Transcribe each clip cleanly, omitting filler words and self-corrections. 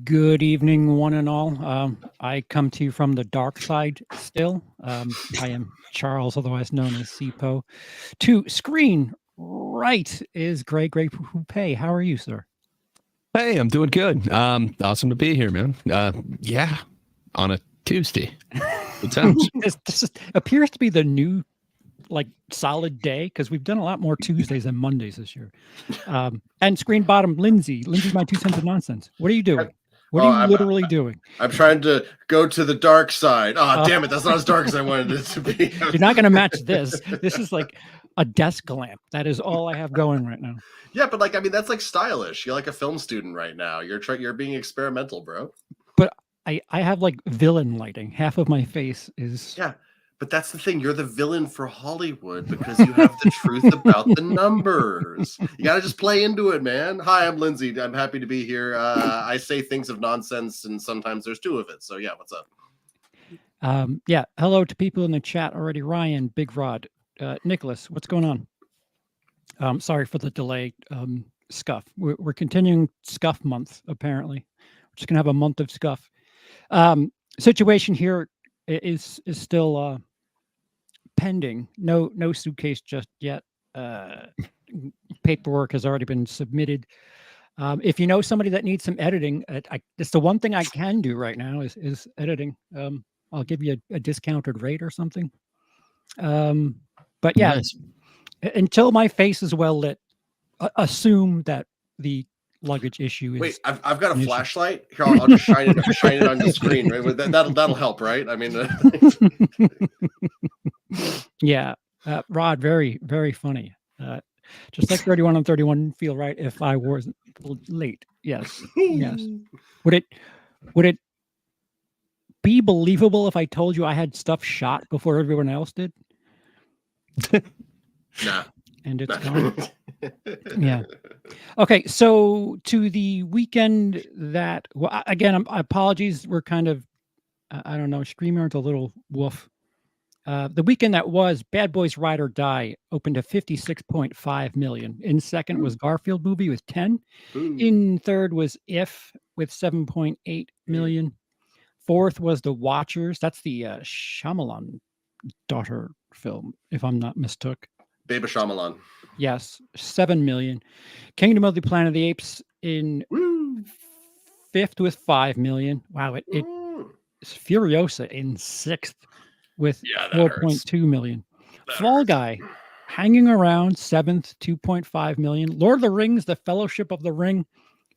Good evening, one and all. I come to you from the dark side still. I am Charles, otherwise known as CPO. To screen right is Greg Houpe. How are you, sir? Hey, I'm doing good. Awesome to be here, man. Yeah, on a Tuesday. Good times. This appears to be the new, solid day, because we've done a lot more Tuesdays than Mondays this year. And screen bottom, Lindsay. Lindsay's my 2 cents of nonsense. What are you doing? What are you literally doing? I'm trying to go to the dark side. Oh, damn it. That's not as dark as I wanted it to be. You're not going to match this. This is like a desk lamp. That is all I have going right now. Yeah, but that's like stylish. You're like a film student right now. You're being experimental, bro. But I have like villain lighting. Half of my face is... Yeah, but that's the thing. You're the villain for Hollywood because you have the truth about the numbers. You got to just play into it, man. Hi, I'm Lindsay. I'm happy to be here. I say things of nonsense, and sometimes there's two of it. So, yeah, what's up? Yeah, hello to people in the chat already. Ryan, Big Rod, Nicholas, what's going on? Sorry for the delay. Scuff. We're continuing Scuff month, apparently. We're just going to have a month of Scuff. Situation here is still... pending. No suitcase just yet. Paperwork has already been submitted. If you know somebody that needs some editing, it's the one thing I can do right now is editing. I'll give you a discounted rate or something. But yeah, nice. Until my face is well lit, assume that the luggage issue is... Wait, I've got a flashlight here. I'll just shine it on the screen. Right? That'll help, right? I mean, yeah, Rod, very, very funny. Just like 31 on 31 feel right if I wasn't late. Yes, yes. Would it be believable if I told you I had stuff shot before everyone else did? Nah. And it's gone. Yeah. Okay, so to the weekend that... Well, again, apologies. We're kind of, I don't know, StreamYard's a little woof. The weekend that was, Bad Boys Ride or Die opened to 56.5 million. In second was Garfield movie with 10. In third was If with 7.8 million. Fourth was The Watchers. That's the Shyamalan daughter film, if I'm not mistook. Baby Shyamalan. Yes, 7 million. Kingdom of the Planet of the Apes in fifth with 5 million. Wow, it's Furiosa in sixth with 4.2 million. Fall Guy hanging around seventh, 2.5 million. Lord of the Rings, The Fellowship of the Ring,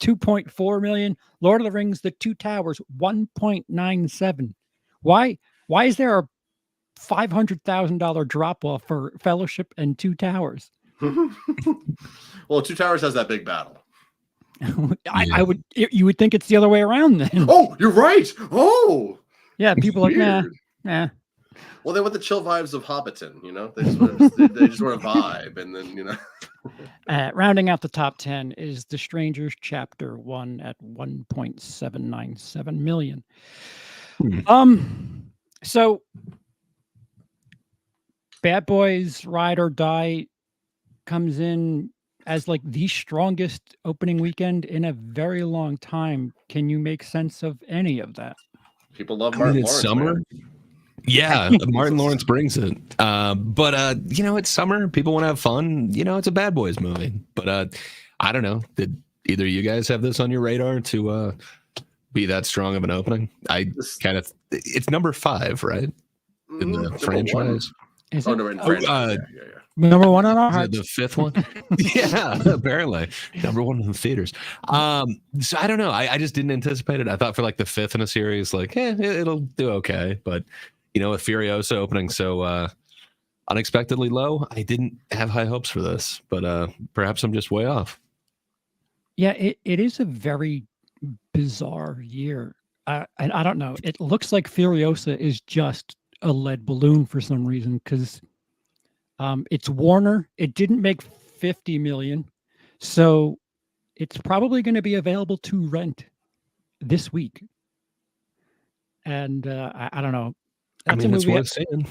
2.4 million. Lord of the Rings, The Two Towers, 1.97. Why is there a $500,000 drop off for Fellowship and Two Towers? Well, Two Towers has that big battle. You would think it's the other way around then. Oh, you're right. Oh, yeah. People are like, nah. Well, they want the chill vibes of Hobbiton, you know. They just want to vibe, and then you know. Rounding out the top 10 is The Strangers Chapter 1 at 1.797 million. So Bad Boys Ride or Die comes in as like the strongest opening weekend in a very long time. Can you make sense of any of that? People love Martin Lawrence. Summer. Man. Yeah, Martin Lawrence brings it. But you know, it's summer. People want to have fun. You know, it's a Bad Boys movie. But I don't know. Did either of you guys have this on your radar to be that strong of an opening? It's number 5, right? In the franchise. Is it? No, in franchise. Yeah. Number 1 on our hearts. The 5th one? Yeah, apparently. Number 1 in the theaters. So I don't know. I just didn't anticipate it. I thought for like the 5th in a series, like, it'll do okay. But, you know, with Furiosa opening so unexpectedly low. I didn't have high hopes for this, but perhaps I'm just way off. Yeah, it is a very bizarre year. And I don't know. It looks like Furiosa is just a lead balloon for some reason because it's Warner. It didn't make 50 million. So it's probably going to be available to rent this week. And I don't know. I That's a mean, it's movie worth seeing.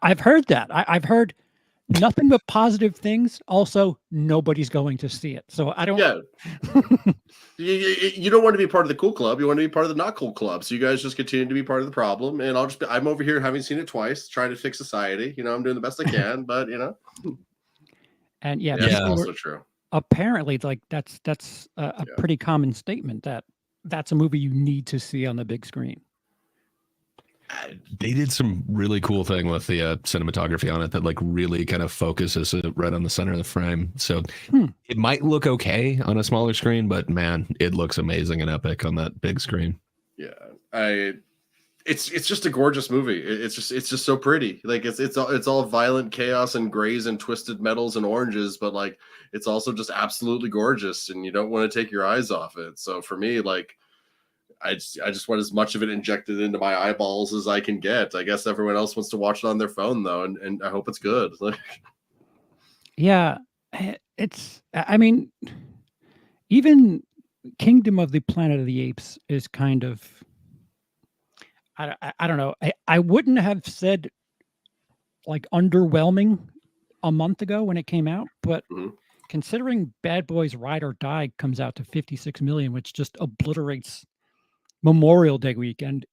I've heard that. I've heard nothing but positive things. Also, nobody's going to see it. So I don't. Yeah. You don't want to be part of the cool club. You want to be part of the not cool club. So you guys just continue to be part of the problem. And I'm over here having seen it twice, trying to fix society. You know, I'm doing the best I can, but you know. And That's also true. Apparently, like that's a pretty common statement that that's a movie you need to see on the big screen. They did some really cool thing with the cinematography on it that like really kind of focuses it right on the center of the frame. So it might look okay on a smaller screen, but man, it looks amazing and epic on that big screen. Yeah, it's just a gorgeous movie. It's just so pretty. Like it's all violent chaos and grays and twisted metals and oranges, but like it's also just absolutely gorgeous, and you don't want to take your eyes off it. So for me, like. I just want as much of it injected into my eyeballs as I can get. I guess everyone else wants to watch it on their phone though, and I hope it's good. Yeah, I mean, even Kingdom of the Planet of the Apes is kind of, I don't know. I wouldn't have said like underwhelming a month ago when it came out, but considering Bad Boys Ride or Die comes out to 56 million, which just obliterates Memorial Day weekend,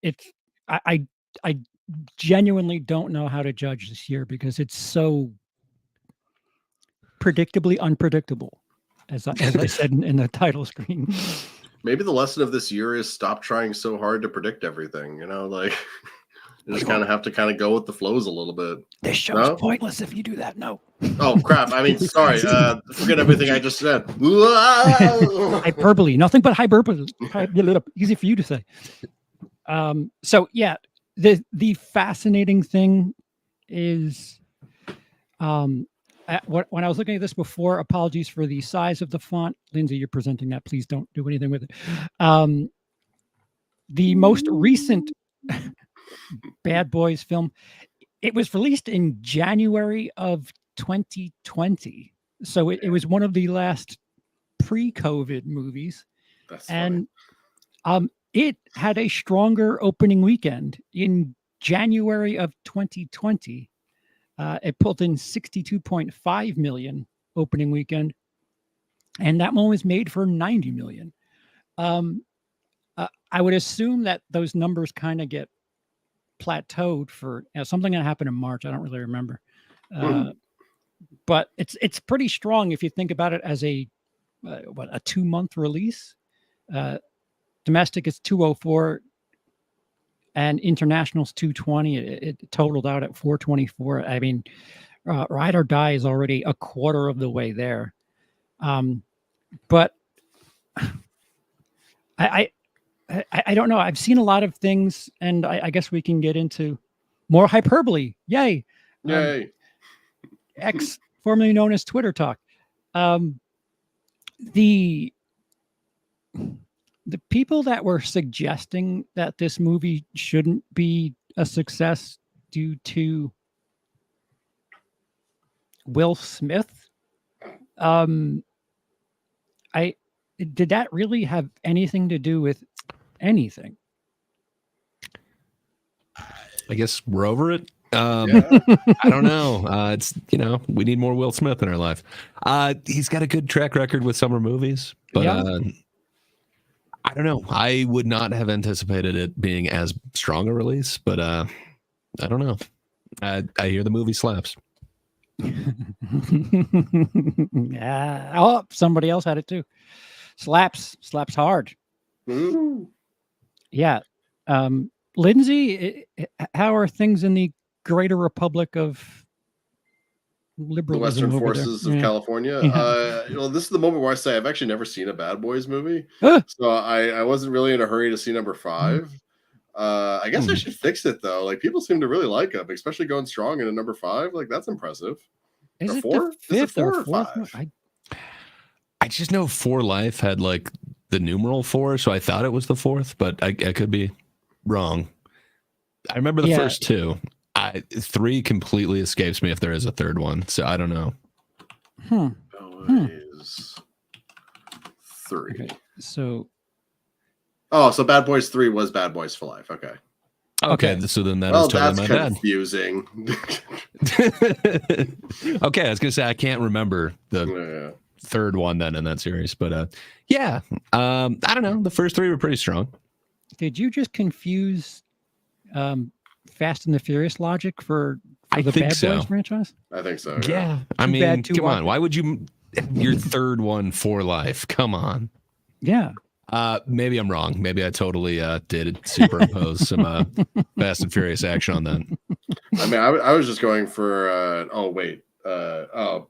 I genuinely don't know how to judge this year because it's so predictably unpredictable, as I said in the title screen. Maybe the lesson of this year is stop trying so hard to predict everything. You know, like you just kind of have to kind of go with the flows a little bit. This show's pointless if you do that. No. Oh crap! I mean, sorry. Forget everything I just said. Hyperbole, nothing but hyperbole. Easy for you to say. So yeah, the fascinating thing is, when I was looking at this before, apologies for the size of the font. Lindsay, you're presenting that. Please don't do anything with it. The most recent Bad Boys film, it was released in January of 2020. So it was one of the last pre-COVID movies. That's and it had a stronger opening weekend in January of 2020. It pulled in 62.5 million opening weekend, and that one was made for 90 million. I would assume that those numbers kind of get plateaued for something that happened in March. I don't really remember. But it's pretty strong if you think about it as a 2-month release. Domestic is 204 and international's 220. It totaled out at 424. I mean, Ride or Die is already a quarter of the way there. But I don't know. I've seen a lot of things, and I guess we can get into more hyperbole. Yay. Yay. X, formerly known as Twitter Talk. The people that were suggesting that this movie shouldn't be a success due to Will Smith, did that really have anything to do with anything? I guess we're over it. I don't know. It's, we need more Will Smith in our life. He's got a good track record with summer movies, but I don't know. I would not have anticipated it being as strong a release, but I don't know. I hear the movie slaps. Yeah. Oh, somebody else had it too. Slaps hard. Ooh. Yeah. Lindsay, how are things in the greater republic of liberalism? The Western forces of California. This is the moment where I say I've actually never seen a Bad Boys movie. So I wasn't really in a hurry to see number 5. I guess I should fix it though. Like people seem to really like him, especially going strong in a number 5. Like that's impressive. Is it four? the Is it fifth 4 or or fourth 5? one? I just know For Life had like the numeral 4, so I thought it was the 4th, but I could be wrong. I remember the first 2. 3 completely escapes me if there is a third one, so I don't know. Boys 3. Okay, so so Bad Boys 3 was Bad Boys for Life. Okay, so then that is totally my bad. Confusing. Okay, I was gonna say I can't remember the third one then in that series, but I don't know. The first 3 were pretty strong. Did you just confuse Fast and the Furious logic for I the think Bad so. Boys franchise? I think so. Yeah. I Too mean, bad, too come wide. on. Why would you your third one For Life? Come on. Yeah. Maybe I'm wrong. Maybe I totally did superimpose some Fast and Furious action on that. I mean, I was just going for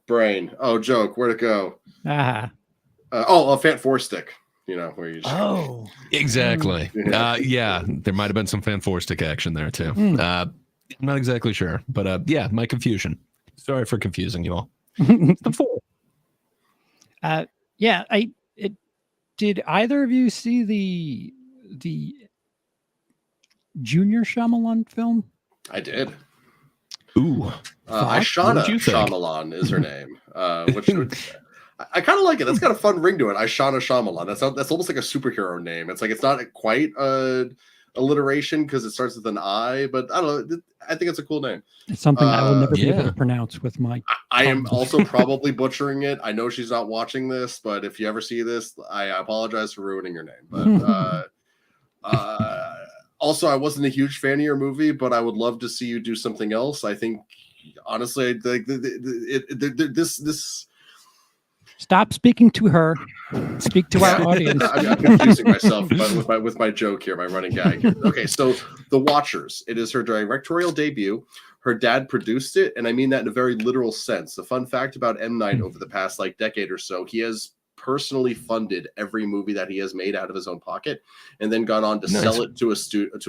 brain. Joke. Where'd it go? A Fant 4 stick. You know, where you just Exactly. Yeah, there might have been some Fan 4 stick action there too. I'm not exactly sure, but my confusion. Sorry for confusing you all. The 4. Did either of you see the Junior Shyamalan film? I did. Ooh. Aishana Shyamalan is her name. Which I kind of like it. That's got a fun ring to it. Aishana Shyamalan. That's almost like a superhero name. It's like it's not quite alliteration because it starts with an I, but I don't know. I think it's a cool name. It's something I will never be able to pronounce with my. I am also probably butchering it. I know she's not watching this, but if you ever see this, I apologize for ruining your name. But also, I wasn't a huge fan of your movie, but I would love to see you do something else. I think, honestly, this. Stop speaking to her. Speak to our audience. I'm confusing myself with my joke here, my running gag. Okay, so The Watchers. It is her directorial debut. Her dad produced it, and I mean that in a very literal sense. The fun fact about M. Night over the past decade or so, he has personally funded every movie that he has made out of his own pocket, and then gone on to sell it to a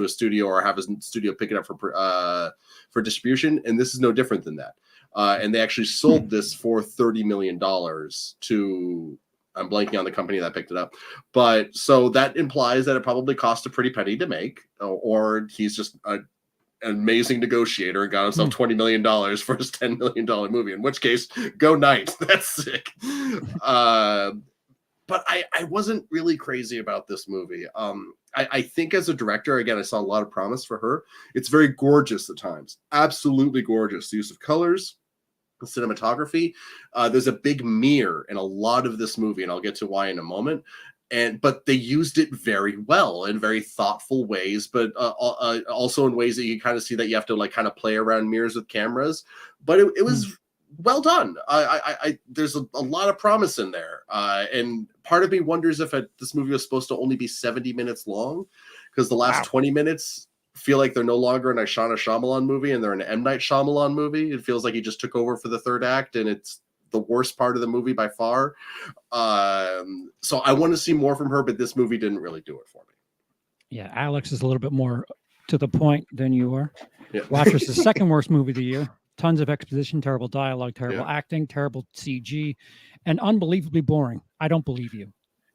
studio or have his studio pick it up for distribution. And this is no different than that. And they actually sold this for $30 million to, I'm blanking on the company that picked it up. But so that implies that it probably cost a pretty penny to make, or he's just an amazing negotiator and got himself $20 million for his $10 million movie, in which case, go Knight. That's sick. But I wasn't really crazy about this movie. I think as a director, again, I saw a lot of promise for her. It's very gorgeous at times. Absolutely gorgeous. The use of colors, the cinematography. There's a big mirror in a lot of this movie, and I'll get to why in a moment. But they used it very well in very thoughtful ways, but also in ways that you kind of see that you have to kind of play around mirrors with cameras. But it was well done. There's a lot of promise in there. And part of me wonders if this movie was supposed to only be 70 minutes long, because the last 20 minutes feel like they're no longer an Aishana Shyamalan movie and they're an M. Night Shyamalan movie. It feels like he just took over for the third act, and it's the worst part of the movie by far. So I want to see more from her, but this movie didn't really do it for me. Yeah, Alex is a little bit more to the point than you are. Yeah. Watchers, the second worst movie of the year. Tons of exposition, terrible dialogue, terrible acting, terrible CG, and unbelievably boring. I don't believe you.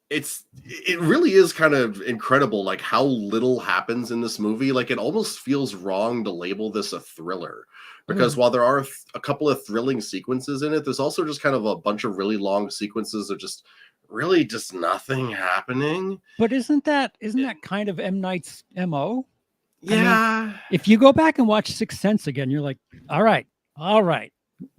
It really is kind of incredible, like how little happens in this movie. Like it almost feels wrong to label this a thriller, because while there are a couple of thrilling sequences in it, there's also just kind of a bunch of really long sequences of just really just nothing happening. But isn't that kind of M. Night's MO? Yeah. I mean, if you go back and watch Sixth Sense again, you're like, all right.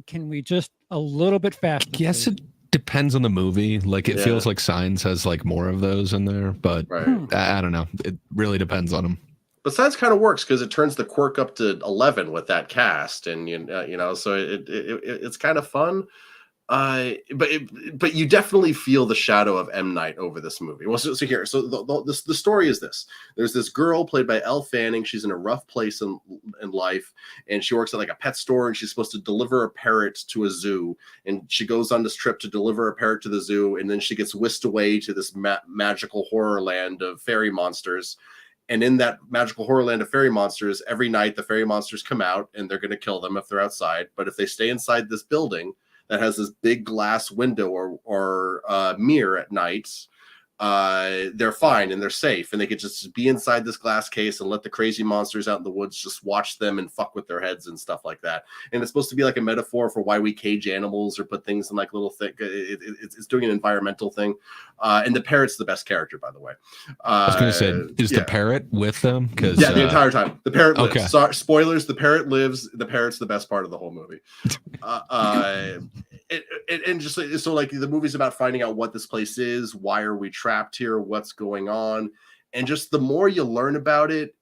Can we just a little bit faster? Yes, it depends on the movie. Like it feels like Signs has like more of those in there, but I don't know. It really depends on them. But Signs kind of works because it turns the quirk up to 11 with that cast, and so it's kind of fun. But you definitely feel the shadow of M. Night over this movie. Well, so here, so the story is this: there's this girl played by Elle Fanning. She's in a rough place in life, and she works at like a pet store, and she's supposed to deliver a parrot to a zoo. And she goes on this trip to deliver a parrot to the zoo, and then she gets whisked away to this magical horror land of fairy monsters. And in that magical horror land of fairy monsters, every night the fairy monsters come out and they're going to kill them if they're outside. But if they stay inside this building that has this big glass window or mirror at night, they're fine and they're safe, and they could just be inside this glass case and let the crazy monsters out in the woods just watch them and fuck with their heads and stuff like that. And it's supposed to be like a metaphor for why we cage animals or put things in like little thing. It's doing an environmental thing. And the parrot's the best character, by the way. I was going to say, is the parrot with them? Because the entire time the parrot lives. Okay. Sorry, spoilers. The parrot lives. The parrot's the best part of the whole movie. And just so like the movie's about finding out what this place is, why are we trapped here, what's going on, and just the more you learn about it,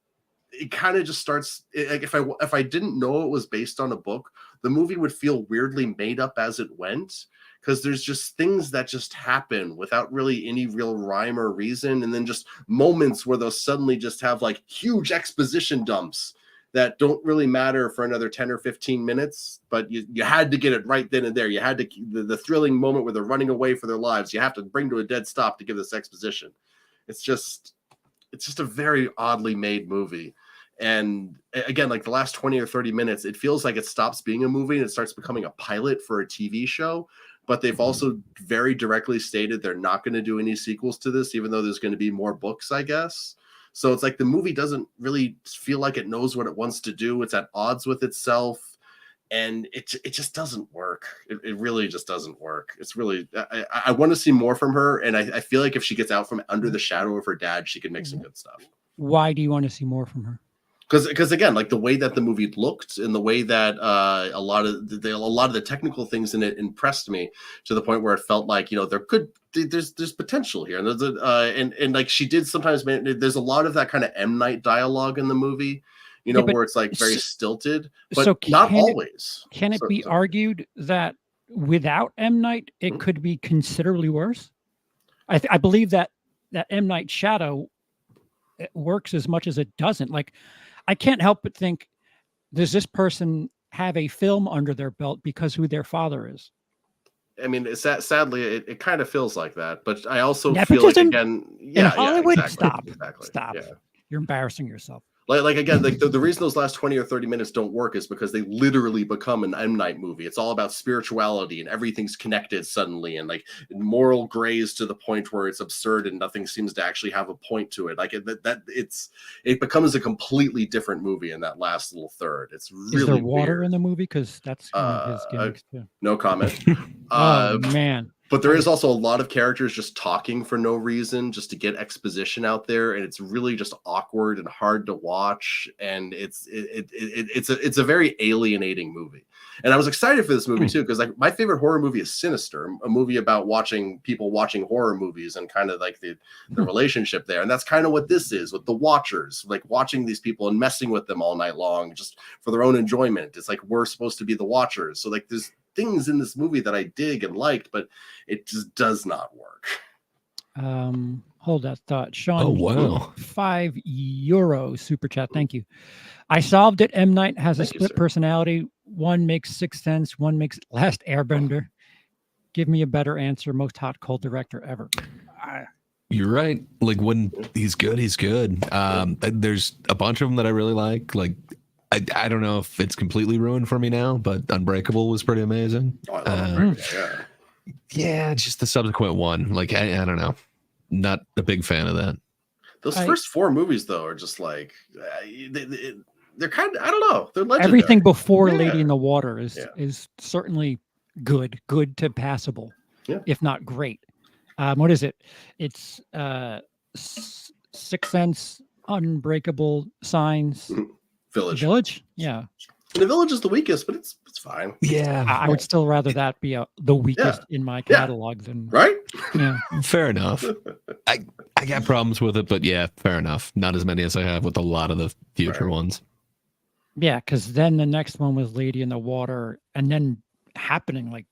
it kind of just starts. Like if I didn't know it was based on a book, the movie would feel weirdly made up as it went, because there's just things that just happen without really any real rhyme or reason, and then just moments where they'll suddenly just have like huge exposition dumps that don't really matter for another 10 or 15 minutes, but you had to get it right then and there. You had to, the thrilling moment where they're running away for their lives, you have to bring to a dead stop to give this exposition. It's just a very oddly made movie. And again, like the last 20 or 30 minutes, it feels like it stops being a movie and it starts becoming a pilot for a TV show. But they've also very directly stated they're not going to do any sequels to this, even though there's going to be more books, I guess. So it's like the movie doesn't really feel like it knows what it wants to do. It's at odds with itself, and it just doesn't work. It really just doesn't work. It's really, I want to see more from her, and I feel like if she gets out from under the shadow of her dad, she can make some good stuff. Why do you want to see more from her? Because again, like the way that the movie looked and the way that a lot of the technical things in it impressed me, to the point where it felt like, you know, there's potential here, and and like she did sometimes. There's a lot of that kind of M. Night dialogue in the movie, you know, where it's like very stilted, but so not always. Can it be argued that without M. Night, it could be considerably worse? I believe that M. Night shadow, it works as much as it doesn't. Like, I can't help but think, does this person have a film under their belt because who their father is? I mean, sadly, it kind of feels like that. But I also feel like, again, in Hollywood, exactly. Stop. Yeah. You're embarrassing yourself. Like again, like the reason those last 20 or 30 minutes don't work is because they literally become an M. Night movie. It's all about spirituality and everything's connected suddenly, and like moral grays to the point where it's absurd and nothing seems to actually have a point to it. Like it becomes a completely different movie in that last little third. It's really is there water weird in the movie? Because that's one of his gimmicks too. No comment. Oh man. But there is also a lot of characters just talking for no reason, just to get exposition out there, and it's really just awkward and hard to watch. And it's a very alienating movie. And I was excited for this movie too, because like my favorite horror movie is Sinister, a movie about people watching horror movies and kind of like the relationship there. And that's kind of what this is with the Watchers, like watching these people and messing with them all night long just for their own enjoyment. It's like we're supposed to be the Watchers, so like there's things in this movie that I dig and liked, but it just does not work. Hold that thought. Sean, oh wow, €5 super chat. Thank you. I solved it. M. Night has a split personality. One makes Sixth Sense, one makes Last Airbender. Give me a better answer. Most hot cold director ever. You're right. Like when he's good, he's good. There's a bunch of them that I really like. Like I don't know if it's completely ruined for me now, but Unbreakable was pretty amazing. Oh, I love Unbreakable. Yeah, just the subsequent one. Like I don't know, not a big fan of that. Those first four movies though are just like they're kind of, I don't know, they're legendary. Everything before Lady in the Water is certainly good to passable, if not great. What is it? It's Sixth Sense, Unbreakable, Signs. Village? Yeah. And The Village is the weakest, but it's fine. Yeah. I would still rather that be the weakest in my catalog than... Right? Yeah. Fair enough. I got problems with it, but yeah, fair enough. Not as many as I have with a lot of the future ones. Yeah, because then the next one was Lady in the Water, and then Happening like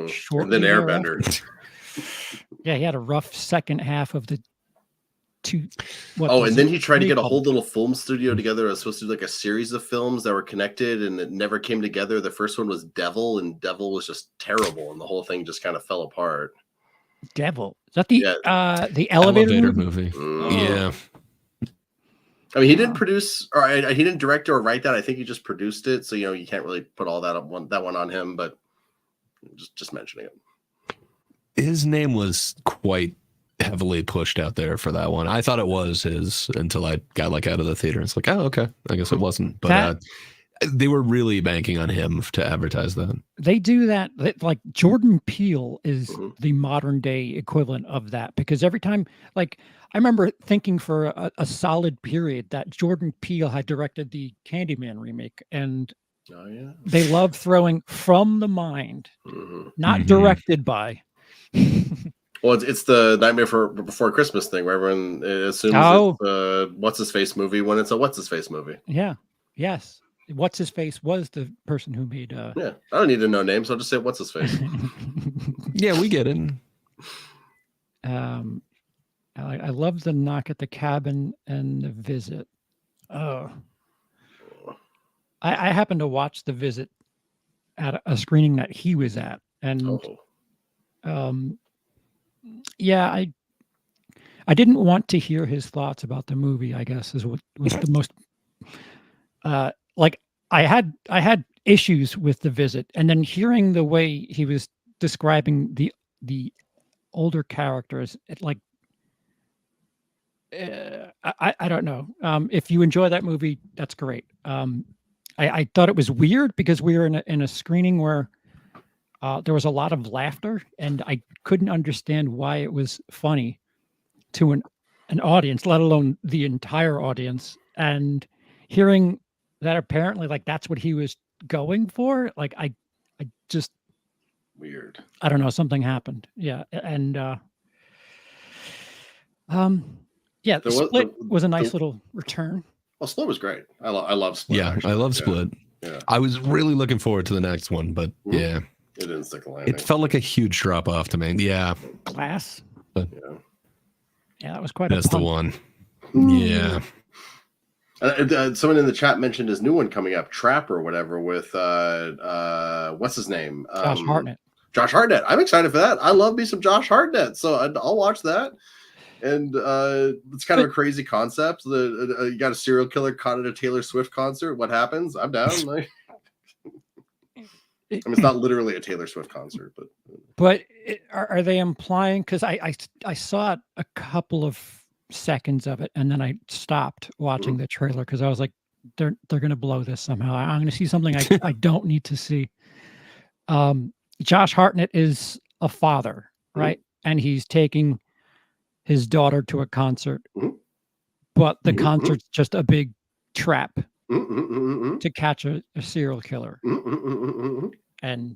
shortly. And then Airbender. Yeah, he had a rough second half of the two. And then he tried to get a whole little film studio together. It was supposed to do like a series of films that were connected, and it never came together. The first one was Devil, and Devil was just terrible, and the whole thing just kind of fell apart. Devil? Is that the elevator movie? Mm. Yeah. I mean, he didn't produce or he didn't direct or write that. I think he just produced it. So you can't really put all that one on him. But just mentioning it. His name was quite heavily pushed out there for that one. I thought it was his until I got like out of the theater. It's like, oh, okay, I guess it wasn't. But they were really banking on him to advertise that. They do that. Like Jordan Peele is the modern day equivalent of that, because every time, like, I remember thinking for a solid period that Jordan Peele had directed the Candyman remake, and they love throwing from the mind, not directed by. Well, it's the Nightmare Before Christmas thing where everyone assumes it's a What's His Face movie when it's a What's His Face movie. Yeah. Yes. What's His Face was the person who made. Yeah, I don't need to know names. I'll just say What's His Face. Yeah, we get it. I love the Knock at the Cabin and The Visit. Oh, I happened to watch The Visit at a screening that he was at, and yeah, I didn't want to hear his thoughts about the movie, I guess, is what was the most like I had issues with The Visit, and then hearing the way he was describing the older characters, it like I don't know. If you enjoy that movie, that's great. I thought it was weird because we were in a screening where there was a lot of laughter, and I couldn't understand why it was funny to an audience, let alone the entire audience. And hearing that apparently like that's what he was going for, like I just weird. I don't know, something happened. Yeah, and yeah, Split was a nice little return. Well, Split was great. I love Split. Yeah, actually. I love Split. Yeah. I was really looking forward to the next one, but yeah. It didn't stick the landing. It felt like a huge drop off to me. Yeah. Glass. But yeah, that was quite that's a punt. the one. Yeah. Someone in the chat mentioned his new one coming up, Trap or whatever, with what's his name? Josh Hartnett. Josh Hartnett. I'm excited for that. I love me some Josh Hartnett, so I'll watch that. And it's kind of a crazy concept. You got a serial killer caught at a Taylor Swift concert. What happens? I'm down. Like, I mean, it's not literally a Taylor Swift concert, but are they implying? Because I saw a couple of seconds of it, and then I stopped watching the trailer because I was like, they're gonna blow this somehow. I'm gonna see something I don't need to see. Josh Hartnett is a father, right? And he's taking his daughter to a concert, but the concert's just a big trap to catch a serial killer. And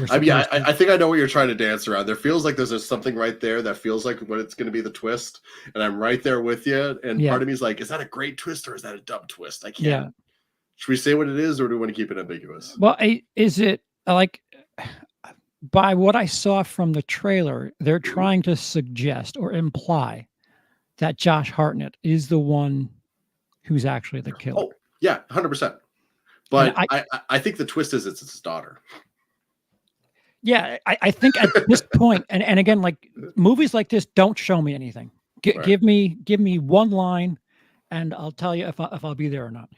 I mean, I think I know what you're trying to dance around. There feels like there's something right there that feels like what it's going to be the twist, and I'm right there with you. And part of me is like, is that a great twist or is that a dumb twist? I can't. Yeah. Should we say what it is, or do we want to keep it ambiguous? Well, is it like, by what I saw from the trailer, they're trying to suggest or imply that Josh Hartnett is the one who's actually the killer. Oh, yeah, 100%. But I think the twist is it's his daughter. Yeah, I think at this point, and again, like movies like this don't show me anything. Give me one line, and I'll tell you if I'll be there or not.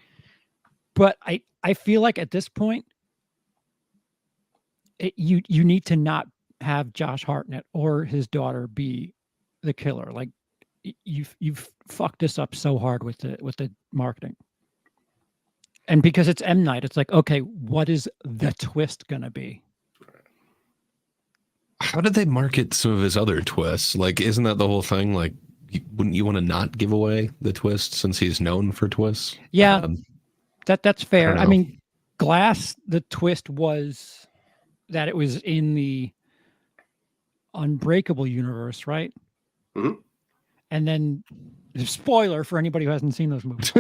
But I feel like at this point, you need to not have Josh Hartnett or his daughter be the killer. Like you've fucked this up so hard with the marketing. And because it's M. Night, it's like, okay, what is the twist gonna be? How did they market some of his other twists? Like, isn't that the whole thing? Like, wouldn't you want to not give away the twist since he's known for twists? Yeah, that's fair. I mean, Glass, the twist was that it was in the Unbreakable universe, right? Mm-hmm. And then, spoiler for anybody who hasn't seen those movies,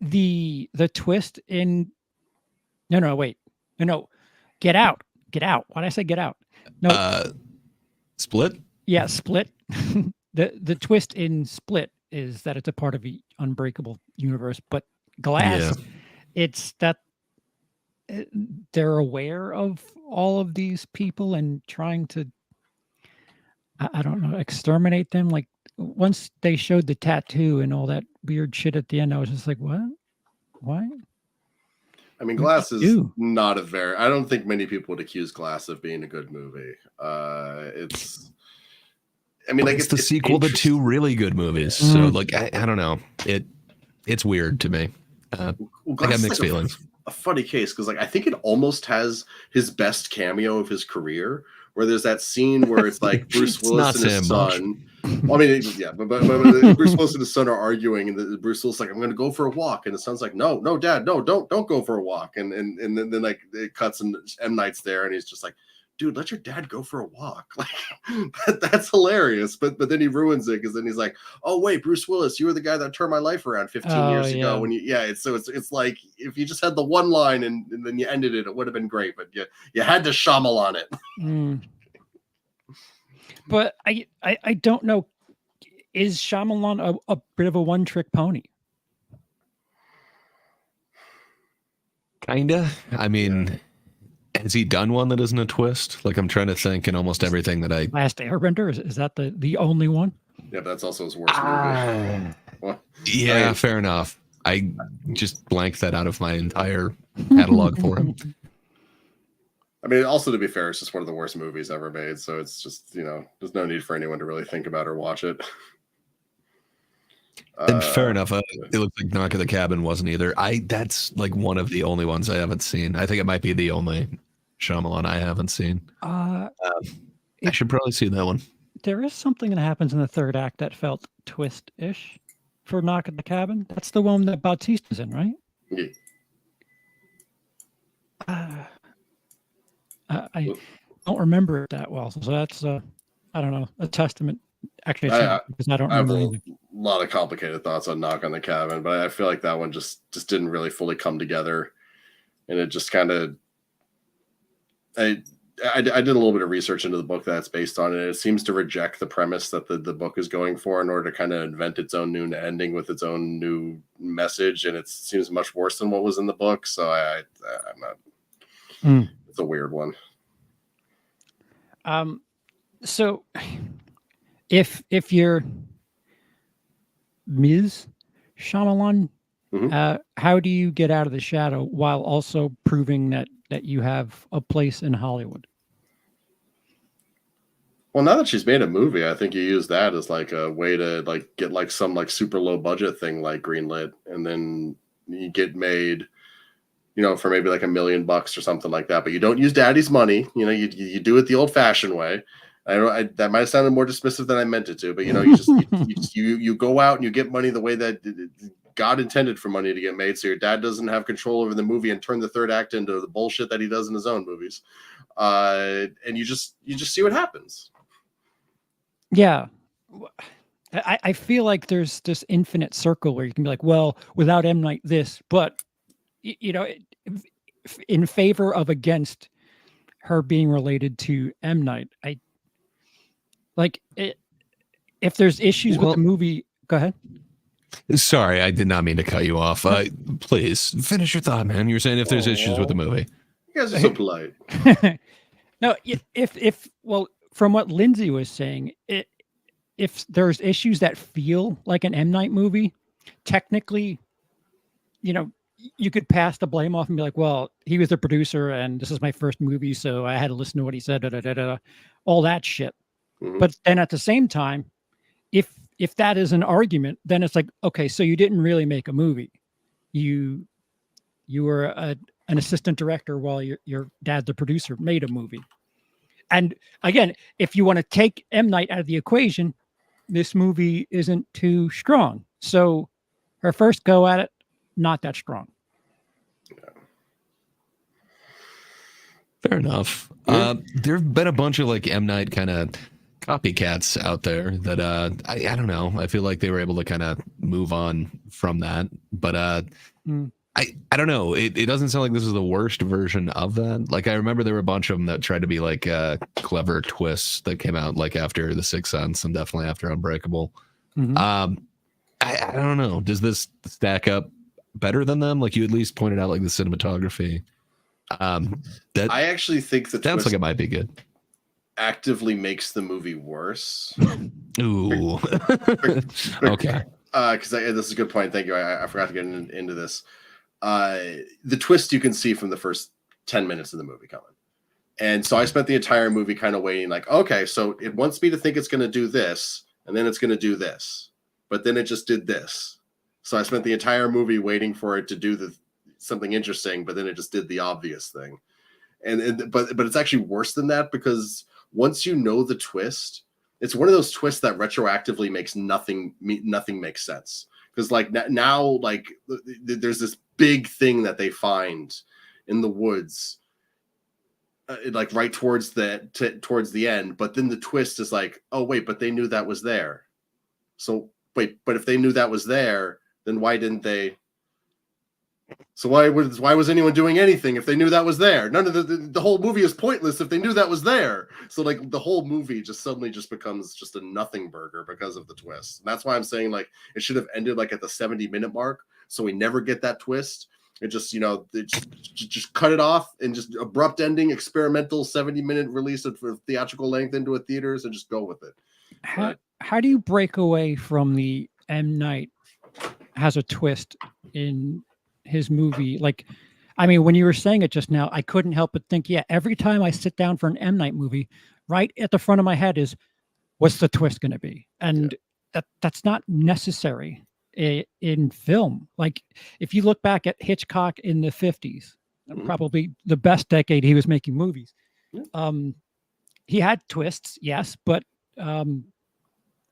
the twist in no, Get Out. Why did I say Get Out? No, Split. Yeah, Split. the twist in Split is that it's a part of the Unbreakable universe, but Glass, it's that they're aware of all of these people and trying to, I don't know, exterminate them. Like once they showed the tattoo and all that weird shit at the end, I was just like, what? Why? I mean, What'd Glass you is do? not a very. I don't think many people would accuse Glass of being a good movie. It's. I mean, But like it's the sequel to two interesting. really good movies. So like I don't know. It's weird to me. Well, I Glass got is mixed like feelings. a funny case because, like, I think it almost has his best cameo of his career, where there's that scene where it's like Bruce It's Willis not and his saying much. son. Well, I mean, yeah, but Bruce Willis and his son are arguing, and Bruce Willis is like, "I'm going to go for a walk," and the son's like, "No, no, Dad, no, don't go for a walk." And then like it cuts and M. Night's there, and he's just like, "Dude, let your dad go for a walk." Like that's hilarious. But then he ruins it because then he's like, "Oh wait, Bruce Willis, you were the guy that turned my life around 15 years ago." When it's like if you just had the one line and then you ended it, it would have been great. But you had to Shyamalan it. But I don't know. Is Shyamalan a bit of a one-trick pony? Kinda. I mean, has he done one that isn't a twist? Like I'm trying to think in almost everything that I. Last Airbender, is that the only one? Yeah, but that's also his worst movie. Well, Yeah, I mean, fair enough. I just blanked that out of my entire catalog for him. I mean, also to be fair, it's just one of the worst movies ever made. So it's just there's no need for anyone to really think about or watch it. And fair enough. It looks like Knock at the Cabin wasn't either. That's like one of the only ones I haven't seen. I think it might be the only Shyamalan I haven't seen. I should probably see that one. There is something that happens in the third act that felt twist-ish for Knock at the Cabin. That's the one that Bautista's in, right? Yeah. I don't remember it that well, so that's I don't know, a testament. Actually, because I don't I have remember a lot of complicated thoughts on Knock on the Cabin, but I feel like that one just didn't really fully come together, and it just kind of. I did a little bit of research into the book that it's based on, and it seems to reject the premise that the book is going for in order to kind of invent its own new ending with its own new message, and it seems much worse than what was in the book. So I'm not. It's a weird one. So, if you're Ms. Shyamalan, how do you get out of the shadow while also proving that you have a place in Hollywood? Well, now that she's made a movie, I think you use that as like a way to like get like some like super low budget thing like greenlit, and then you get made, for maybe like $1 million or something like that. But you don't use daddy's money. You do it the old fashioned way. That might have sounded more dismissive than I meant it to, but you go out and you get money the way that God intended for money to get made. So your dad doesn't have control over the movie and turn the third act into the bullshit that he does in his own movies. And you just see what happens. Yeah. I feel like there's this infinite circle where you can be like, well, without M. Night this, but in favor of against her being related to M. Night, if there's issues with the movie, go ahead. Sorry, I did not mean to cut you off. Please finish your thought, man. You were saying if there's issues with the movie. You guys are so polite. No, well, from what Lindsay was saying, if there's issues that feel like an M. Night movie, technically, you could pass the blame off and be like, well, he was the producer and this is my first movie, so I had to listen to what he said, all that shit. But then at the same time, if that is an argument, then it's like, okay, so you didn't really make a movie. You were an assistant director while your dad, the producer, made a movie. And again, if you want to take M. Night out of the equation, this movie isn't too strong. So her first go at it, not that strong. Fair enough. There have been a bunch of like M. Night kind of copycats out there that I don't know. I feel like they were able to kind of move on from that. But I don't know. It doesn't sound like this is the worst version of that. Like I remember there were a bunch of them that tried to be like clever twists that came out like after The Sixth Sense and definitely after Unbreakable. I don't know. Does this stack up better than them? Like you at least pointed out like the cinematography. That I actually think the sounds twist, like it might be good. actively makes the movie worse. Ooh. Okay. Because this is a good point. Thank you. I forgot to get into this. The twist you can see from the first 10 minutes of the movie coming. And so I spent the entire movie kind of waiting, like, okay, so it wants me to think it's going to do this, and then it's going to do this, but then it just did this. So I spent the entire movie waiting for it to do something interesting, but then it just did the obvious thing. But it's actually worse than that, because once you know the twist, it's one of those twists that retroactively makes nothing make sense. Because like now, like there's this big thing that they find in the woods. Like right towards the end, but then the twist is like, oh wait, but they knew that was there. So wait, but if they knew that was there, then why didn't they? So why was anyone doing anything if they knew that was there? None of the whole movie is pointless if they knew that was there. So like the whole movie just suddenly just becomes just a nothing burger because of the twist. And that's why I'm saying like it should have ended like at the 70-minute mark, so we never get that twist. It just, just cut it off and just abrupt ending, experimental 70-minute release for theatrical length into a theaters and just go with it. How do you break away from the M. Night has a twist in his movie? Like, I mean, when you were saying it just now, I couldn't help but think, yeah, every time I sit down for an M. Night movie, right at the front of my head is, what's the twist going to be? And that's not necessary in film. Like if you look back at Hitchcock in the 50s, probably the best decade he was making movies. He had twists, yes, but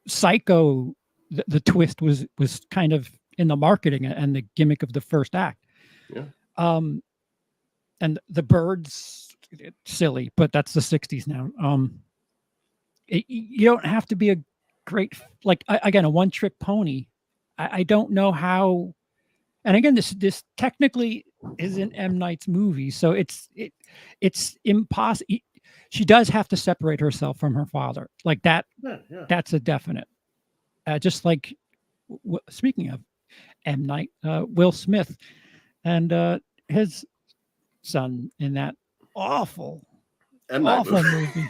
Psycho, the twist was kind of in the marketing and the gimmick of the first act. And The Birds, silly, but that's the 60s now. You don't have to be a great, like again, a one-trick pony. I don't know how, and again, this technically isn't M. Night's movie, so it's impossible. She does have to separate herself from her father, like that. That's a definite. Just like speaking of M. Night, Will Smith and his son in that awful movie.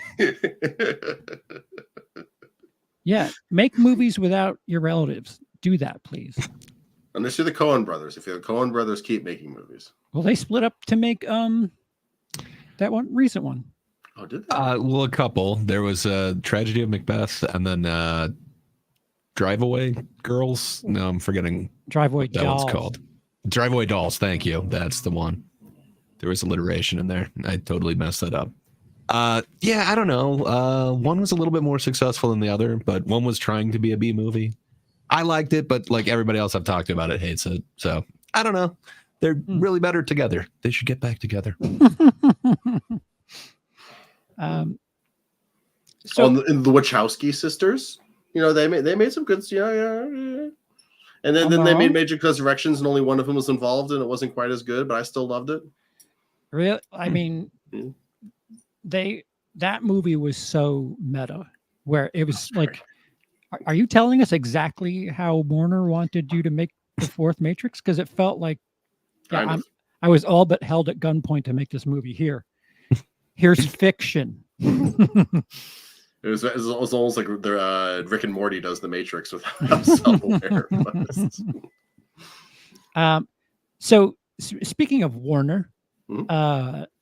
Yeah, make movies without your relatives. Do that, please. Unless you're the Coen brothers. If you're the Coen brothers, keep making movies. Well, they split up to make that one recent one. Oh, did they? Well, a couple. There was a Tragedy of Macbeth, and then Drive Away Girls. No, I'm forgetting. Drive Away Dolls. That one's called Drive Away Dolls. Thank you. That's the one. There was alliteration in there. I totally messed that up. Yeah, I don't know. One was a little bit more successful than the other, but one was trying to be a B movie. I liked it, but like everybody else I've talked about it hates it. So I don't know. They're really better together. They should get back together. So the Wachowski sisters, they made some good, and then they made Magic Resurrections, and only one of them was involved, and it wasn't quite as good, but I still loved it. Really, I mean, that movie was so meta, where it was like. Are you telling us exactly how Warner wanted you to make the fourth Matrix? Because it felt like I was all but held at gunpoint to make this movie. Here's fiction. It was almost like Rick and Morty does the Matrix without self-aware. So speaking of Warner,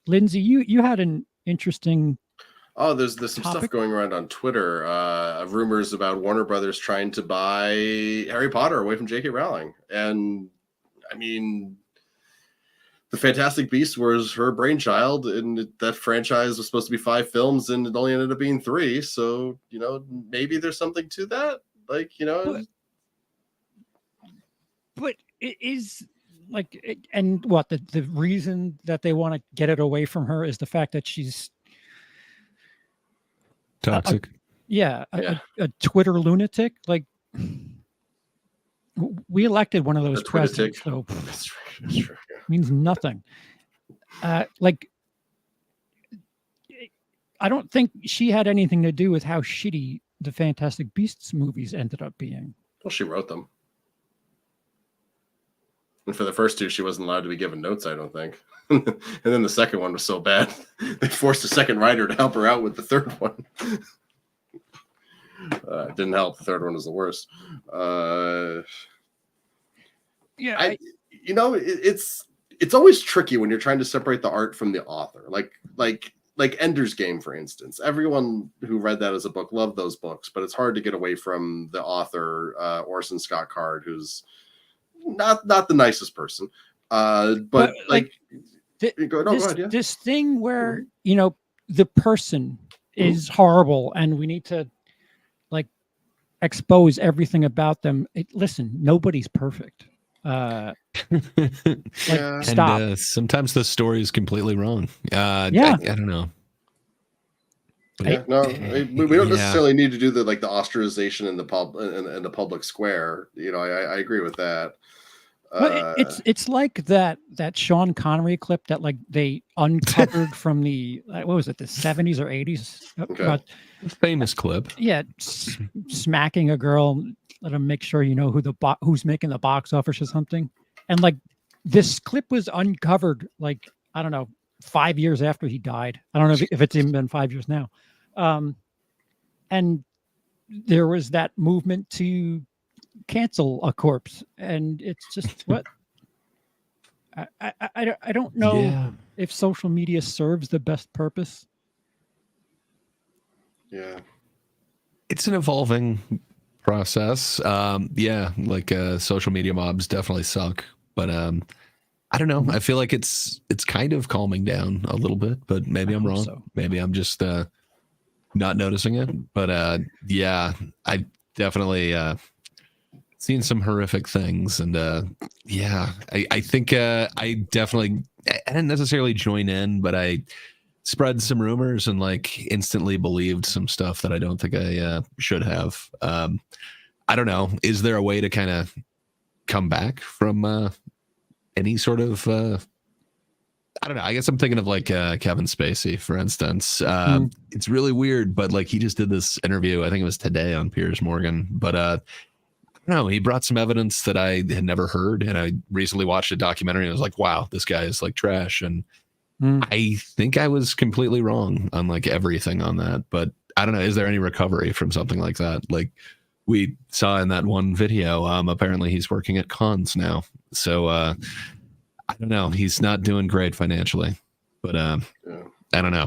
Lindsay, you had an interesting. Oh, there's some stuff going around on Twitter of rumors about Warner Brothers trying to buy Harry Potter away from JK Rowling. And I mean, The Fantastic Beasts was her brainchild, and that franchise was supposed to be 5 films, and it only ended up being 3. So, maybe there's something to that. Like, But it is like, and what the reason that they want to get it away from her is the fact that she's toxic. A Twitter lunatic. Like, we elected one of those presidents, so that's true. Means nothing. Like, I don't think she had anything to do with how shitty the Fantastic Beasts movies ended up being. Well, she wrote them. And for the first two, she wasn't allowed to be given notes, I don't think. And then the second one was so bad, they forced a second writer to help her out with the third one. It didn't help. The third one was the worst. Yeah, it's always tricky when you're trying to separate the art from the author. Like Ender's Game, for instance. Everyone who read that as a book loved those books, but it's hard to get away from the author, Orson Scott Card, who's not the nicest person. But like go ahead, yeah. This thing where the person is horrible, and we need to like expose everything about them. Listen, nobody's perfect. Stop. And, sometimes the story is completely wrong. I don't know. Yeah, we don't necessarily need to do the ostracization in the public square. I agree with that. But it's like that Sean Connery clip that they uncovered from the what was it, the 70s or 80s? Okay. Famous clip. Yeah, smacking a girl, let him make sure who's making the box office or something. And this clip was uncovered I don't know, 5 years after he died. I don't know if it's even been 5 years now. And there was that movement to cancel a corpse, and it's just what I don't know if social media serves the best purpose. Yeah, it's an evolving process. Social media mobs definitely suck, but I don't know. I feel like it's kind of calming down a little bit, but maybe I'm wrong. So. Maybe I'm just not noticing it. But I definitely seen some horrific things, and I think I didn't necessarily join in, but I spread some rumors and instantly believed some stuff that I don't think I should have. I don't know. Is there a way to kind of come back from any sort of I don't know. I guess I'm thinking of Kevin Spacey, for instance. It's really weird, but he just did this interview, I think it was today on Piers Morgan, but I don't know, he brought some evidence that I had never heard, and I recently watched a documentary and I was like, wow, this guy is trash. And I think I was completely wrong on everything on that, but I don't know. Is there any recovery from something like that? We saw in that one video, apparently he's working at cons now. So I don't know. He's not doing great financially, but I don't know.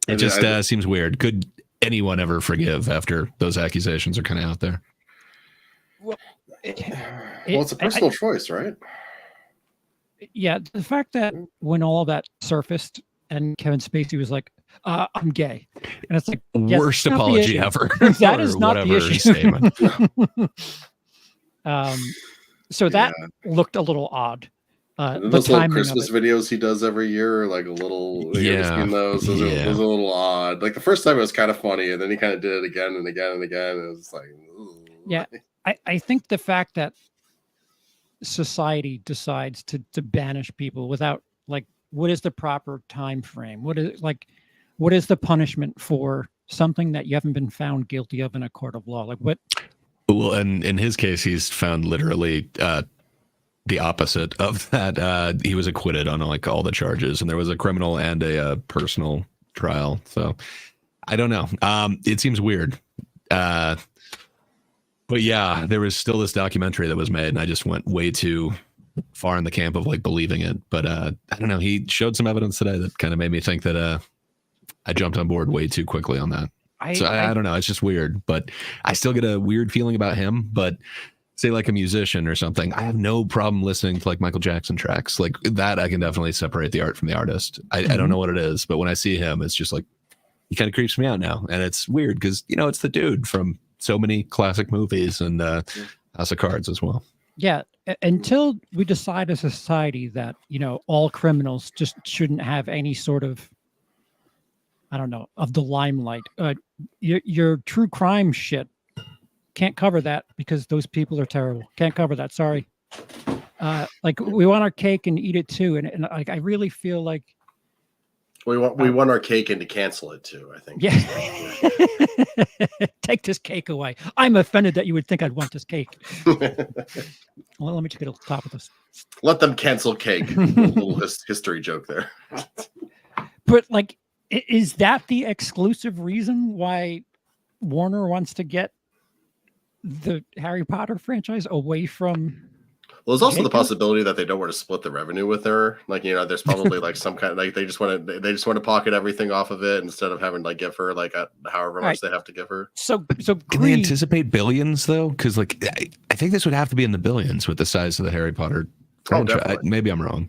It just seems weird. Could anyone ever forgive after those accusations are kind of out there? Well, it's a personal choice, right? Yeah, the fact that when all of that surfaced and Kevin Spacey was like, I'm gay. And it's worst apology ever. That is not the issue. So that looked a little odd. Those little Christmas videos he does every year, a little, you ever seen those? Those are a little odd. The first time it was kind of funny, and then he kind of did it again and again and again. And it was ooh. Yeah. I think the fact that society decides to banish people without what is the proper time frame? What is the punishment for something that you haven't been found guilty of in a court of law? What? Well, and in his case, he's found literally the opposite of that. He was acquitted on all the charges, and there was a criminal and a personal trial. So I don't know. It seems weird. But yeah, there was still this documentary that was made, and I just went way too far in the camp of believing it. But I don't know. He showed some evidence today that kind of made me think that I jumped on board way too quickly on that. I don't know. It's just weird, but I still get a weird feeling about him. But say a musician or something, I have no problem listening to Michael Jackson tracks that. I can definitely separate the art from the artist. I don't know what it is, but when I see him, it's just he kind of creeps me out now. And it's weird because, it's the dude from so many classic movies and House of Cards as well. Yeah. Until we decide as a society that, all criminals just shouldn't have any sort of, I don't know, of the limelight. Your true crime shit can't cover that because those people are terrible. Can't cover that. Sorry. We want our cake and eat it too. And I really feel like we want our cake and to cancel it too, I think. Yeah. Take this cake away. I'm offended that you would think I'd want this cake. Well, let me just get to the top of this. Let them cancel cake. Little history joke there. But like, is that the exclusive reason why Warner wants to get the Harry Potter franchise away from? Well, there's also the JK? possibility that they don't want to split the revenue with her. Like, there's probably like some kind of like they just want to pocket everything off of it instead of having to like give her like however much they have to give her. So Can they anticipate billions though? Because like I think this would have to be in the billions with the size of the Harry Potter franchise. Maybe I'm wrong.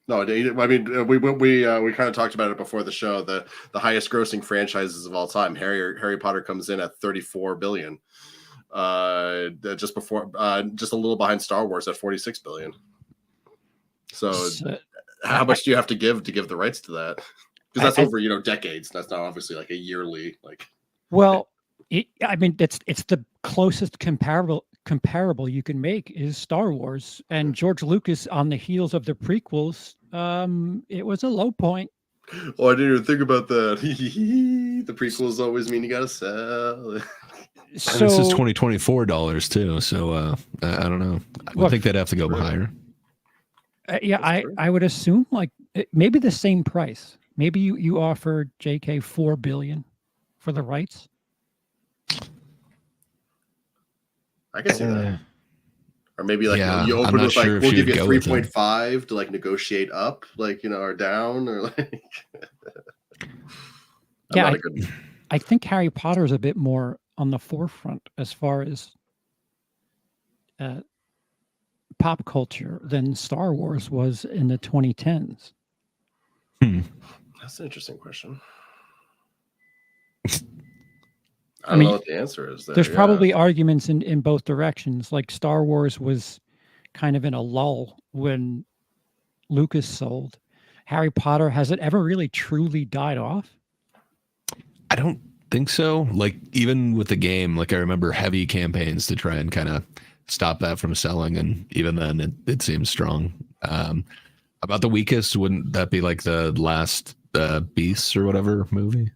No, I mean we kind of talked about it before the show. The highest grossing franchises of all time, Harry Potter comes in at 34 billion. Just a little behind Star Wars at 46 billion. So how much do you have to give the rights to that? Because that's over decades. That's not obviously like a yearly like. Well, I mean it's the closest comparable you can make is Star Wars, and George Lucas on the heels of the prequels. It was a low point. Oh, I didn't even think about that. The prequels always mean you gotta sell. So, this is $2024 too, so I don't know. I would think they'd have to go higher. Yeah, I would assume like maybe the same price. Maybe you offer JK $4 billion for the rights. I can see that. Or maybe like you open with like sure we'll give you 3.5 to like negotiate up, like or down, or like. I think Harry Potter is a bit more on the forefront as far as pop culture than Star Wars was in the 2010s. That's an interesting question. I don't know what the answer is. There's probably arguments in both directions. Like Star Wars was kind of in a lull when Lucas sold. Harry Potter, has it ever really truly died off? I don't think so. Like even with the game, like I remember heavy campaigns to try and kind of stop that from selling, and even then it seems strong. About the weakest, wouldn't that be like the last Beasts or whatever movie?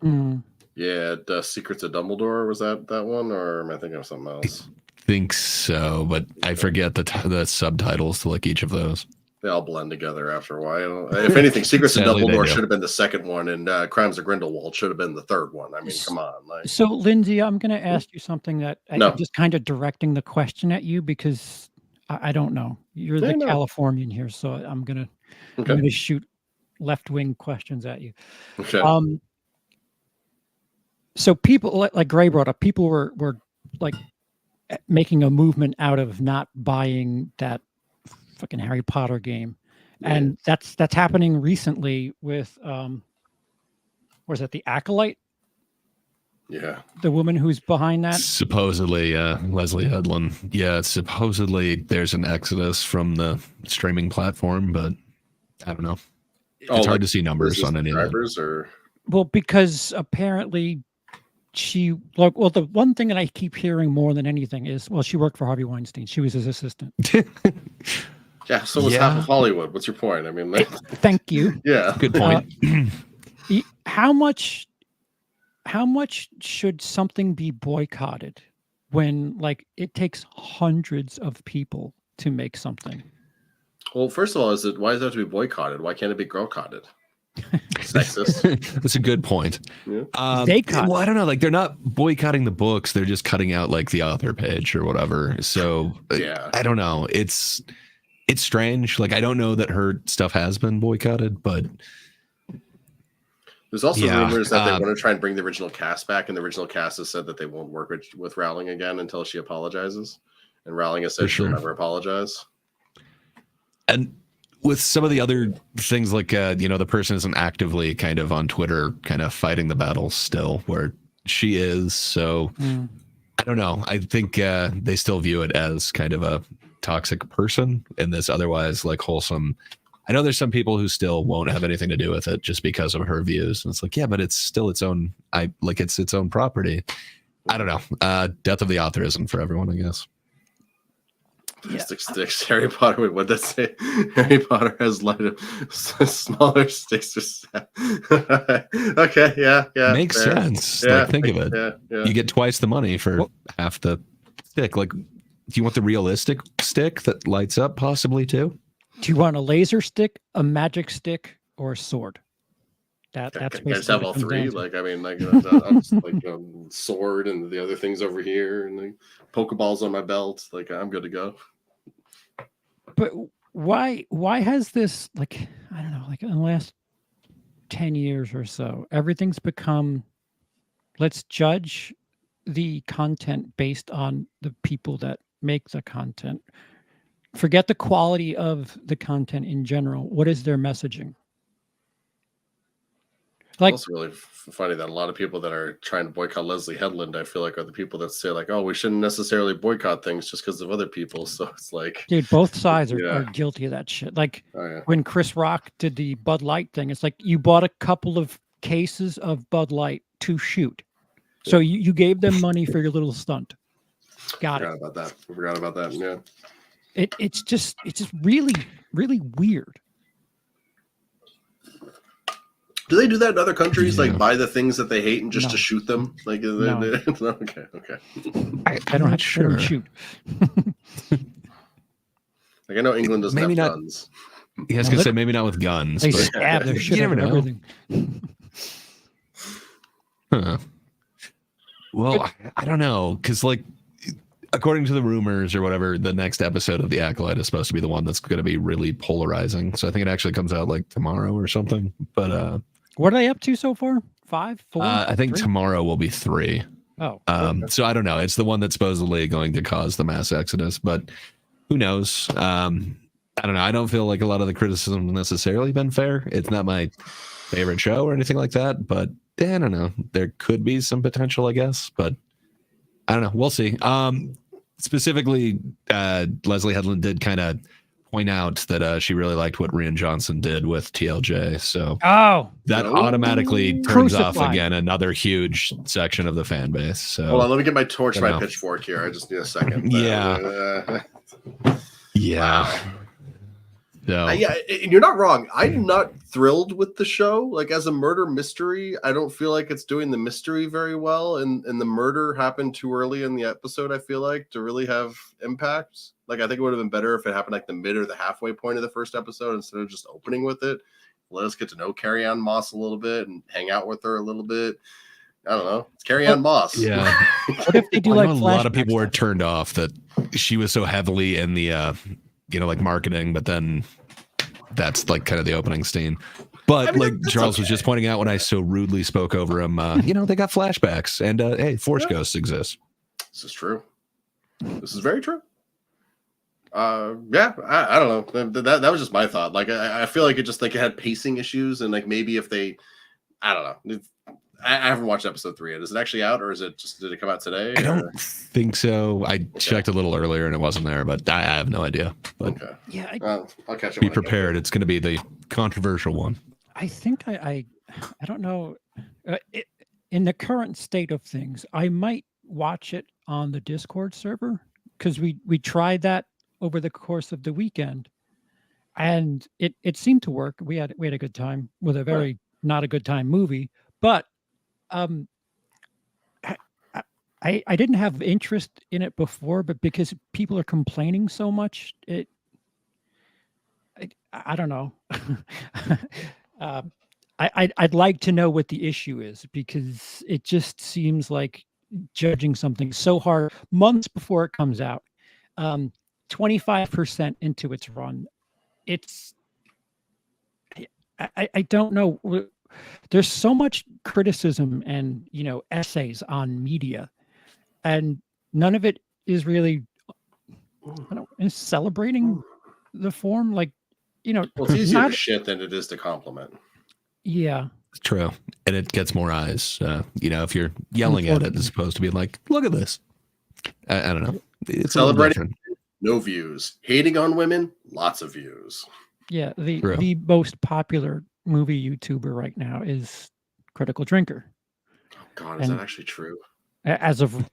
Yeah, the Secrets of Dumbledore, was that one, or am I thinking of something else? I think so, but I forget the subtitles to like each of those. They all blend together after a while. If anything, Secrets of Dumbledore should have been the second one, and Crimes of Grindelwald should have been the third one. I mean, come on. Like. So, Lindsay, I'm going to ask you something that I'm just kind of directing the question at you because I don't know. You're the Californian here, so I'm going to shoot left-wing questions at you. Okay. So people like Gray brought up, people were like making a movement out of not buying that fucking Harry Potter game, and that's happening recently with was it the Acolyte? Yeah, the woman who's behind that. Supposedly, Leslie Headland. Yeah, supposedly there's an exodus from the streaming platform, but I don't know. It's hard to see numbers on any of that. Well, because apparently the one thing that I keep hearing more than anything is, she worked for Harvey Weinstein. She was his assistant. Yeah, so was half of Hollywood. What's your point? I mean, thank you. Yeah, good point. How much should something be boycotted when like it takes hundreds of people to make something? Well, first of all, why does it have to be boycotted? Why can't it be girl-cotted? Sexist. That's a good point. Yeah. I don't know. Like they're not boycotting the books; they're just cutting out like the author page or whatever. So I don't know. It's strange. Like I don't know that her stuff has been boycotted, but there's also rumors that they want to try and bring the original cast back, and the original cast has said that they won't work with Rowling again until she apologizes, and Rowling has said she'll never apologize. And with some of the other things, like the person isn't actively kind of on Twitter, kind of fighting the battles still, where she is. So I don't know. I think they still view it as kind of a toxic person in this otherwise like wholesome. I know there's some people who still won't have anything to do with it just because of her views. And it's like, yeah, but it's still its own. It's its own property. I don't know. Death of the author isn't for everyone, I guess. Yeah. Sticks. Harry Potter. Wait, what did that say? Harry Potter has lighter, smaller sticks. Okay, yeah. Makes sense. Yeah, think of it. Yeah. You get twice the money for half the stick. Like you want the realistic stick that lights up possibly too? Do you want a laser stick, a magic stick, or a sword? That's Can I basically just have what all it comes three? down to. Like, I mean, like, I'll just like sword and the other things over here, and the Pokeballs on my belt. Like, I'm good to go. But why has this, like, I don't know, like in the last 10 years or so, everything's become, let's judge the content based on the people that make the content. Forget the quality of the content in general. What is their messaging? Like, It's also really funny that a lot of people that are trying to boycott Leslie Headland, I feel like, are the people that say like, "Oh, we shouldn't necessarily boycott things just because of other people." So it's like, dude, both sides are yeah, guilty of that shit. Like oh yeah, when Chris Rock did the Bud Light thing, it's like you bought a couple of cases of Bud Light to shoot. So you gave them money for your little stunt. Got it. forgot about that. I forgot about that. Yeah. It's just really, really weird. Do they do that in other countries? Yeah. Like buy the things that they hate and just No. to shoot them? Like, No. okay. I don't have to let them shoot. Like I know England doesn't Maybe have not- guns. Yeah, I was gonna say maybe not with guns, They but stab their you shit never out of know. everything. Huh. Well, I don't know, because like according to the rumors or whatever, the next episode of The Acolyte is supposed to be the one that's going to be really polarizing. So I think it actually comes out like tomorrow or something. But What are they up to so far? 5, 4? I think 3? tomorrow will be 3. Oh, So I don't know. It's the one that's supposedly going to cause the mass exodus, but who knows? I don't know. I don't feel like a lot of the criticism has necessarily been fair. It's not my favorite show or anything like that, but I don't know. There could be some potential, I guess, but I don't know. We'll see. Specifically, Leslie Headland did kind of point out that she really liked what Rian Johnson did with TLJ. So that automatically turns off again another huge section of the fan base. So hold on, let me get my torch, my pitchfork here. I just need a second. Yeah. Yeah. So. Yeah, and you're not wrong. I'm not thrilled with the show. Like as a murder mystery, I don't feel like it's doing the mystery very well. And the murder happened too early in the episode, I feel like, to really have impact. Like I think it would have been better if it happened like the mid or the halfway point of the first episode instead of just opening with it. Let us get to know Carrie Ann Moss a little bit and hang out with her a little bit. I don't know. It's Carrie Ann Moss. Yeah. What if they do like a lot of people were turned off that she was so heavily in the like marketing, but then that's like kind of the opening scene. But I mean, like Charles was just pointing out when I so rudely spoke over him, they got flashbacks and hey, Force ghosts exist. This is true. This is very true. I don't know. That was just my thought. Like I feel like it had pacing issues and like maybe if they, I don't know. I haven't watched episode 3 yet. Is it actually out or did it come out today? I don't think so. I checked a little earlier and it wasn't there, but I have no idea. But yeah, I'll catch it. Be prepared. It's going to be the controversial one. I think I don't know. In the current state of things, I might watch it on the Discord server because we tried that over the course of the weekend, and it seemed to work. We had a good time with a very not a good time movie, but I didn't have interest in it before, but because people are complaining so much, I don't know. I'd like to know what the issue is because it just seems like judging something so hard months before it comes out, 25% into its run. I don't know. There's so much criticism and essays on media, and none of it is really is celebrating the form. Like well, it's easier to shit than it is to compliment. Yeah, it's true, and it gets more eyes. If you're yelling at it as opposed to being like, "Look at this," I don't know. It's celebrating, no views. Hating on women, lots of views. Yeah, the most popular movie YouTuber right now is Critical Drinker. Oh God, is that actually true? He As of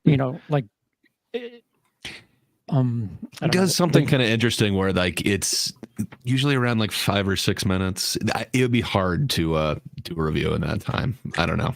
does something kind of interesting where like it's usually around like 5 or 6 minutes. It would be hard to do a review in that time. I don't know.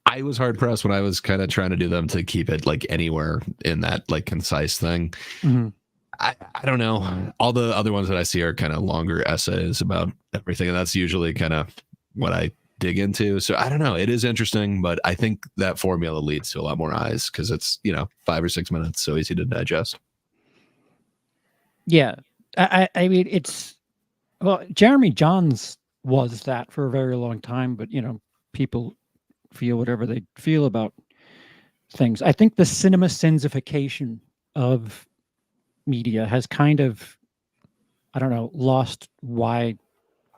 I I was hard pressed when I was kind of trying to do them to keep it like anywhere in that like concise thing. Mhm. I don't know. All the other ones that I see are kind of longer essays about everything, and that's usually kind of what I dig into. So I don't know. It is interesting, but I think that formula leads to a lot more eyes because it's 5 or 6 minutes, so easy to digest. Yeah, I mean, Jeremy Johns was that for a very long time, but people feel whatever they feel about things. I think the cinema sensification of media has kind of, I don't know, lost why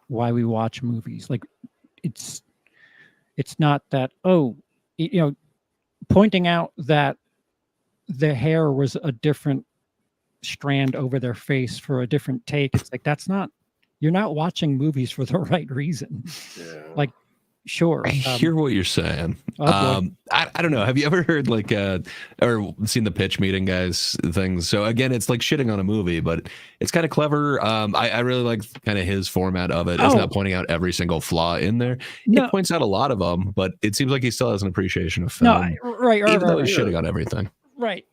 we watch movies. Like it's not that, pointing out that the hair was a different strand over their face for a different take. It's like, you're not watching movies for the right reason. Yeah. Like, sure. I hear what you're saying. Oh, I don't know. Have you ever heard like or seen the pitch meeting guys things? So again, it's like shitting on a movie, but it's kind of clever. I really like kind of his format of it. It's not pointing out every single flaw in there. No. It points out a lot of them, but it seems like he still has an appreciation of film. Right. Even though he's shitting on everything. Right.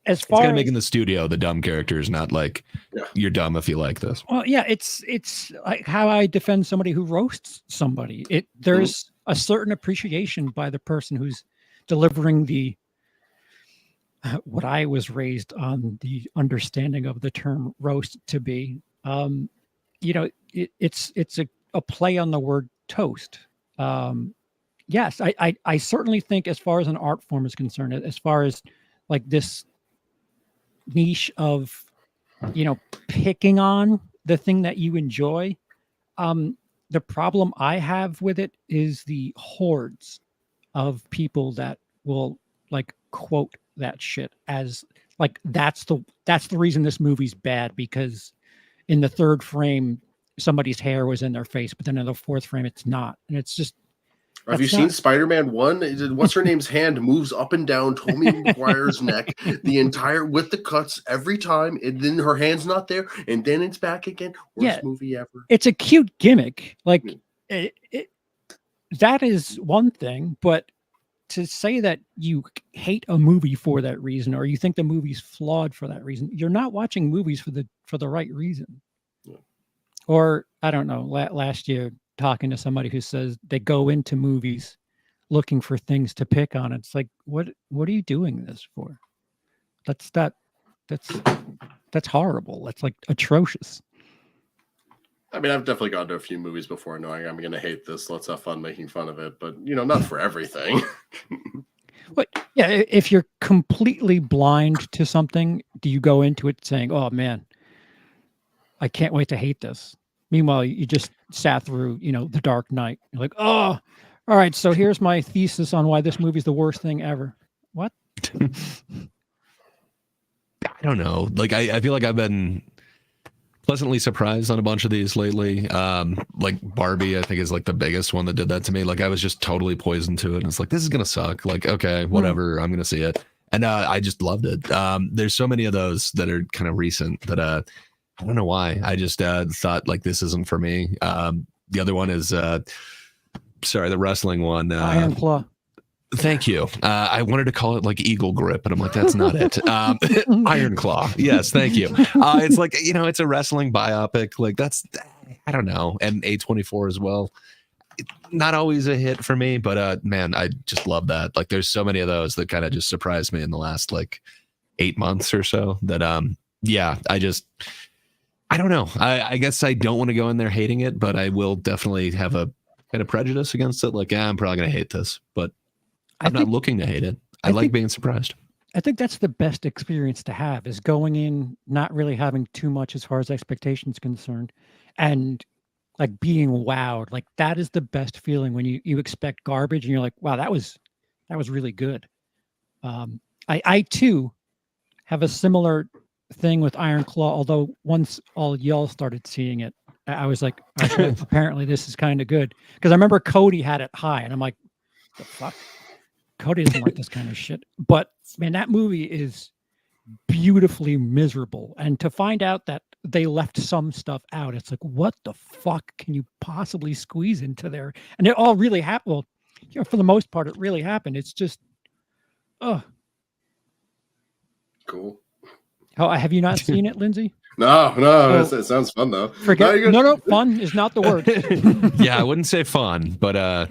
As far it's kind of making the studio the dumb characters, not like you're dumb if you like this. Well, yeah, it's like how I defend somebody who roasts somebody. There's a certain appreciation by the person who's delivering the what I was raised on the understanding of the term roast to be. It's a play on the word toast. Yes, I certainly think as far as an art form is concerned, as far as like this niche of picking on the thing that you enjoy, the problem I have with it is the hordes of people that will like quote that shit as like that's the reason this movie's bad, because in the third frame somebody's hair was in their face, but then in the fourth frame it's not, and it's just. Have you seen Spider-Man 1? What's her name's hand moves up and down Tobey Maguire's neck the entire with the cuts every time, and then her hand's not there, and then it's back again. Worst movie ever. It's a cute gimmick, like that is one thing, but to say that you hate a movie for that reason, or you think the movie's flawed for that reason, you're not watching movies for the right reason. Yeah. Or I don't know. Last year, talking to somebody who says they go into movies looking for things to pick on. It's like, what are you doing this for? That's horrible. That's like atrocious. I mean, I've definitely gone to a few movies before knowing I'm going to hate this. Let's have fun making fun of it, but not for everything. But yeah, if you're completely blind to something, do you go into it saying, "Oh man, I can't wait to hate this"? Meanwhile, you just sat through, The Dark Knight. You're like, oh, all right, so here's my thesis on why this movie's the worst thing ever. What? I don't know. Like, I feel like I've been pleasantly surprised on a bunch of these lately. Like Barbie, I think, is like the biggest one that did that to me. Like, I was just totally poisoned to it. And it's like, this is going to suck. Like, okay, whatever. I'm going to see it. And I just loved it. There's so many of those that are kind of recent that I don't know why. I just thought like this isn't for me. The other one is the wrestling one. Iron Claw. Thank you. I wanted to call it like Eagle Grip, and I'm like, that's not it. Iron Claw. Yes, thank you. It's like, it's a wrestling biopic. Like I don't know. And A24 as well. Not always a hit for me, but man, I just love that. Like there's so many of those that kind of just surprised me in the last like 8 months or so that I don't know. I guess I don't want to go in there hating it, but I will definitely have a kind of prejudice against it. Like, I'm probably going to hate this, but I'm not looking to hate it. I like being surprised. I think that's the best experience to have, is going in not really having too much as far as expectations concerned, and like being wowed. Like that is the best feeling when you expect garbage and you're like, wow, that was really good. I too have a similar thing with Iron Claw, although once all y'all started seeing it, I was like, okay, apparently this is kind of good, because I remember Cody had it high and I'm like, the fuck, Cody doesn't like this kind of shit. But man, that movie is beautifully miserable, and to find out that they left some stuff out, it's like, what the fuck can you possibly squeeze into there? And it all really happened. Well, for the most part, it really happened. It's just, Cool. Oh, have you not seen it, Lindsay? No, it sounds fun though. Forget. No, fun is not the word. Yeah, I wouldn't say fun, but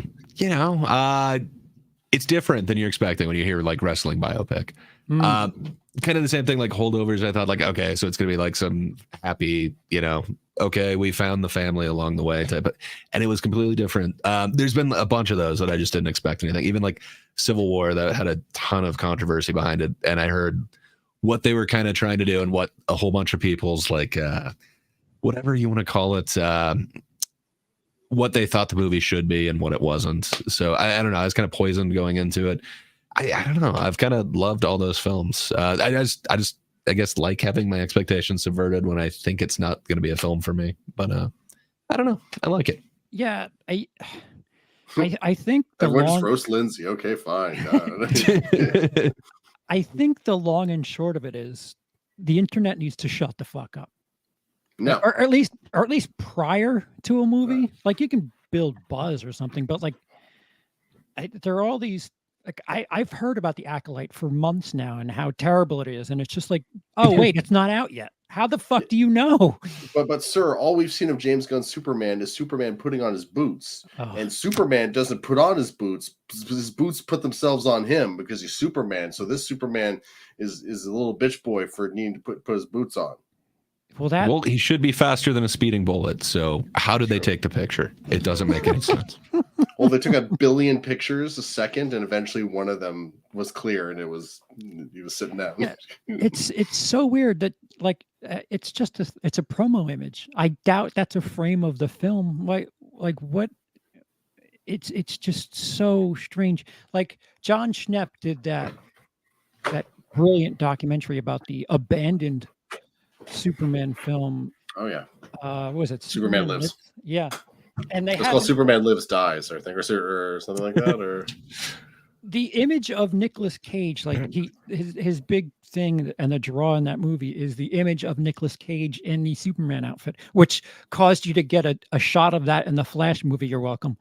it's different than you're expecting when you hear like wrestling biopic. Kind of the same thing like Holdovers. I thought like, okay, so it's gonna be like some happy, okay, we found the family along the way type, and it was completely different. There's been a bunch of those that I just didn't expect anything. Even like Civil War that had a ton of controversy behind it, and I heard what they were kind of trying to do and what a whole bunch of people's like whatever you want to call it, what they thought the movie should be and what it wasn't. So I don't know. I was kind of poisoned going into it. I don't know. I've kind of loved all those films. I guess like having my expectations subverted when I think it's not going to be a film for me. But I don't know. I like it. Yeah, I think everyone just roast Lindsay. Okay, fine. I think the long and short of it is the internet needs to shut the fuck up. No, or at least prior to a movie, like you can build buzz or something, but like there are all these. Like I've heard about The Acolyte for months now and how terrible it is, and it's just like, oh wait, it's not out yet. How the fuck do you know? But sir, all we've seen of James Gunn's Superman is Superman putting on his boots, and Superman doesn't put on his boots. His boots put themselves on him because he's Superman. So this Superman is a little bitch boy for needing to put his boots on. Well, he should be faster than a speeding bullet. So how did they take the picture? It doesn't make any sense. Well, they took 1 billion pictures a second, and eventually one of them was clear, and he was sitting down. Yeah, it's so weird that like it's a promo image. I doubt that's a frame of the film. Like what? It's just so strange. Like John Schnepp did that brilliant documentary about the abandoned Superman film. Oh yeah. What was it? Superman Lives. Yeah. And it's called Superman Lives Dies, I think, or something like that, or the image of Nicolas Cage, like his big thing and the draw in that movie is the image of Nicolas Cage in the Superman outfit, which caused you to get a shot of that in the Flash movie. You're welcome.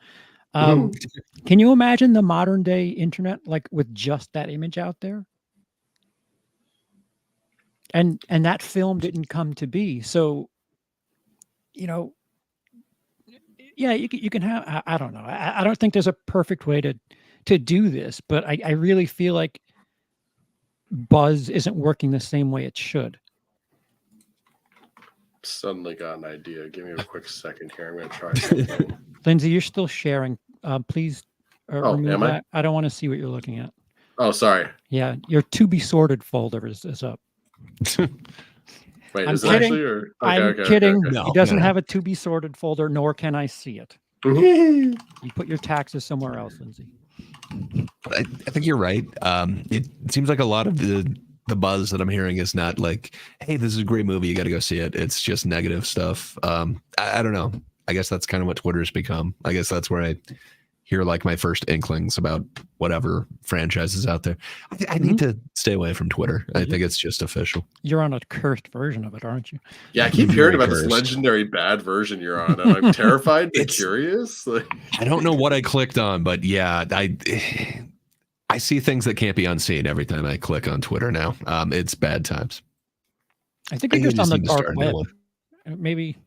Can you imagine the modern day internet like with just that image out there? And that film didn't come to be. So, yeah, you can have, I don't know. I don't think there's a perfect way to do this, but I really feel like buzz isn't working the same way it should. Suddenly got an idea. Give me a quick second here. I'm going to try something. Lindsay, you're still sharing. Please remove that. I don't want to see what you're looking at. Oh, sorry. Yeah, your to be sorted folder is up. Wait, I'm is kidding. it actually? Or... I'm kidding. Okay. No, he doesn't have a to be sorted folder, nor can I see it. You put your taxes somewhere else, Lindsay. I think you're right. It seems like a lot of the buzz that I'm hearing is not like, hey, this is a great movie, you got to go see it. It's just negative stuff. I don't know. I guess that's kind of what Twitter's become. I guess that's where I hear like my first inklings about whatever franchises out there. I need to stay away from Twitter. I think it's just official. You're on a cursed version of it, aren't you? Yeah, I keep hearing about this legendary bad version you're on, and I'm terrified but curious. I don't know what I clicked on, but yeah, I see things that can't be unseen every time I click on Twitter now. It's bad times. I think you're just on the dark web. Maybe.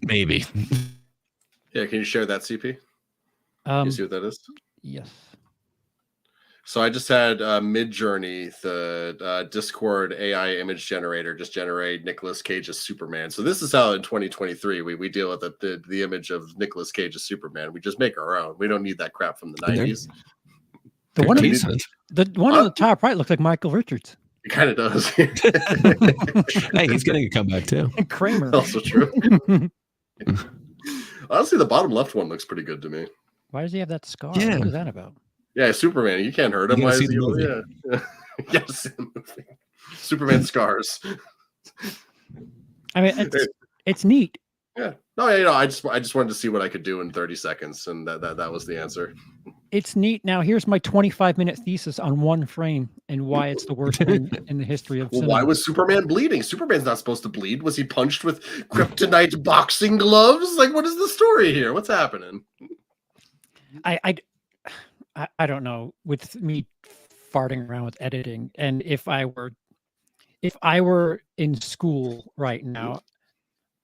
Maybe. Yeah, can you share that, CP? You see what that is? Yes. So I just had Midjourney, the Discord AI image generator, just generate Nicolas Cage as Superman. So this is how in 2023 we deal with the image of Nicolas Cage as Superman. We just make our own. We don't need that crap from the 90s. The one on the top right looks like Michael Richards. It kind of does. Hey, he's getting a comeback too. And Kramer. Also true. Honestly, the bottom left one looks pretty good to me. Why does he have that scar? Yeah. What is that about? Yeah, Superman. You can't hurt him. Why is he? Yeah. Yes. Superman scars. I mean, it's neat. Yeah. No, I just wanted to see what I could do in 30 seconds, and that was the answer. It's neat. Now, here's my 25-minute thesis on one frame and why it's the worst thing in the history of cinema. Why was Superman bleeding? Superman's not supposed to bleed. Was he punched with kryptonite boxing gloves? Like, what is the story here? What's happening? I don't know, with me farting around with editing, and if I were in school right now,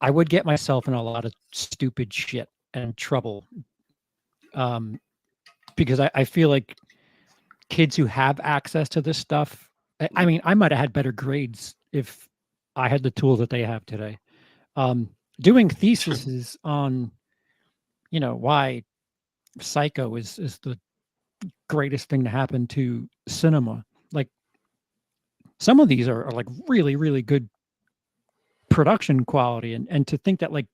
I would get myself in a lot of stupid shit and trouble. Because I feel like kids who have access to this stuff, I mean, I might have had better grades if I had the tools that they have today. Doing theses on, why Psycho is the greatest thing to happen to cinema. Like, some of these are like really, really good production quality, and to think that like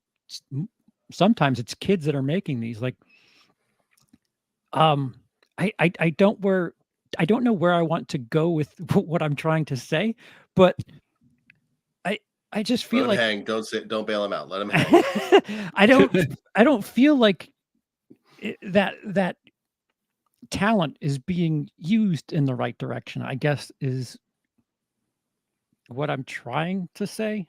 sometimes it's kids that are making these, like, I don't know where I want to go with what I'm trying to say, but I just feel Let him like hang. Don't bail him out. Let him hang. I don't feel like that talent is being used in the right direction, I guess, is what I'm trying to say.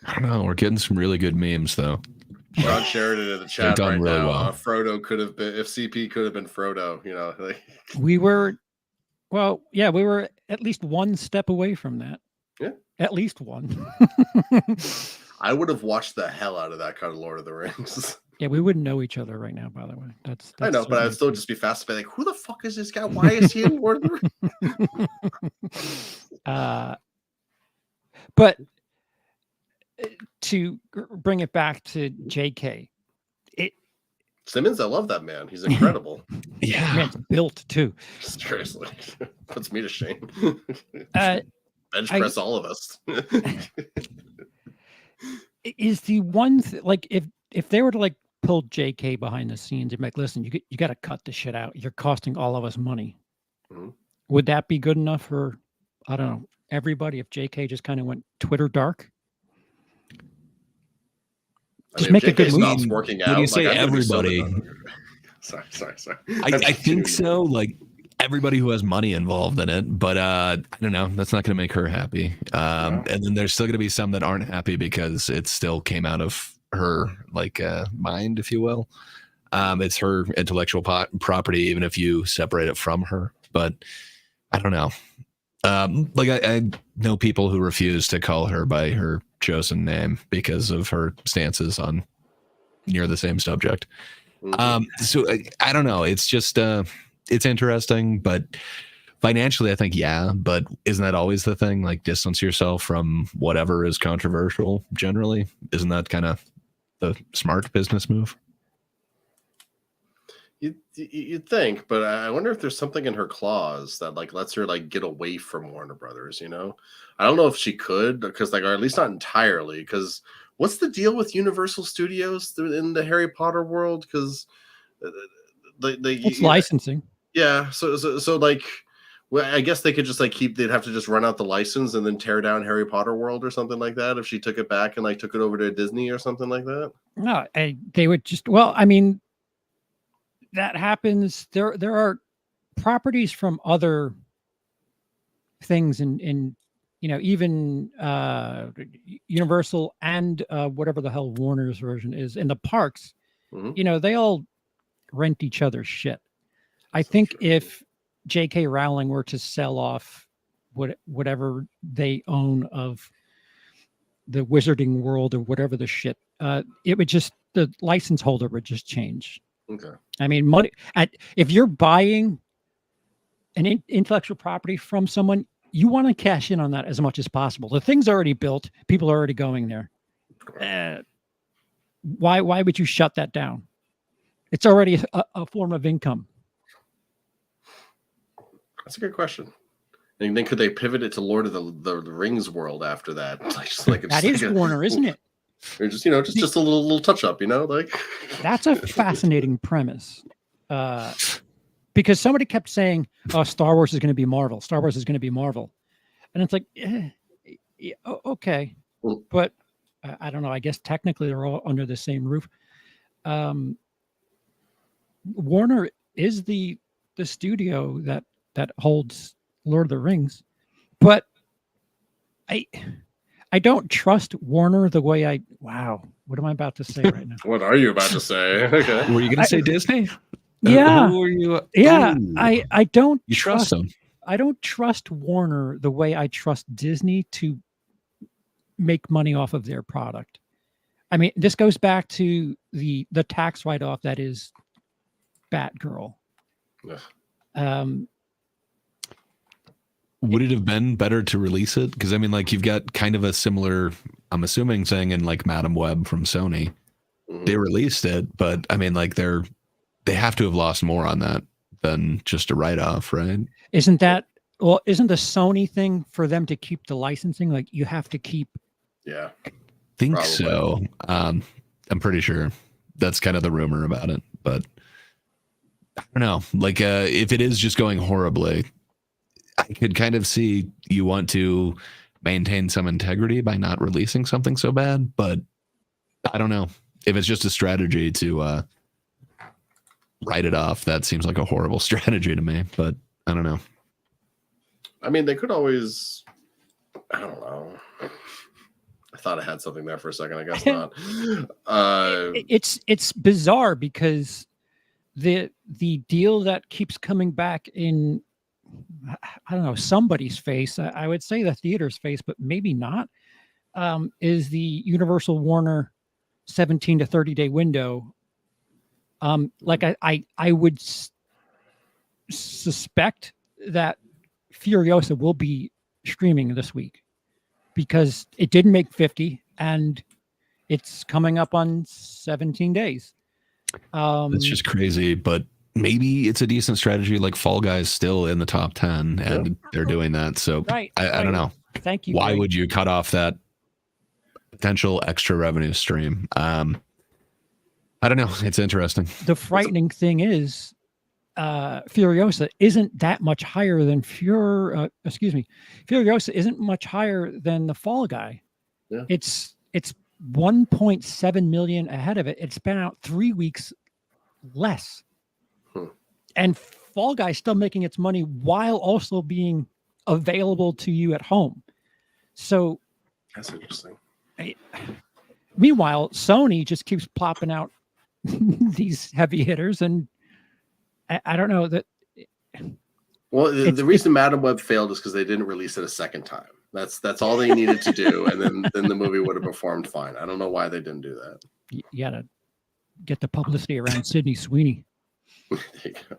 I don't know. We're getting some really good memes though. John Sheridan in the chat done right really now. well. Frodo could have been, if CP could have been Frodo, like, We were at least one step away from that. Yeah. At least one. I would have watched the hell out of that kind of Lord of the Rings. Yeah, we wouldn't know each other right now, by the way. That's I know, but certainly I'd still true. just be fascinated. Like, who the fuck is this guy? Why is he in Lord of the Rings? But to bring it back to JK, Simmons, I love that man. He's incredible. Yeah. man's built too. Seriously. Puts me to shame. Bench I- press all of us. Is the one like if they were to like pull JK behind the scenes and be like, listen, you got to cut this shit out. You're costing all of us money. Mhm. Would that be good enough for, I don't know, everybody? If JK just kind of went Twitter dark, just make a good JK stops movie. working out. When you say I'm gonna be so everybody, sorry. I think so. Like everybody who has money involved in it, but I don't know. That's not going to make her happy. And then there's still going to be some that aren't happy because it still came out of her mind, if you will. It's her intellectual property, even if you separate it from her. But I don't know. I know people who refuse to call her by her chosen name because of her stances on near the same subject. So I don't know. It's just it's interesting, but financially, I think but isn't that always the thing? Like, distance yourself from whatever is controversial. Generally, isn't that kind of the smart business move? You'd think, but I wonder if there's something in her clause that like lets her like get away from Warner Brothers. I don't know if she could, because or at least not entirely. Because what's the deal with Universal Studios in the Harry Potter world? Because It's licensing. Yeah, so like, well, I guess they could just like they'd have to just run out the license and then tear down Harry Potter World or something like that if she took it back and like took it over to Disney or something like that. No, they would just, well, I mean, that happens. There are properties from other things in even Universal and whatever the hell Warner's version is in the parks. Mhm. They all rent each other's shit. I think if JK Rowling were to sell off whatever they own of the Wizarding World or whatever the shit, it would just, the license holder would just change. Okay. I mean, money. If you're buying an intellectual property from someone, you want to cash in on that as much as possible. The thing's already built. People are already going there. Why would you shut that down? It's already a form of income. That's a good question. And then could they pivot it to Lord of the Rings world after that? That is Warner, isn't it? Or just just a little touch up, like That's a fascinating premise. Because somebody kept saying, "Oh, Star Wars is going to be Marvel. Star Wars is going to be Marvel," and it's like, okay, but I don't know. I guess technically they're all under the same roof. Warner is the studio that holds Lord of the Rings, but I don't trust Warner the way I. Wow, what am I about to say right now? What are you about to say? Okay. Were you going to say Disney? Yeah. Who are you? Yeah. Ooh, I don't you trust them. I don't trust Warner the way I trust Disney to make money off of their product. I mean, this goes back to the tax write-off that is Batgirl. Ugh. Um, Would it have been better to release it? Because I mean, like you've got kind of a similar, I'm assuming, thing in like Madam Web from Sony. They released it, but I mean, like they have to have lost more on that than just a write-off, right? isn't the Sony thing for them to keep the licensing? Like you have to keep. Yeah. Think Probably. so. I'm pretty sure that's kind of the rumor about it, but I don't know. Like, if it is just going horribly, I could kind of see you want to maintain some integrity by not releasing something so bad, but I don't know. If it's just a strategy to write it off, that seems like a horrible strategy to me, but I don't know. I mean, they could always, I don't know. I thought I had something there for a second. I guess not. It's bizarre because the deal that keeps coming back in, I don't know, somebody's face. I would say the theater's face, but maybe not. Is the Universal Warner 17 to 30-day window. Like I would suspect that Furiosa will be streaming this week because it didn't make 50 and it's coming up on 17 days. It's just crazy, but maybe it's a decent strategy. Like Fall Guys still in the top 10 and they're doing that. So right. I don't know. Thank you. Why Greg. would you cut off that potential extra revenue stream? I don't know. It's interesting. The frightening thing is Furiosa isn't that much higher than Furiosa isn't much higher than the Fall Guy. Yeah. It's 1.7 million ahead of it. It's been out 3 weeks less. And Fall Guy's still making its money while also being available to you at home. So That's interesting. Meanwhile, Sony just keeps plopping out these heavy hitters, and I don't know that. Well, the reason Madam Web failed is because they didn't release it a second time. That's all they needed to do, and then the movie would have performed fine. I don't know why they didn't do that. You gotta get the publicity around Sydney Sweeney. There you go.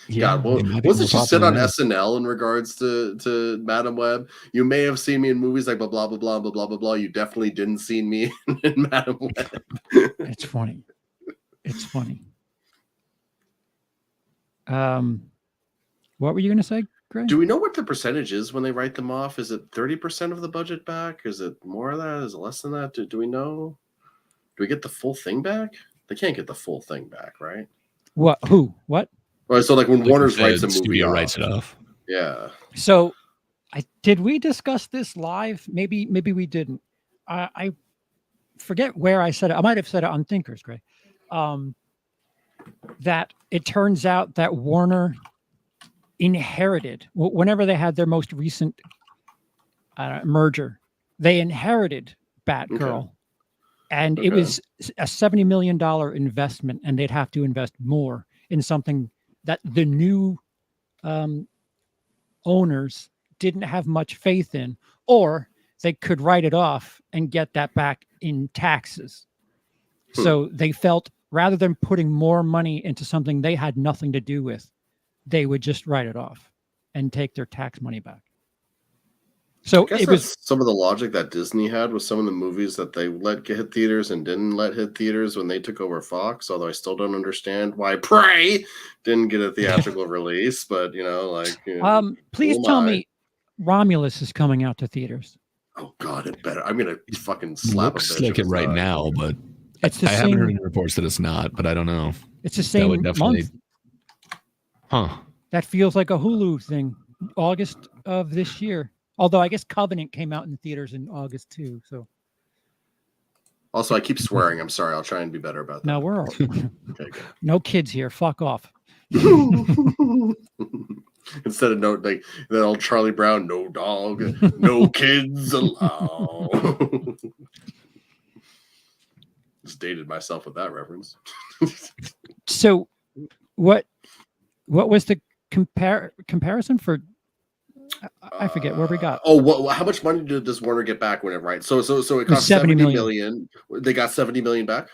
Yeah, God, wasn't she sit on SNL in regards to Madam Web? You may have seen me in movies like blah blah blah blah blah blah blah blah. You definitely didn't see me in Madam Web. It's funny. It's funny. What were you gonna say, Greg? Do we know what the percentage is when they write them off? Is it 30% of the budget back? Is it more of that? Is it less than that? Do we know? Do we get the full thing back? They can't get the full thing back, right? What? Who? What? Well, so like when Warner's writes a movie studio off, writes it off. Yeah. So, did we discuss this live? Maybe we didn't. I forget where I said it. I might have said it on Thinkers, Greg. That it turns out that Warner inherited, whenever they had their most recent merger, they inherited Batgirl. Okay. And it was a $70 million investment, and they'd have to invest more in something that the new owners didn't have much faith in, or they could write it off and get that back in taxes. So they felt rather than putting more money into something they had nothing to do with, they would just write it off and take their tax money back. So I guess it was some of the logic that Disney had with some of the movies that they let hit theaters and didn't let hit theaters when they took over Fox. Although I still don't understand why Prey didn't get a theatrical release. But please tell me Romulus is coming out to theaters. Oh God, it better. I'm gonna fucking slap. Looks like it right now, but it's the I haven't heard any reports that it's not. But I don't know. It's the same month. Huh? That feels like a Hulu thing. August of this year. Although I guess Covenant came out in theaters in August too. So. Also, I keep swearing. I'm sorry. I'll try and be better about that. No, we're all okay. Good. No kids here. Fuck off. Instead of that old Charlie Brown, no dog, no kids allowed. Just dated myself with that reference. So what was the comparison for? I forget where we got. How much money does Warner get back when it writes? So it was cost 70 million. They got 70 million back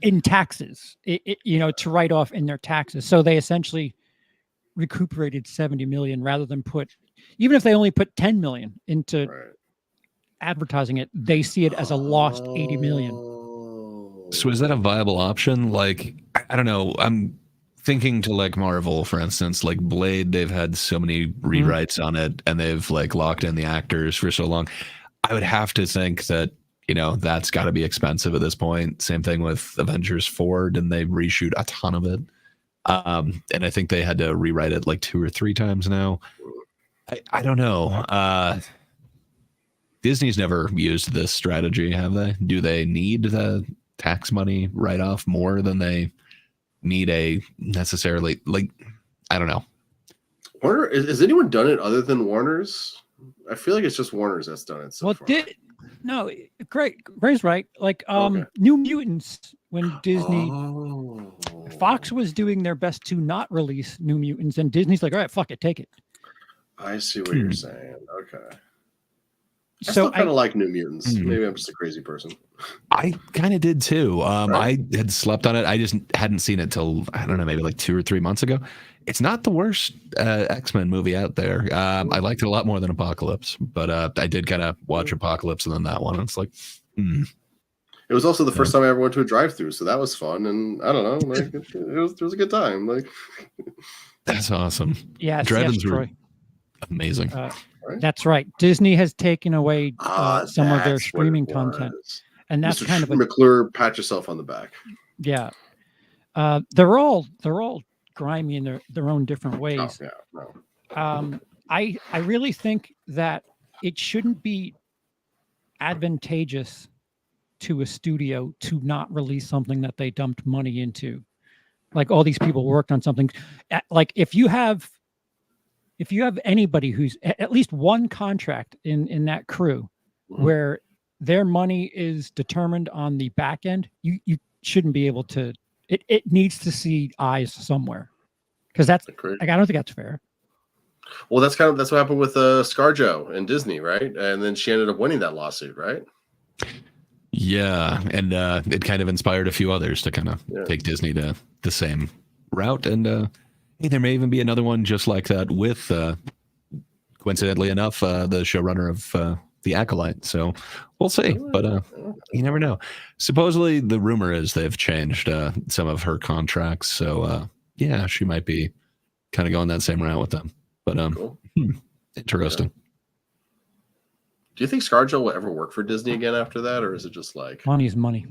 in taxes. To write off in their taxes. So they essentially recuperated 70 million rather than even if they only put 10 million into advertising it, they see it as a lost 80 million. So is that a viable option? Like, I don't know. I'm thinking to like Marvel, for instance, like Blade, they've had so many rewrites on it and they've like locked in the actors for so long. I would have to think that, that's got to be expensive at this point. Same thing with Avengers 4. Didn't they reshoot a ton of it? And I think they had to rewrite it like 2 or 3 times now. I don't know. Disney's never used this strategy, have they? Do they need the tax money write-off more than they need a necessarily, like, I don't know. Warner, has anyone done it other than Warner's? I feel like it's just Warner's that's done it so far. No, Gray's right. Like New Mutants, when Disney Fox was doing their best to not release New Mutants, and Disney's like, all right, fuck it, take it. I see what you're saying. Okay. I still kind of like New Mutants. Maybe I'm just a crazy person. I kind of did too. I had slept on it. I just hadn't seen it till, I don't know, maybe like 2 or 3 months ago. It's not the worst X-Men movie out there. I liked it a lot more than Apocalypse, but I did kind of watch Apocalypse and then that one. And it's like, It was also the first time I ever went to a drive-thru, so that was fun. And I don't know, like it was a good time. Like, that's awesome. Yeah, drive-ins were amazing. That's right. Disney has taken away some of their streaming content, and that's Mr. kind of McClure. Pat yourself on the back. Yeah, they're all grimy in their own different ways. I really think that it shouldn't be advantageous to a studio to not release something that they dumped money into. Like all these people worked on something. Like if you have anybody who's at least one contract in that crew where their money is determined on the back end, you shouldn't be able to. It needs to see eyes somewhere, because that's like, I don't think that's fair. Well, that's what happened with ScarJo and Disney, right? And then she ended up winning that lawsuit, right? Yeah, and it kind of inspired a few others to kind of take Disney to the same route. And hey, there may even be another one just like that with, coincidentally enough, the showrunner of The Acolyte. So we'll see, but you never know. Supposedly, the rumor is they've changed some of her contracts. So yeah, she might be kind of going that same route with them. But interesting. Yeah. Do you think ScarJo will ever work for Disney again after that, or is it just like money's money?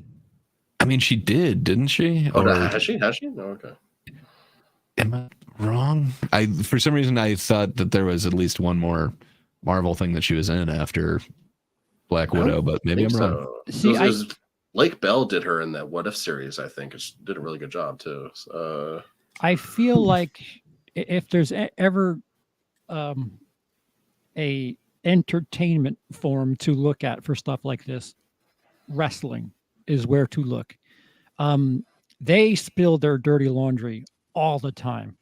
I mean, she did, didn't she? Oh, has she? No, okay. Am I wrong? For some reason I thought that there was at least one more Marvel thing that she was in after Black Widow, but maybe I'm wrong. See, Blake Bell did her in that What If series, I think. She did a really good job too. I feel like if there's ever a entertainment form to look at for stuff like this, wrestling is where to look. They spill their dirty laundry all the time.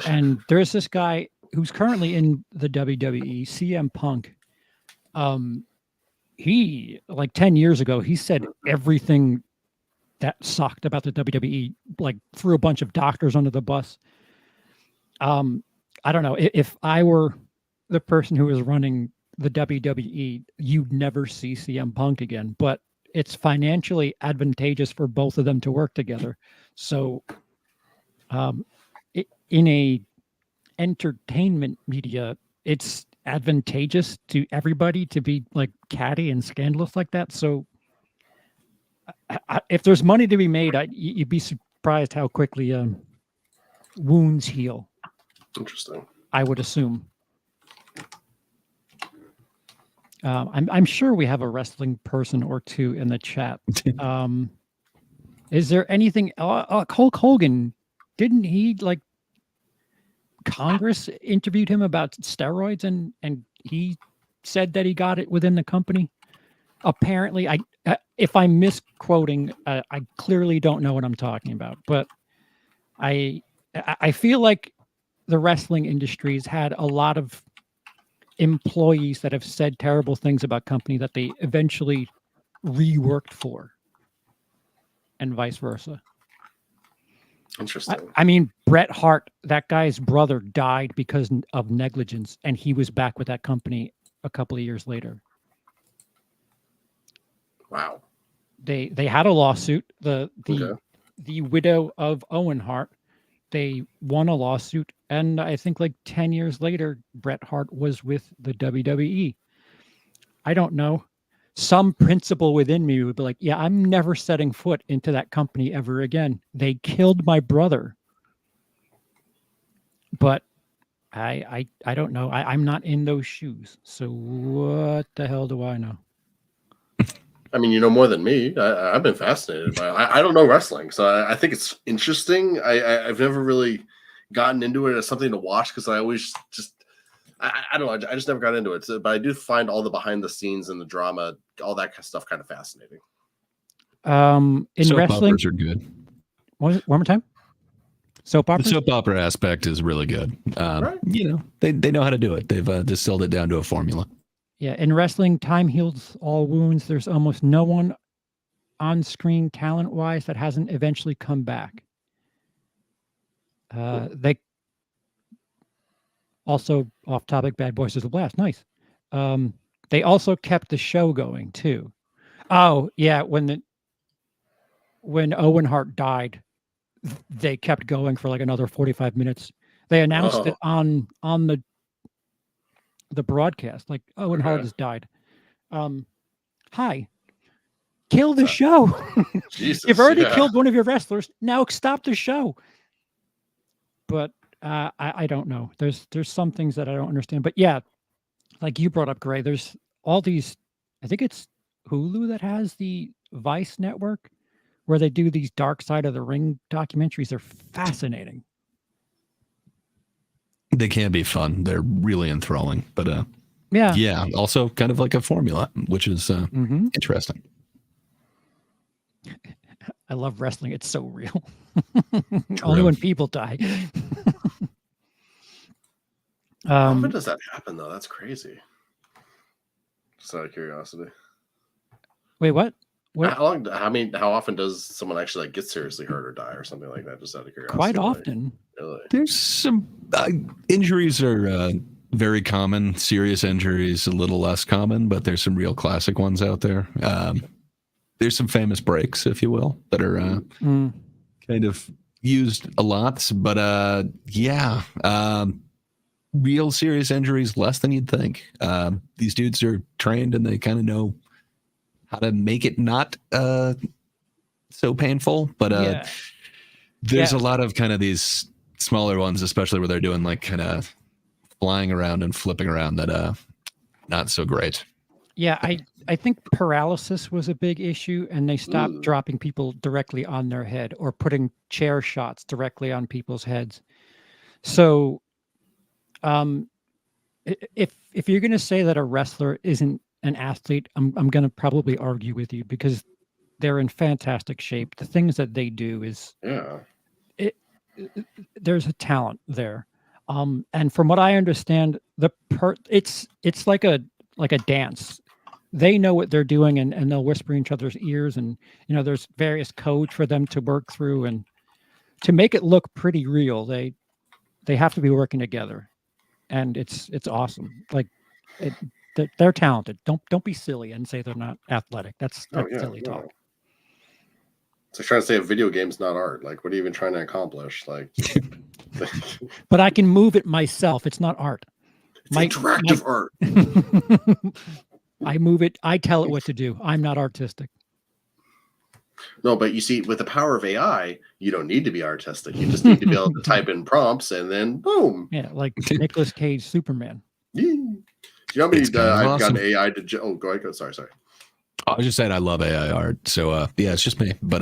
And there's this guy who's currently in the WWE, CM Punk. He, like 10 years ago, he said everything that sucked about the WWE, like threw a bunch of doctors under the bus. I don't know. If I were the person who was running the WWE, you'd never see CM Punk again. But it's financially advantageous for both of them to work together. So in a entertainment media, it's advantageous to everybody to be like catty and scandalous like that. So if there's money to be made, you'd be surprised how quickly wounds heal. Interesting. I would assume. I'm sure we have a wrestling person or two in the chat. Is there anything? Hulk Hogan, didn't he like? Congress interviewed him about steroids, and he said that he got it within the company. Apparently, if I'm misquoting, I clearly don't know what I'm talking about, but I I feel like the wrestling industry's had a lot of employees that have said terrible things about company that they eventually reworked for, and vice versa. Interesting. I mean, Bret Hart, that guy's brother died because of negligence, and he was back with that company a couple of years later. Wow. They had a lawsuit. The Okay. widow of Owen Hart, they won a lawsuit, and I think like 10 years later, Bret Hart was with the WWE. I don't know. Some principle within me would be like, yeah, I'm never setting foot into that company ever again. They killed my brother. But I don't know. I'm not in those shoes. So what the hell do I know? I mean, you know more than me. I've been fascinated by it. I don't know wrestling, so I think it's interesting. I've never really gotten into it as something to watch because I always just I don't know. I just never got into it. So, but I do find all the behind the scenes and the drama, all that kind of stuff, kind of fascinating. In Soap wrestling, operas are good. one more time. Soap The opera. soap opera aspect is really good. Right. You know, they know how to do it. They've distilled it down to a formula. Yeah, in wrestling, time heals all wounds. There's almost no one on screen talent-wise that hasn't eventually come back. They also, off topic, Bad Boys is a blast. Nice. They also kept the show going too. Oh yeah, when Owen Hart died, they kept going for like another 45 minutes. They announced it on the broadcast, like Owen Hart has died. Hi, kill the show. Jesus, You've already killed one of your wrestlers. Now stop the show. But I don't know. There's some things that I don't understand. But yeah, like you brought up, Gray, there's all these, I think it's Hulu that has the Vice network where they do these Dark Side of the Ring documentaries. They're fascinating. They can be fun. They're really enthralling. But yeah, also kind of like a formula, which is interesting. I love wrestling. It's so real. Only when people die. How often does that happen, though? That's crazy. Just out of curiosity. Wait, what? How often does someone actually like get seriously hurt or die or something like that? Just out of curiosity. Quite often. Really? There's some injuries are very common. Serious injuries a little less common, but there's some real classic ones out there. There's some famous breaks, if you will, that are kind of used a lot. But real serious injuries, less than you'd think. These dudes are trained and they kind of know how to make it not so painful. But there's a lot of kind of these smaller ones, especially where they're doing like kind of flying around and flipping around that not so great. Yeah, I think paralysis was a big issue, and they stopped dropping people directly on their head or putting chair shots directly on people's heads. So if you're going to say that a wrestler isn't an athlete, I'm going to probably argue with you because they're in fantastic shape. The things that they do is there's a talent there. And from what I understand, it's like a dance. They know what they're doing and they'll whisper in each other's ears, and there's various codes for them to work through, and to make it look pretty real, they have to be working together, and it's awesome. Like they're talented. Don't be silly and say they're not athletic. That's silly talk. It's like trying to say a video game's not art. Like, what are you even trying to accomplish? Like, but I can move it myself. It's not art. It's interactive art. I move it. I tell it what to do. I'm not artistic. No, but you see, with the power of AI, you don't need to be artistic. You just need to be able to type in prompts and then boom. Yeah, like Nicolas Cage Superman. Yeah. You know how many I've gotten AI to... Oh, go ahead. Sorry. I was just saying I love AI art. So, it's just me. But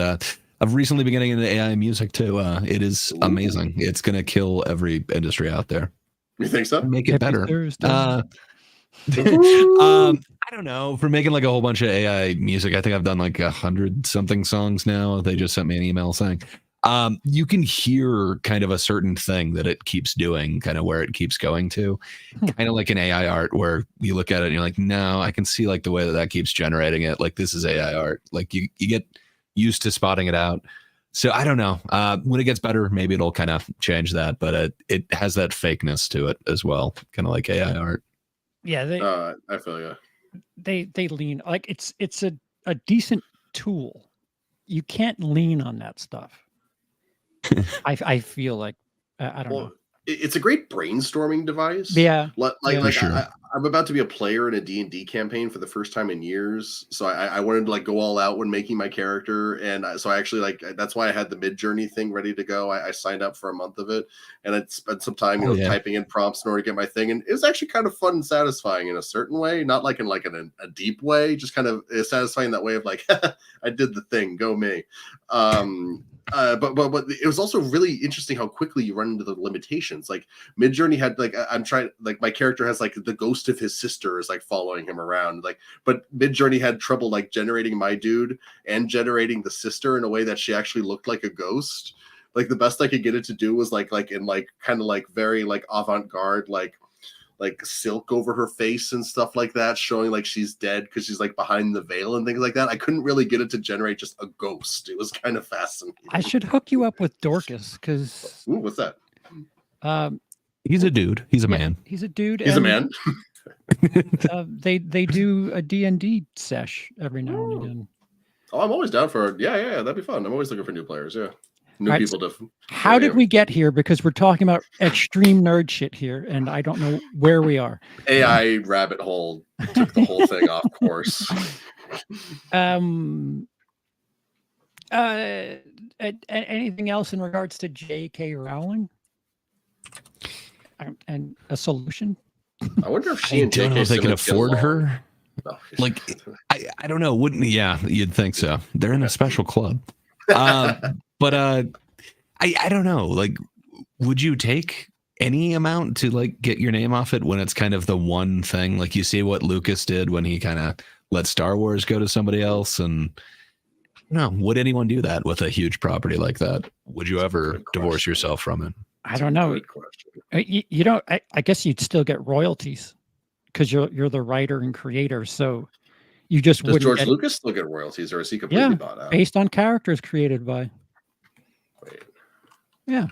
I've recently been getting into AI music, too. It is amazing. It's going to kill every industry out there. You think so? Make it better. I don't know. For making like a whole bunch of AI music, I think I've done like 100-something songs now. They just sent me an email saying, You can hear kind of a certain thing that it keeps doing, kind of where it keeps going to, kind of like an AI art where you look at it and you're like, no, I can see like the way that keeps generating it. Like this is AI art. Like you get used to spotting it out. So I don't know. When it gets better, maybe it'll kind of change that, but it has that fakeness to it as well, kind of like AI art. Yeah, I feel you. They lean like it's a decent tool. You can't lean on that stuff. I feel like I don't know. It's a great brainstorming device. Yeah, like sure. I'm about to be a player in a D&D campaign for the first time in years, so I wanted to like go all out when making my character, and so I actually like that's why I had the Mid-Journey thing ready to go. I signed up for a month of it, and I spent some time typing in prompts in order to get my thing, and it was actually kind of fun and satisfying in a certain way, not like in a deep way, just kind of satisfying that way of like I did the thing, go me. But it was also really interesting how quickly you run into the limitations. Like Mid-Journey had like I'm trying like my character has like the ghost of his sister is like following him around, like, but Mid-Journey had trouble like generating my dude and generating the sister in a way that she actually looked like a ghost. Like the best I could get it to do was like in like kind of like very like avant-garde like silk over her face and stuff like that, showing like she's dead because she's like behind the veil and things like that. I couldn't really get it to generate just a ghost. It was kind of fascinating. I should hook you up with Dorcas because what's that? He's a dude. He's a man. He's a dude. He's a man. They do a D&D sesh every now and again. Oh, I'm always down for yeah. That'd be fun. I'm always looking for new players. Yeah. New people to. How did we get here? Because we're talking about extreme nerd shit here, and I don't know where we are. AI rabbit hole took the whole thing off course. Anything else in regards to JK Rowling and a solution? I wonder if she and don't know if they can afford her. No. Like, I don't know. Wouldn't you'd think so. They're in a special club. But I don't know. Like, would you take any amount to like get your name off it when it's kind of the one thing? Like you see what Lucas did when he kind of let Star Wars go to somebody else, and no, would anyone do that with a huge property like that? Would you ever divorce yourself from it? I don't know. You don't. I guess you'd still get royalties because you're the writer and creator. So you just does wouldn't. George Lucas still get royalties, or is he completely bought out? Based on characters created by. Wait. Yeah.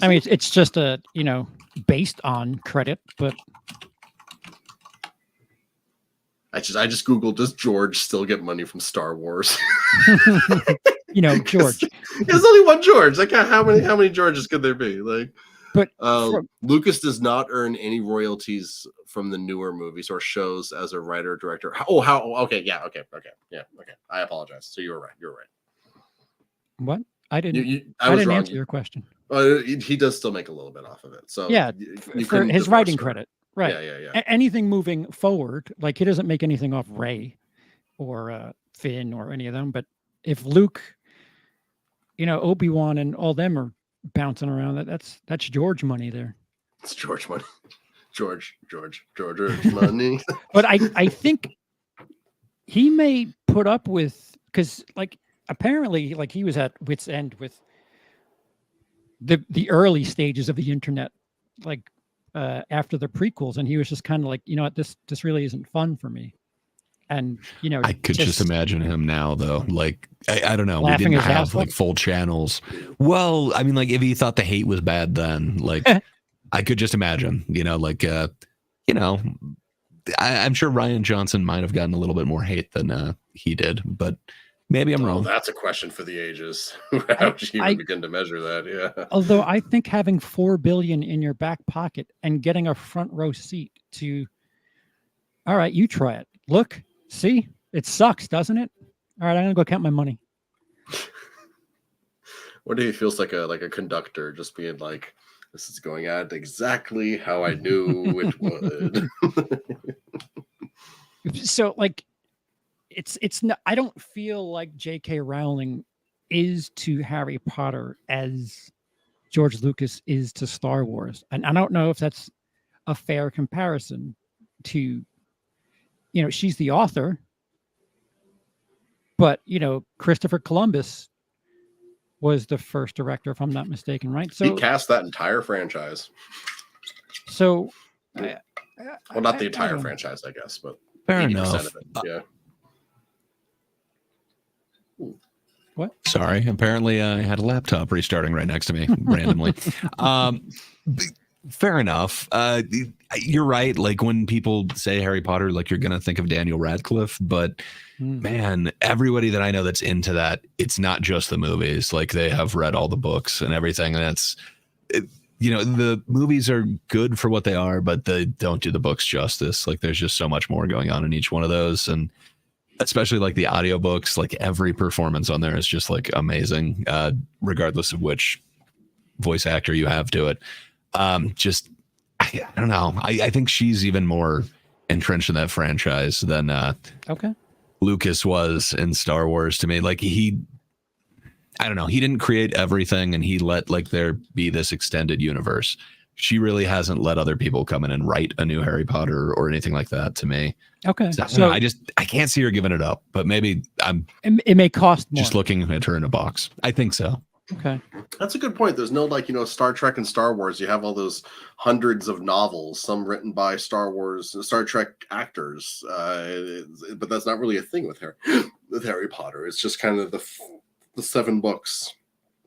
I mean, it's just a based on credit, but. I just Googled, does George still get money from Star Wars? George. There's only one George. Like how many Georges could there be? Like, but Lucas does not earn any royalties from the newer movies or shows as a writer director. Okay. I apologize. So you were right. You're right. What? I didn't. I was didn't wrong. answer your question. He does still make a little bit off of it. So yeah, for his writing credit. Right. Yeah. Anything moving forward, like he doesn't make anything off Rey or Finn or any of them. But if Luke, Obi-Wan and all them are bouncing around, that's George money there. It's George money. George money. But I think he may put up with, because like apparently like he was at wit's end with the early stages of the internet, like after the prequels, and he was just kind of like, what, this really isn't fun for me. And I could just imagine him now though, like I don't know, we laughing didn't his have ass like off. full channels. Well, I mean, like if he thought the hate was bad then, like I could just imagine, I'm sure Rian Johnson might have gotten a little bit more hate than he did, but maybe I'm wrong. That's a question for the ages. How would you even begin to measure that? Yeah. Although I think having $4 billion in your back pocket and getting a front row seat to, all right, you try it. Look, see, it sucks, doesn't it? All right, I'm gonna go count my money. What if he feels like a conductor, just being like, this is going out exactly how I knew it would. So like, it's not. I don't feel like J.K. Rowling is to Harry Potter as George Lucas is to Star Wars, and I don't know if that's a fair comparison. To, she's the author, but Christopher Columbus was the first director, if I'm not mistaken, right? He So, cast that entire franchise. so Well, not the I entire don't know. franchise, I guess, but Fair 80% enough. of it. Yeah. Sorry. Apparently, I had a laptop restarting right next to me randomly. Fair enough. You're right. Like when people say Harry Potter, like you're gonna think of Daniel Radcliffe, but man, everybody that I know that's into that, it's not just the movies. Like they have read all the books and everything. And the movies are good for what they are, but they don't do the books justice. Like there's just so much more going on in each one of those, and especially like the audiobooks, like every performance on there is just like amazing, regardless of which voice actor you have to it. I don't know. I think she's even more entrenched in that franchise than Lucas was in Star Wars to me. Like I don't know. He didn't create everything, and he let like there be this extended universe. She really hasn't let other people come in and write a new Harry Potter or anything like that to me. Okay. So I can't see her giving it up, but maybe it may cost more. Just looking at her in a box. I think so. Okay. That's a good point. There's no Star Trek and Star Wars. You have all those hundreds of novels, some written by Star Trek actors. But that's not really a thing with Harry Potter. It's just kind of the 7 books.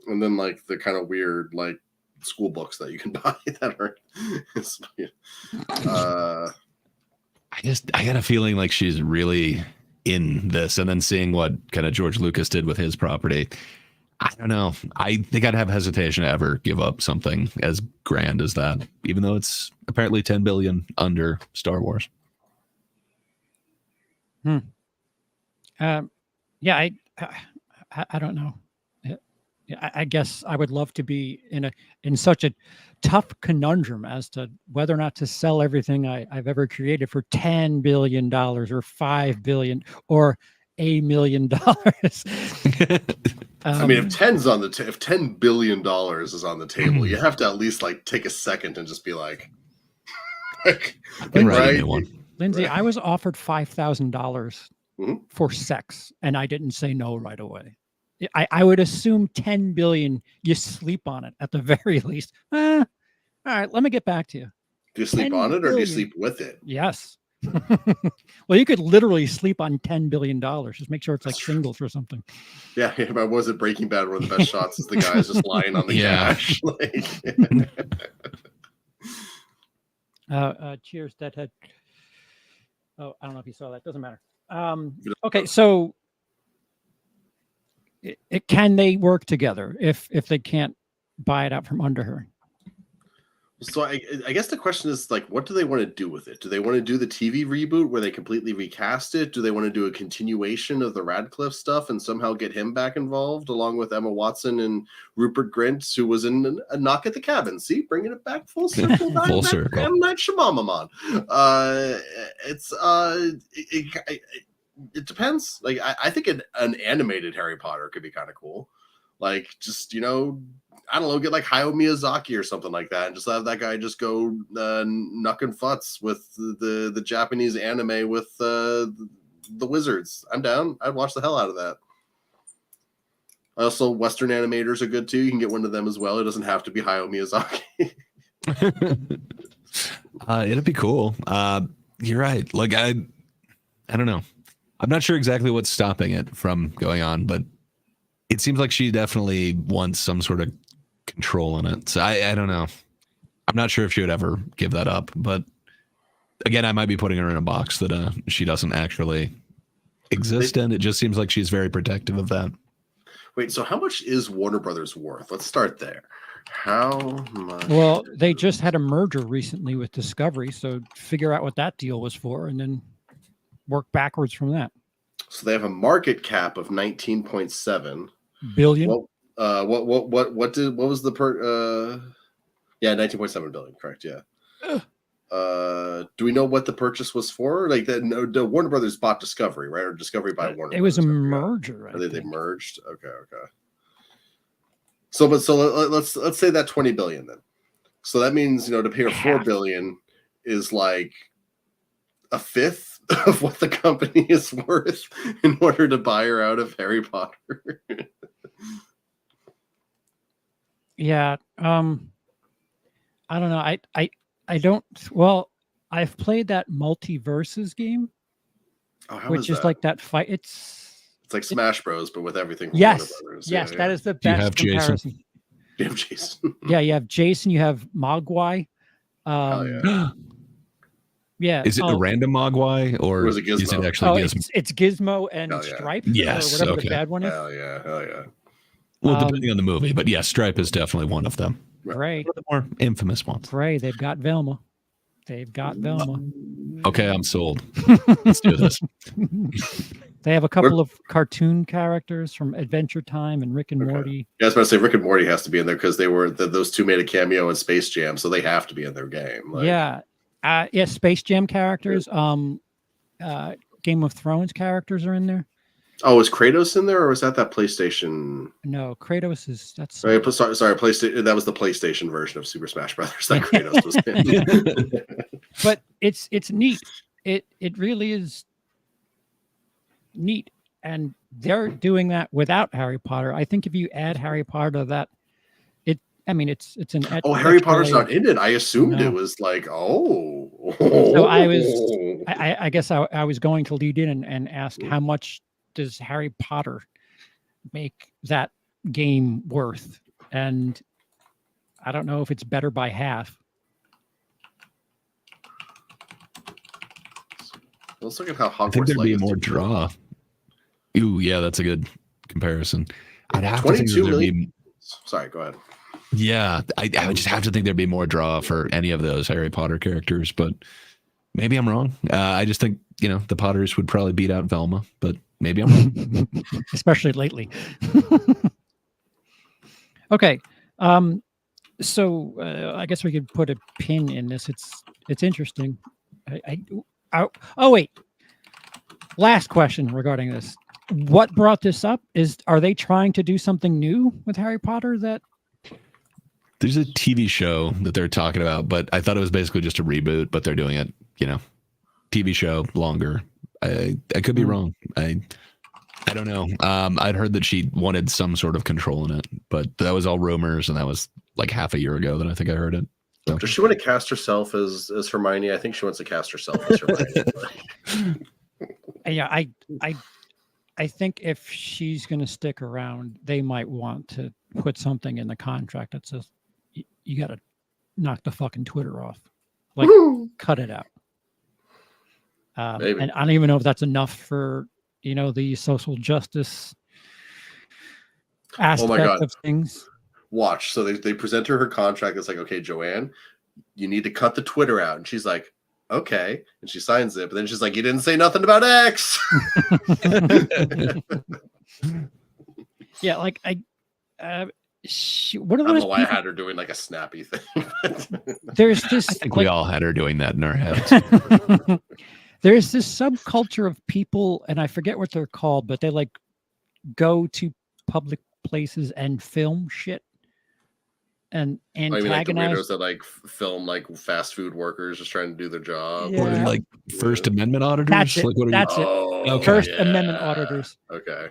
And then like the kind of weird like school books that you can buy that are I got a feeling like she's really in this, and then seeing what kind of George Lucas did with his property, I don't know. I think I'd have hesitation to ever give up something as grand as that, even though it's apparently 10 billion under Star Wars. Yeah, I don't know. I guess I would love to be in such a tough conundrum as to whether or not to sell everything I've ever created for $10 billion or $5 billion or $1 million. I mean, if $10 billion is on the table, you have to at least like take a second and just be like, right? Lindsay, I was offered $5,000 mm-hmm. for sex, and I didn't say no right away. I would assume 10 billion, you sleep on it at the very least. All right, let me get back to you. Do you sleep on it or do you sleep with it? Yes. Well, you could literally sleep on $10 billion. Just make sure it's like singles or something. Yeah, but was it Breaking Bad? One of the best shots is the guy's just lying on the cash. Cheers, Deadhead. Oh, I don't know if you saw that. Doesn't matter. Okay, so can they work together if they can't buy it out from under her? So I guess the question is like, what do they want to do with it? Do they want to do the TV reboot where they completely recast it? Do they want to do a continuation of the Radcliffe stuff and somehow get him back involved along with Emma Watson and Rupert Grint, who was in a Knock at the Cabin? See, bringing it back full circle. Full circle. M. Night Shyamalan. It depends. Like I think an animated Harry Potter could be kind of cool. Like just I don't know, get like Hayao Miyazaki or something like that, and just have that guy just go knucking futz with the Japanese anime with the wizards. I'm down. I'd watch the hell out of that. Also, Western animators are good too. You can get one of them as well. It doesn't have to be Hayao Miyazaki. It'd be cool. You're right. Like I don't know. I'm not sure exactly what's stopping it from going on, but it seems like she definitely wants some sort of control in it. So I don't know. I'm not sure if she would ever give that up, but again, I might be putting her in a box that she doesn't actually exist in. It just seems like she's very protective of that. Wait, so how much is Warner Brothers worth? Let's start there. How much? Well, they just had a merger recently with Discovery, so figure out what that deal was for and then work backwards from that. So they have a market cap of 19.7 billion. What was the 19.7 billion, correct? Yeah. Do we know what the purchase was for? Like the Warner Brothers bought Discovery, right? Or Discovery by Warner. It was a merger, right? They merged. Okay. So let's say that 20 billion then. So that means to pay her $4 billion is like a fifth of what the company is worth in order to buy her out of Harry Potter. Yeah. I don't know. I don't. Well, I've played that Multiverses game, Oh, how which is is that? like that fight. It's like Smash Bros, but with everything from Warner Yes, Brothers. yes, Yeah, that yeah. is the Do you best have Jason? comparison. Damn, Jason. Yeah, you have Jason, you have Mogwai. Hell yeah. Yeah. Is it a random Mogwai or was it is it Gizmo? actually Gizmo? It's Gizmo and Hell yeah. Stripe, Yes, or whatever the okay. bad one is. Hell yeah. Hell yeah. Well, depending on the movie, but yeah, Stripe is definitely one of them. Gray, One of the more infamous ones. Gray. They've got Velma. They've got Velma. Okay, I'm sold. Let's do this. They have a couple of cartoon characters from Adventure Time and Rick and Okay. Morty. Yeah, I was about to say Rick and Morty has to be in there because they were those two made a cameo in Space Jam, so they have to be in their game. Like, Yeah, Space Jam characters. Game of Thrones characters are in there. oh, is Kratos in there, or was that PlayStation? No, Kratos is that's. Sorry, PlayStation. That was the PlayStation version of Super Smash Brothers. That Kratos was in. But it's neat. It really is neat, and they're doing that without Harry Potter. I think if you add Harry Potter to that, it's an. Oh, Harry Potter's extra not in it. I assumed No. it was like, oh. So I guess I was going to lead in and ask how much does Harry Potter make that game worth? And I don't know if it's better by half. Let's look at how I think Hogwarts there'd be Legacy more did. draw. Ooh, yeah, that's a good comparison. I'd have to think 22 there'd be. million. Sorry, go ahead. Yeah, I would just have to think there'd be more draw for any of those Harry Potter characters, but maybe I'm wrong. I just think, the Potters would probably beat out Velma, but maybe I'm wrong. Especially lately. Okay. So I guess we could put a pin in this. It's interesting. Oh, wait. Last question regarding this. What brought this up are they trying to do something new with Harry Potter that There's a TV show that they're talking about, but I thought it was basically just a reboot, but they're doing it, TV show longer. I could be wrong. I don't know. I'd heard that she wanted some sort of control in it, but that was all rumors, and that was like half a year ago that I think I heard it. So. Does she want to cast herself as Hermione? I think she wants to cast herself as Hermione. Yeah, I think if she's going to stick around, they might want to put something in the contract that says you got to knock the fucking Twitter off, like cut it out. Maybe. And I don't even know if that's enough for the social justice aspect of things. Watch. So they present her contract. It's like, okay, Joanne, you need to cut the Twitter out, and she's like, okay, and she signs it, but then she's like, you didn't say nothing about X. I Yeah, like don't know why I had her doing like a snappy thing. There's this. I think we all had her doing that in our heads. There's this subculture of people, and I forget what they're called, but they like go to public places and film shit and antagonize. I mean, like the weirdos that like film like fast food workers just trying to do their job, Yeah. Or like First Amendment auditors. That's it. Like, what are That's it. okay, First Amendment auditors. Okay.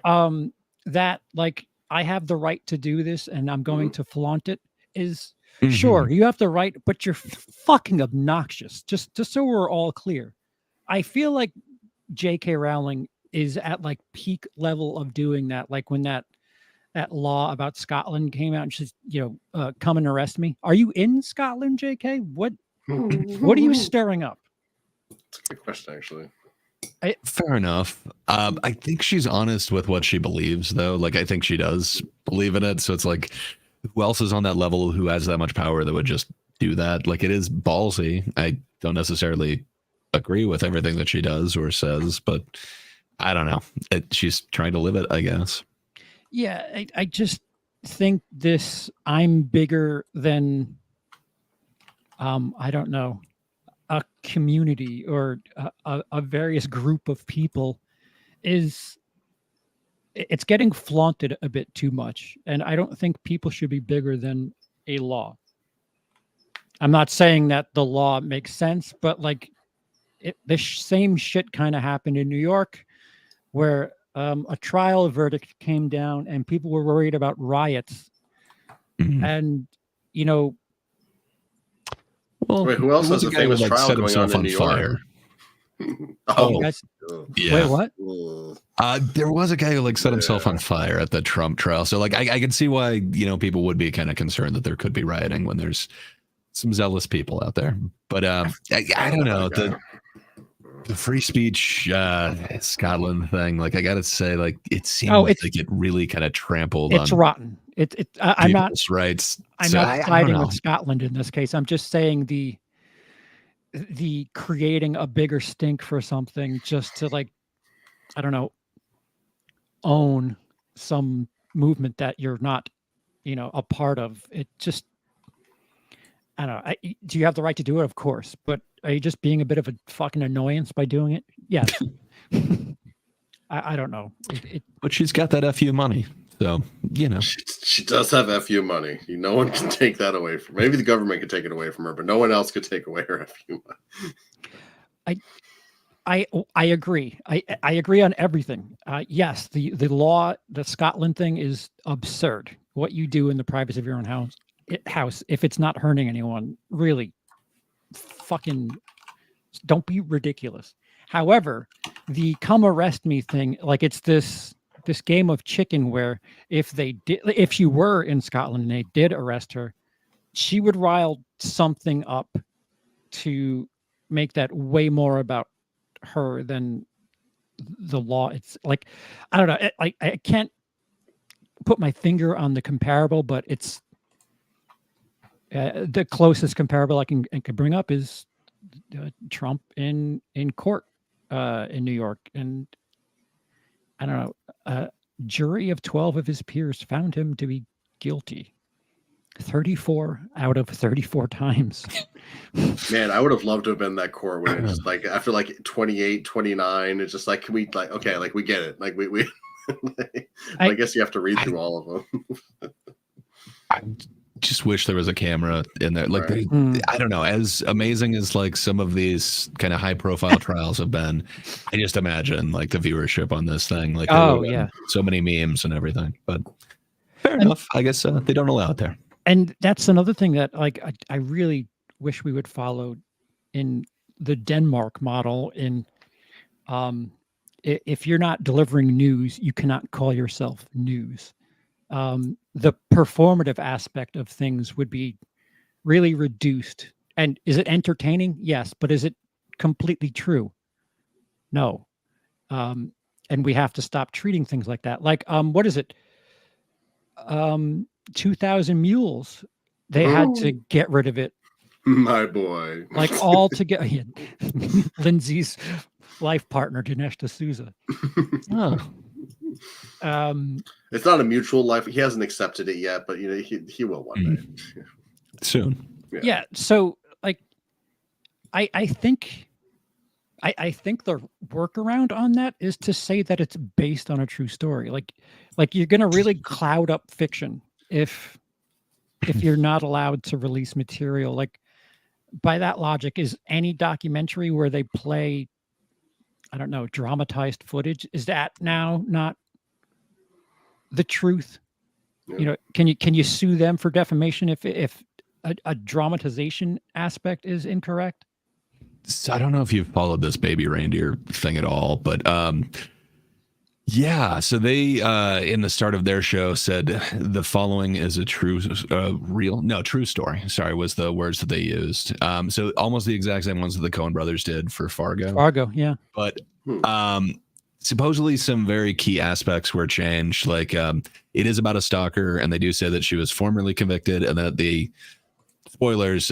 That like I have the right to do this, and I'm going to flaunt it. Is Mhm. sure you have the right, but you're fucking obnoxious. Just so we're all clear. I feel like JK Rowling is at like peak level of doing that. Like when that law about Scotland came out, and she's come and arrest me. Are you in Scotland, JK? What are you stirring up? That's a good question, actually. Fair enough. I think she's honest with what she believes, though. Like, I think she does believe in it. So it's like, who else is on that level who has that much power that would just do that? Like, it is ballsy. I don't necessarily agree with everything that she does or says, but I don't know. She's trying to live it, I guess. Yeah, I just think this I'm bigger than I don't know, a community or a various group of people it's getting flaunted a bit too much, and I don't think people should be bigger than a law. I'm not saying that the law makes sense, but like the same shit kind of happened in New York where a trial verdict came down and people were worried about riots Mhm. And, you know, Well, Wait, who else there was has a a guy who, famous like, trial set going on himself in New York? fire. you Oh, guys, Ugh. yeah. wait, what? Ugh. There was a guy who, like, set himself Yeah. on fire at the Trump trial. So, like, I can see why, people would be kind of concerned that there could be rioting when there's some zealous people out there. But I don't know. The free speech Scotland thing, like, I gotta say, like, it seems like it really kind of trampled It's on rotten. I'm not people's rights. I'm So not I don't siding know. with Scotland in this case. I'm just saying the creating a bigger stink for something just to, like, I don't know, own some movement that you're not, a part of. It just, I don't know. Do you have the right to do it? Of course. But are you just being a bit of a fucking annoyance by doing it? Yes. I don't know. But she's got that FU money. So, She does have FU money. No one can take that away from her. Maybe the government could take it away from her, but no one else could take away her FU money. I agree. I agree on everything. Yes, the law, the Scotland thing is absurd. What you do in the privacy of your own house, if it's not hurting anyone, really, fucking, don't be ridiculous. However, the come arrest me thing, like, it's this game of chicken where if she were in Scotland and they did arrest her, she would rile something up to make that way more about her than the law. It's like, I don't know. I can't put my finger on the comparable, but it's the closest comparable I can bring up is Trump in court in New York, and I don't know. A jury of 12 of his peers found him to be guilty 34 out of 34 times. Man, I would have loved to have been that court when it's just like after like 28, 29, it's just like, can we, like, okay, like, we get it. Like, we I guess you have to read through all of them. I just wish there was a camera in there. Like, Right. I don't know, as amazing as, like, some of these kind of high profile trials have been, I just imagine, like, the viewership on this thing, like, so many memes and everything. But fair enough. I guess they don't allow it there. And that's another thing that, like, I really wish we would follow in the Denmark model. If you're not delivering news, you cannot call yourself news. The performative aspect of things would be really reduced. And is it entertaining? Yes. But is it completely true? No. And we have to stop treating things like that. Like, what is it? 2,000 Mules. They had to get rid of it. My boy. Like, all together. Lindsay's life partner, Dinesh D'Souza. It's not a mutual life. He hasn't accepted it yet, but he will one day. Soon. Yeah. So, like, I think the workaround on that is to say that it's based on a true story. Like you're gonna really cloud up fiction if you're not allowed to release material. Like, by that logic, is any documentary where they play, I don't know, dramatized footage, is that now not the truth? Yeah. Can you sue them for defamation if a dramatization aspect is incorrect? So I don't know if you've followed this baby reindeer thing at all, but yeah. So they in the start of their show said the following is a true story. Sorry, was the words that they used. So almost the exact same ones that the Coen brothers did for Fargo. Yeah. But supposedly some very key aspects were changed. Like it is about a stalker, and they do say that she was formerly convicted, and that the spoilers,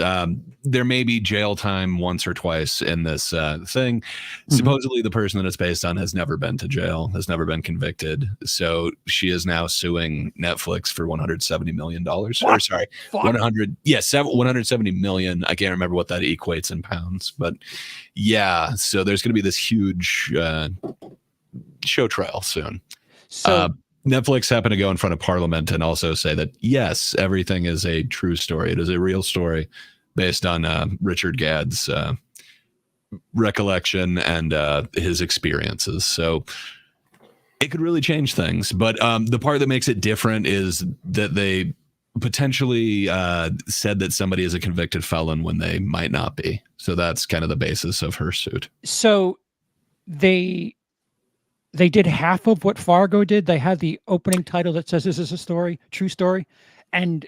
there may be jail time once or twice in this thing. Supposedly the person that it's based on has never been to jail, has never been convicted. So she is now suing Netflix for $170 million. Or sorry, 170 million. I can't remember what that equates in pounds, but yeah. So there's going to be this huge show trial soon. So Netflix happened to go in front of Parliament and also say that, yes, everything is a true story. It is a real story based on Richard Gadd's recollection and his experiences. So it could really change things. But the part that makes it different is that they potentially said that somebody is a convicted felon when they might not be. So that's kind of the basis of her suit. So they did half of what Fargo did. They had the opening title that says this is a story, true story. And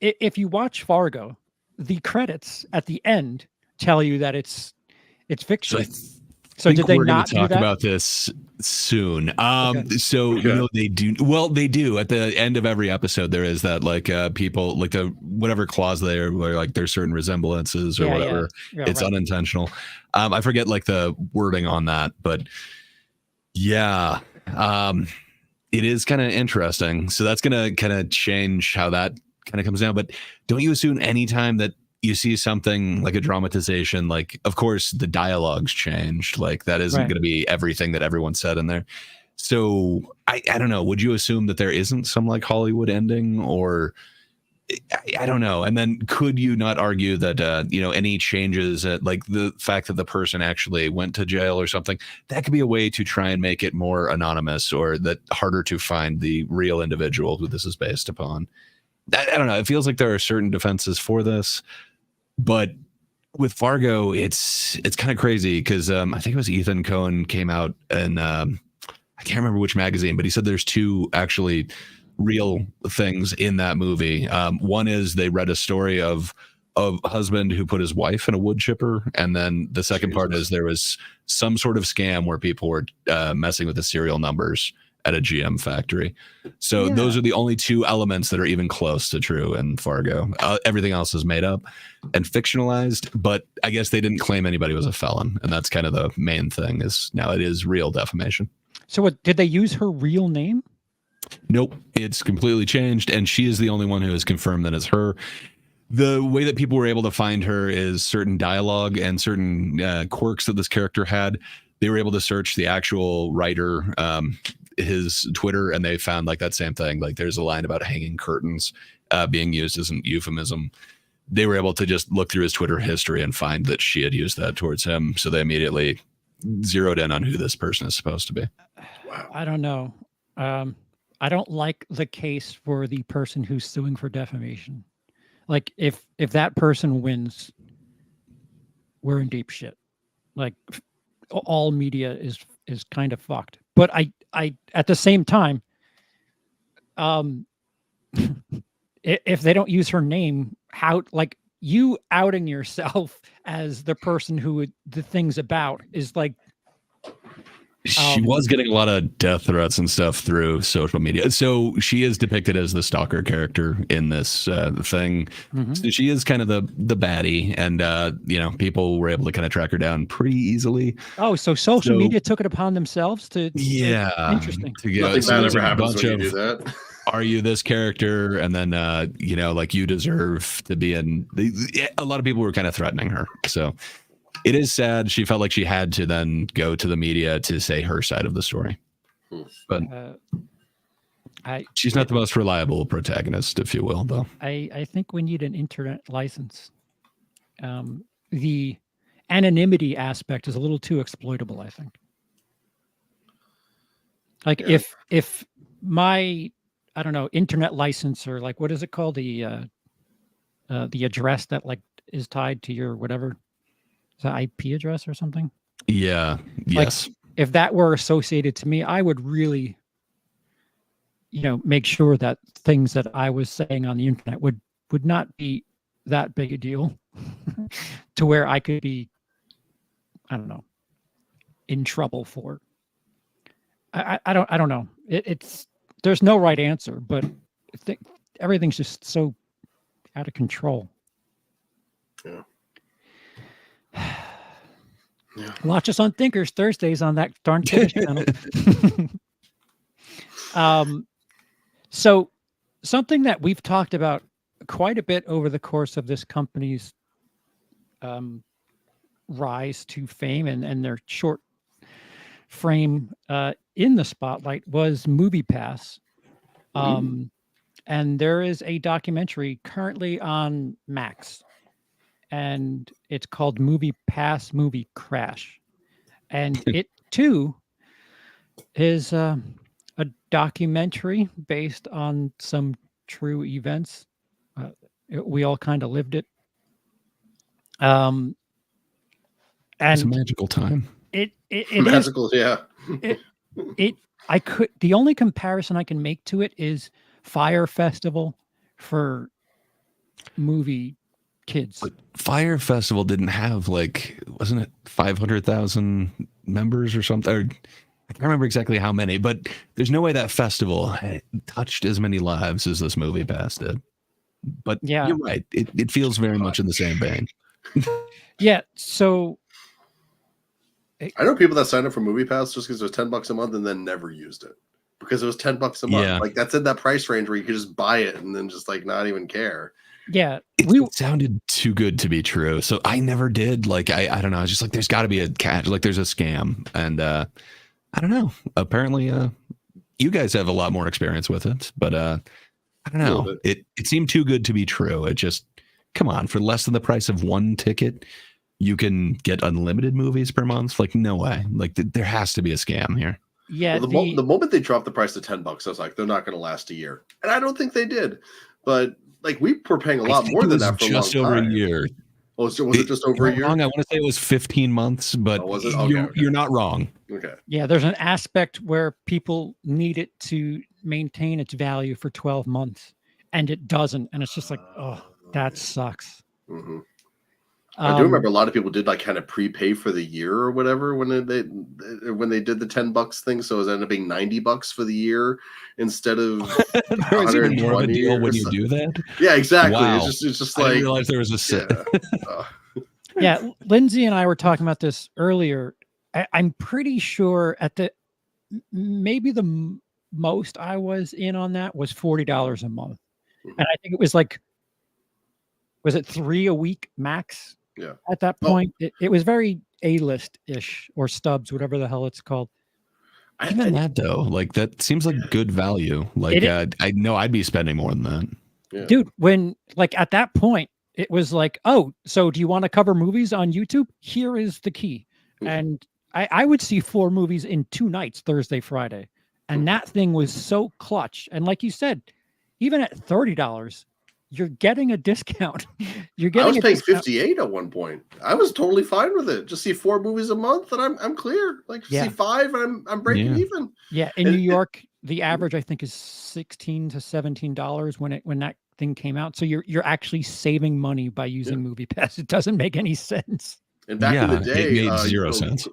if you watch Fargo, the credits at the end tell you that it's fiction. So did they not do that? We're going to talk about this soon. Okay. So you know they do. Well, they do. At the end of every episode, there is that like people like the whatever clause there where like there's certain resemblances or whatever. Yeah, it's unintentional. I forget like the wording on that, but yeah, it is kind of interesting. So that's going to kind of change how that kind of comes down. But don't you assume anytime that you see something like a dramatization, like of course the dialogue's changed, like that isn't going to be everything that everyone said in there. So I don't know, would you assume that there isn't some like Hollywood ending, or I don't know? And then could you not argue that you know, any changes at like the fact that the person actually went to jail or something, that could be a way to try and make it more anonymous, or that harder to find the real individual who this is based upon? I don't know, it feels like there are certain defenses for this. But with Fargo, it's kind of crazy because I think it was Ethan Coen came out and I can't remember which magazine, but he said there's two actually real things in that movie. One is they read a story of a husband who put his wife in a wood chipper, and then the second part is there was some sort of scam where people were messing with the serial numbers at a GM factory. So those are the only two elements that are even close to true in Fargo. Everything else is made up and fictionalized, but I guess they didn't claim anybody was a felon. And that's kind of the main thing, is now it is real defamation. So what, did they use her real name? Nope. It's completely changed. And she is the only one who has confirmed that it's her. The way that people were able to find her is certain dialogue and certain quirks that this character had. They were able to search the actual writer, his Twitter, and they found like that same thing. Like there's a line about hanging curtains being used as an euphemism. They were able to just look through his Twitter history and find that she had used that towards him. So they immediately zeroed in on who this person is supposed to be. Wow. I don't know. I don't like the case for the person who's suing for defamation. Like if that person wins, we're in deep shit. Like all media is kind of fucked. But I at the same time, if they don't use her name, how, like, you outing yourself as the person who the thing's about is like. She was getting a lot of death threats and stuff through social media. So she is depicted as the stalker character in this thing. Mm-hmm. So she is kind of the baddie, and you know, people were able to kind of track her down pretty easily. Oh, so social media took it upon themselves to interesting. To get, nothing bad ever a happens bunch when of, you do that. Are you this character? And then you know, like, you deserve to be in. A lot of people were kind of threatening her. So it is sad. She felt like she had to then go to the media to say her side of the story. But she's not the most reliable protagonist, if you will, though. I think we need an internet license. The anonymity aspect is a little too exploitable, I think. Like if my, I don't know, internet license, or like, what is it called? The address that like is tied to your whatever. Is that IP address or something? Yeah. Yes. Like, if that were associated to me, I would really, you know, make sure that things that I was saying on the internet would not be that big a deal to where I could be, I don't know, in trouble for. I don't know. It's there's no right answer, but I think everything's just so out of control. Yeah. Yeah. Watch us on Thinkers Thursdays on that darn Twitch channel. So something that we've talked about quite a bit over the course of this company's rise to fame and their short frame in the spotlight was MoviePass. And there is a documentary currently on Max, and it's called MoviePass Movie Crash. And it too is a documentary based on some true events. We all kind of lived it. It's a And magical time. it is Magical, yeah. the only comparison I can make to it is Fire Festival for movie kids. But Fire Festival didn't have wasn't it 500,000 members or something? Or, I can't remember exactly how many, but there's no way that festival touched as many lives as this movie pass did. But Yeah. you're right. It feels very much in the same vein. Yeah, so I know people that signed up for Movie Pass just because it was $10 a month and then never used it because it was $10 a month. Yeah. Like that's in that price range where you could just buy it and then just like not even care. yeah, It sounded too good to be true. So I never did. I don't know. I was just like, there's got to be a catch. Like there's a scam. And I don't know. Apparently, you guys have a lot more experience with it. But I don't know. It seemed too good to be true. It just, come on, for less than the price of one ticket, you can get unlimited movies per month. Like, no way. Like, there has to be a scam here. yeah, Well, the moment they dropped the price to $10, I was like, they're not going to last a year, and I don't think they did. But like, we were paying a lot more than that for just a long over time. a year. Oh, so was it just over a year? Wrong. I want to say it was 15 months, but was it? Okay, you're not wrong. Okay. yeah, there's an aspect where people need it to maintain its value for 12 months, and it doesn't, and it's just like, oh, that sucks. Mm-hmm. I do remember a lot of people did like kind of prepay for the year or whatever when they did the $10 thing. So it ended up being $90 for the year instead of There was even more of a deal when you do that. Yeah, exactly. Wow. It's just I like didn't realize there was a set. Yeah. Yeah, Lindsay and I were talking about this earlier. I'm pretty sure maybe the most I was in on that was $40 a month, and I think it was like, was it 3 a week max? Yeah. At that point, it was very A-list-ish or stubs, whatever the hell it's called. Even that though, like that seems like good value. Like I know I'd be spending more than that. Yeah. Dude, when like at that point, it was like, oh, so do you want to cover movies on YouTube? Here is the key. And I would see 4 movies in 2 nights, Thursday, Friday. And that thing was so clutch. And like you said, even at $30, you're getting a discount. I was paying $58 at one point. I was totally fine with it. Just see 4 movies a month, and I'm clear. Like see 5, and I'm breaking even. Yeah, in New York, the average I think is $16 to $17 when that thing came out. So you're actually saving money by using Movie Pass. It doesn't make any sense. And back in the day, it made zero sense.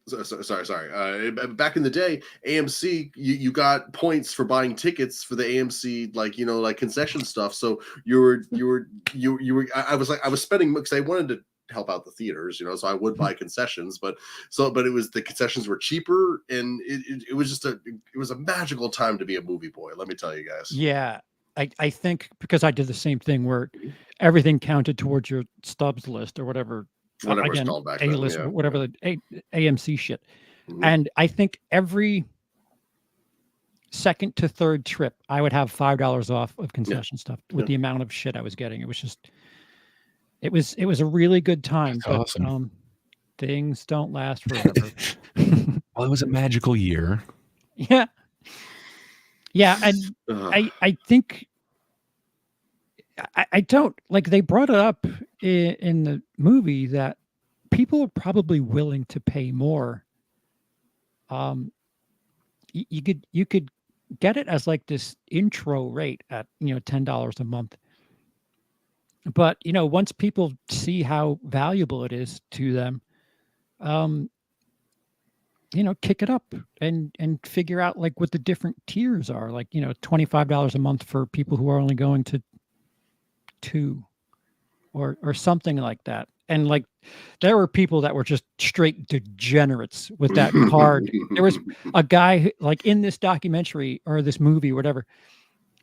Sorry. Back in the day, AMC, you got points for buying tickets for the AMC, like concession stuff. So I was spending because I wanted to help out the theaters, so I would buy concessions, but it was the concessions were cheaper, and it was just it was a magical time to be a movie boy. Let me tell you guys. Yeah, I think because I did the same thing where everything counted towards your stubs list or whatever. Whatever again, it's called back A-list, then, whatever the AMC shit. Mhm. And I think every second to third trip, I would have $5 off of concession stuff with the amount of shit I was getting. It was just, it was a really good time. That's but awesome. Things don't last forever. Well, it was a magical year. Yeah. Yeah. And I think I don't like, they brought it up in the movie that people are probably willing to pay more. You could get it as like this intro rate at $10 a month, but once people see how valuable it is to them, kick it up and figure out like what the different tiers are, like $25 a month for people who are only going to 2 or something like that. And like there were people that were just straight degenerates with that card. There was a guy like in this documentary or this movie, whatever,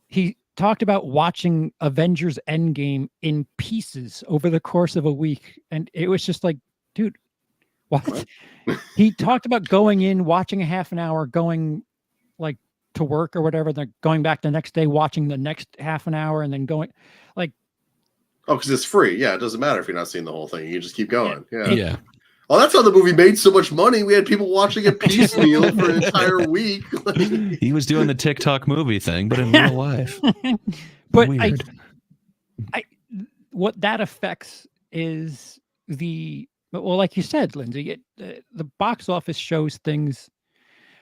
he talked about watching Avengers Endgame in pieces over the course of a week. And it was just like, dude, what? He talked about going in, watching a half an hour, going like to work or whatever, then going back the next day, watching the next half an hour, and then going like, oh, because it's free. Yeah, it doesn't matter if you're not seeing the whole thing. You just keep going. Yeah. Oh, that's how the movie made so much money. We had people watching it piecemeal for an entire week. He was doing the TikTok movie thing, but in real life. But Weird. what that affects is well, like you said, Lindsay, the box office shows things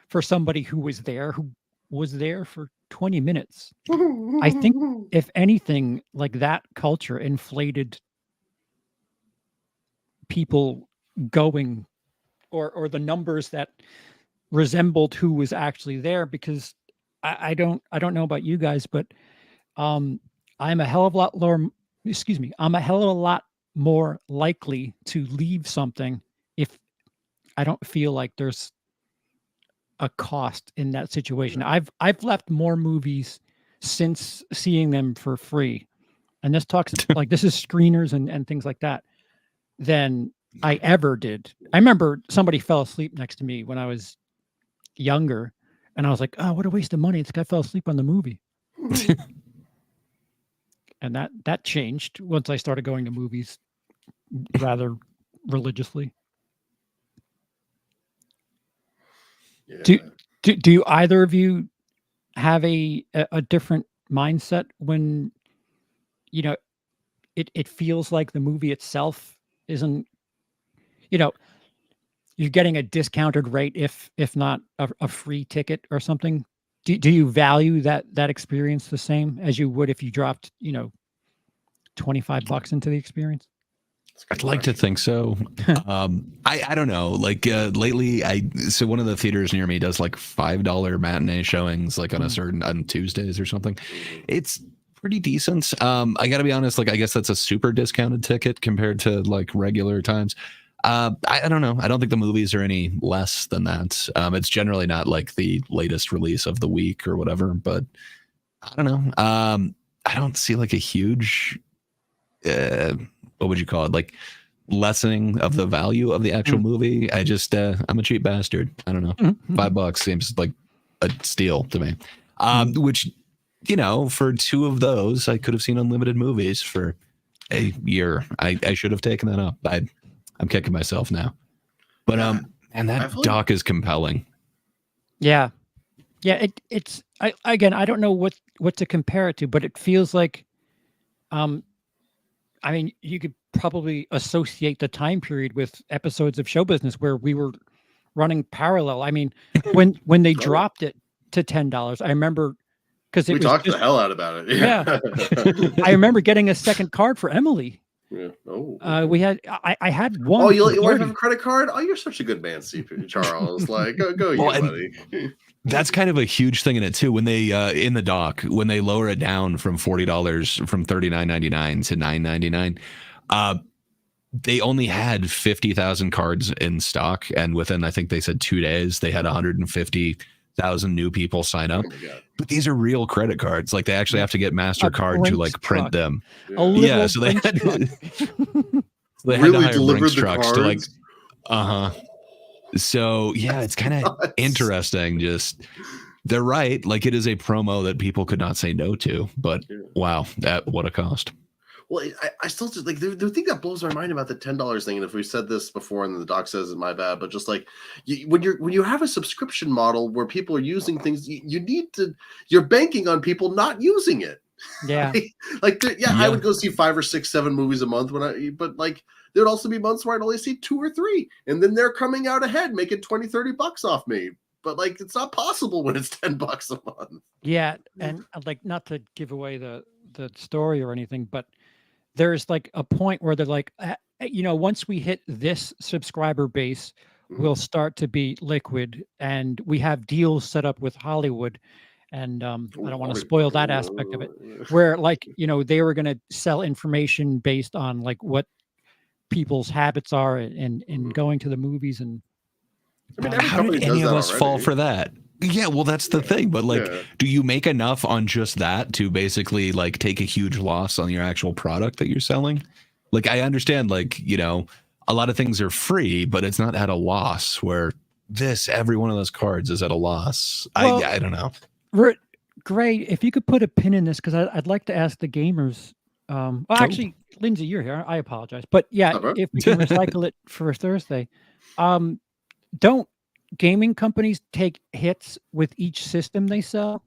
for somebody who was there for 20 minutes. I think if anything, like that culture inflated people going, or the numbers that resembled who was actually there, because I don't know about you guys, but I'm a hell of a lot lower, I'm a hell of a lot more likely to leave something if I don't feel like there's a cost in that situation. I've left more movies since seeing them for free, and this talks like this is screeners and things like that, than I ever did. I remember somebody fell asleep next to me when I was younger, and I was like, "Oh, what a waste of money! This guy fell asleep on the movie." And that changed once I started going to movies rather religiously. Yeah. Do you either of you have a different mindset when it feels like the movie itself isn't, you're getting a discounted rate if not a free ticket or something? Do you value that experience the same as you would if you dropped $25 into the experience? I'd like to think so. I don't know. Like lately, so one of the theaters near me does like $5 matinee showings, like on Tuesdays or something. It's pretty decent. I got to be honest. Like I guess that's a super discounted ticket compared to like regular times. I don't know. I don't think the movies are any less than that. It's generally not like the latest release of the week or whatever. But I don't know. I don't see like a huge. What would you call it? Like lessening of the value of the actual movie. I just, I'm a cheap bastard. I don't know. $5 seems like a steal to me. Which, for two of those, I could have seen unlimited movies for a year. I should have taken that up. I'm kicking myself now. But, and that doc is compelling. Yeah. Yeah. It's, I don't know what to compare it to, but it feels like, I mean, you could probably associate the time period with episodes of Show Business where we were running parallel. I mean, when they dropped it to $10, I remember because we talked the hell out about it. Yeah. I remember getting a second card for Emily. Yeah. Oh. I had one. Oh, you want to have a credit card? Oh, you're such a good man, CP Charles. Like, go, you, buddy. That's kind of a huge thing in it too. When they in the doc, when they lower it down from $40 from $39.99 to $9.99, they only had 50,000 cards in stock, and within I think they said 2 days they had 150,000 new people sign up. But these are real credit cards. Like they actually have to get MasterCard to like print them. Yeah, so they had to, they had to hire Brinks trucks to like So yeah, it's kind of interesting. Just they're right. Like it is a promo that people could not say no to. But wow, what a cost. Well, I still just like the thing that blows my mind about the $10 thing. And if we said this before, and the doc says it's my bad, but just like when you have a subscription model where people are using things, you're banking on people not using it. Yeah. I would go see 5 or 6, 7 movies a month but like there'd also be months where I'd only see 2 or 3, and then they're coming out ahead, making $20-$30 off me. But like, it's not possible when it's $10 a month. Yeah. And like, not to give away the story or anything, but there's like a point where they're like, once we hit this subscriber base, we'll start to be liquid, and we have deals set up with Hollywood. And I don't want to spoil that aspect of it, where like, they were going to sell information based on like what people's habits are and going to the movies. And I mean, how did any of us fall for that? Yeah, well, that's the thing. But like, do you make enough on just that to basically like take a huge loss on your actual product that you're selling? Like, I understand, like, a lot of things are free, but it's not at a loss, where every one of those cards is at a loss. Well, I don't know. Great. If you could put a pin in this, because I'd like to ask the gamers. Actually, Lindsay, you're here. I apologize. But yeah, if we can recycle it for Thursday. Don't gaming companies take hits with each system they sell?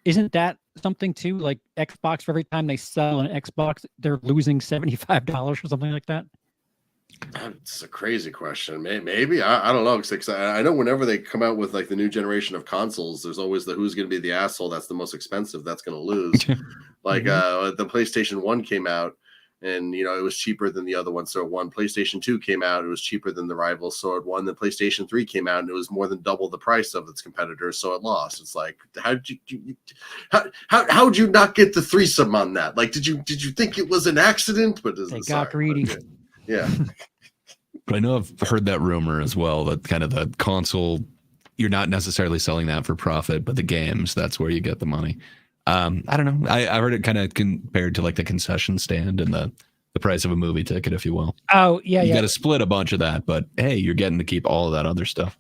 isn't that something too? Like Xbox, for every time they sell an Xbox, they're losing $75 or something like that. It's a crazy question. Maybe I don't know. 'Cause I know whenever they come out with like the new generation of consoles, there's always the who's going to be the asshole that's the most expensive that's going to lose. Like the PlayStation 1 came out, and it was cheaper than the other one, so it won. PlayStation 2 came out, it was cheaper than the rival, so it won. The PlayStation 3 came out, and it was more than double the price of its competitors, so it lost. It's like, how'd you not get the threesome on that? Like, did you think it was an accident? But they got greedy. Yeah. But I know I've heard that rumor as well, that kind of the console, you're not necessarily selling that for profit, but the games, that's where you get the money. I don't know. I heard it kind of compared to like the concession stand and the price of a movie ticket, if you will. Oh, yeah. You got to split a bunch of that, but hey, you're getting to keep all of that other stuff.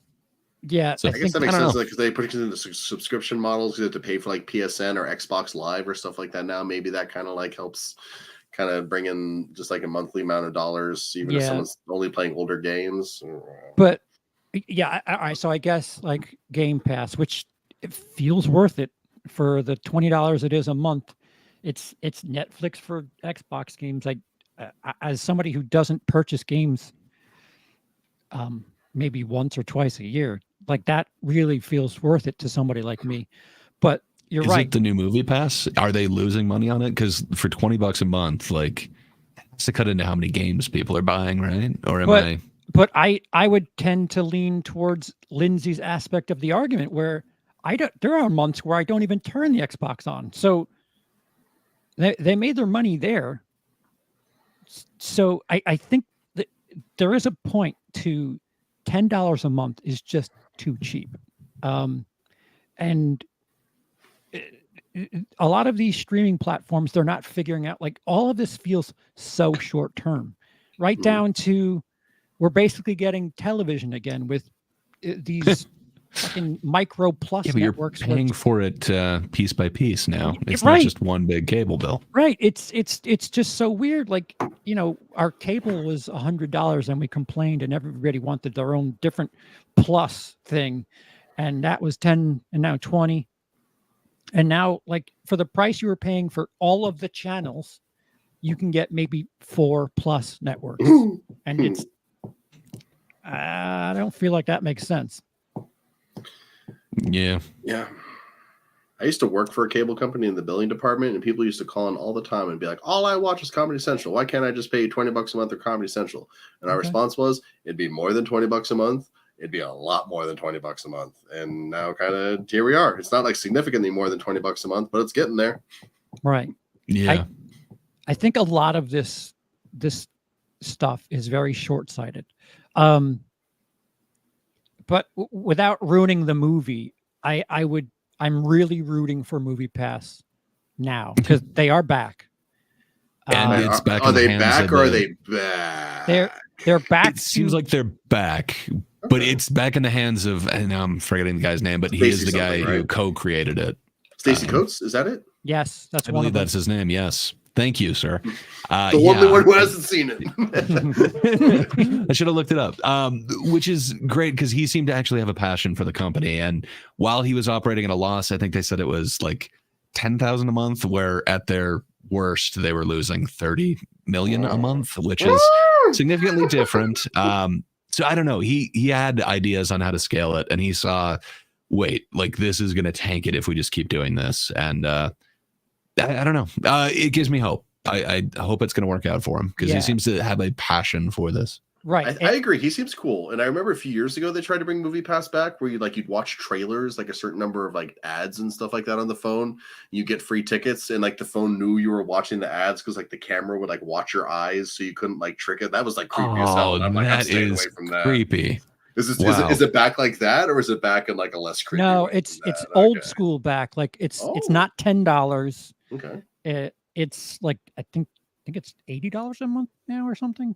Yeah. So I guess that makes sense, because they put it into subscription models. You have to pay for like PSN or Xbox Live or stuff like that now. Maybe that kind of like helps kind of bring in just like a monthly amount of dollars, even if someone's only playing older games. But yeah, so I guess like Game Pass, which it feels worth it for the $20 it is a month. It's Netflix for Xbox games. As somebody who doesn't purchase games maybe once or twice a year, like that really feels worth it to somebody like me. But you're right. Is it the new movie pass? Are they losing money on it? Because for $20 a month, like, it's to cut into how many games people are buying, right? Or am I? But I would tend to lean towards Lindsay's aspect of the argument, where there are months where I don't even turn the Xbox on. So they made their money there. So I think that there is a point to $10 a month is just too cheap. And a lot of these streaming platforms, they're not figuring out, like, all of this feels so short term, right down to we're basically getting television again with these fucking micro plus networks. You're paying for it piece by piece now. It's right. Not just one big cable bill. Right. It's just so weird. Like, our cable was $100 and we complained, and everybody wanted their own different plus thing. And that was 10 and now 20. And now, like, for the price you were paying for all of the channels, you can get maybe 4 plus networks. And I don't feel like that makes sense. Yeah. I used to work for a cable company in the billing department, and people used to call in all the time and be like, all I watch is Comedy Central. Why can't I just pay you $20 a month or Comedy Central? And our response was, it'd be more than $20 a month. It'd be a lot more than $20 a month. And now kind of here we are. It's not like significantly more than $20 a month, but it's getting there. Right. Yeah. I think a lot of this stuff is very short-sighted. But without ruining the movie, I'm really rooting for Movie Pass now, because they are back. And it's back. Are they back or are they back? They're back. It seems like they're back, but it's back in the hands of, and I'm forgetting the guy's name, but he is the guy who co-created it. Stacey Coates, is that it? Yes, that's I one believe of them. that's his name. Yes. Thank you, sir. The only one who hasn't seen it. I should have looked it up, which is great because he seemed to actually have a passion for the company. And while he was operating at a loss, I think they said it was like $10,000 a month, where at their worst, they were losing $30 million a month, which is significantly different. So I don't know. He had ideas on how to scale it, and he saw, wait, like, this is going to tank it if we just keep doing this. And I don't know. It gives me hope. I hope it's going to work out for him, because he seems to have a passion for this. Right. I agree. He seems cool. And I remember a few years ago, they tried to bring Movie Pass back, where you'd watch trailers, like a certain number of like ads and stuff like that on the phone. You get free tickets, and like the phone knew you were watching the ads, because like the camera would like watch your eyes, so you couldn't like trick it. That was like creepy as hell. And I'm like, I'm staying away from that. Creepy. Is it back like that, or is it back in like a less creepy? No, it's old school back. Like it's not $10. Okay. It's like I think it's $80 a month now or something.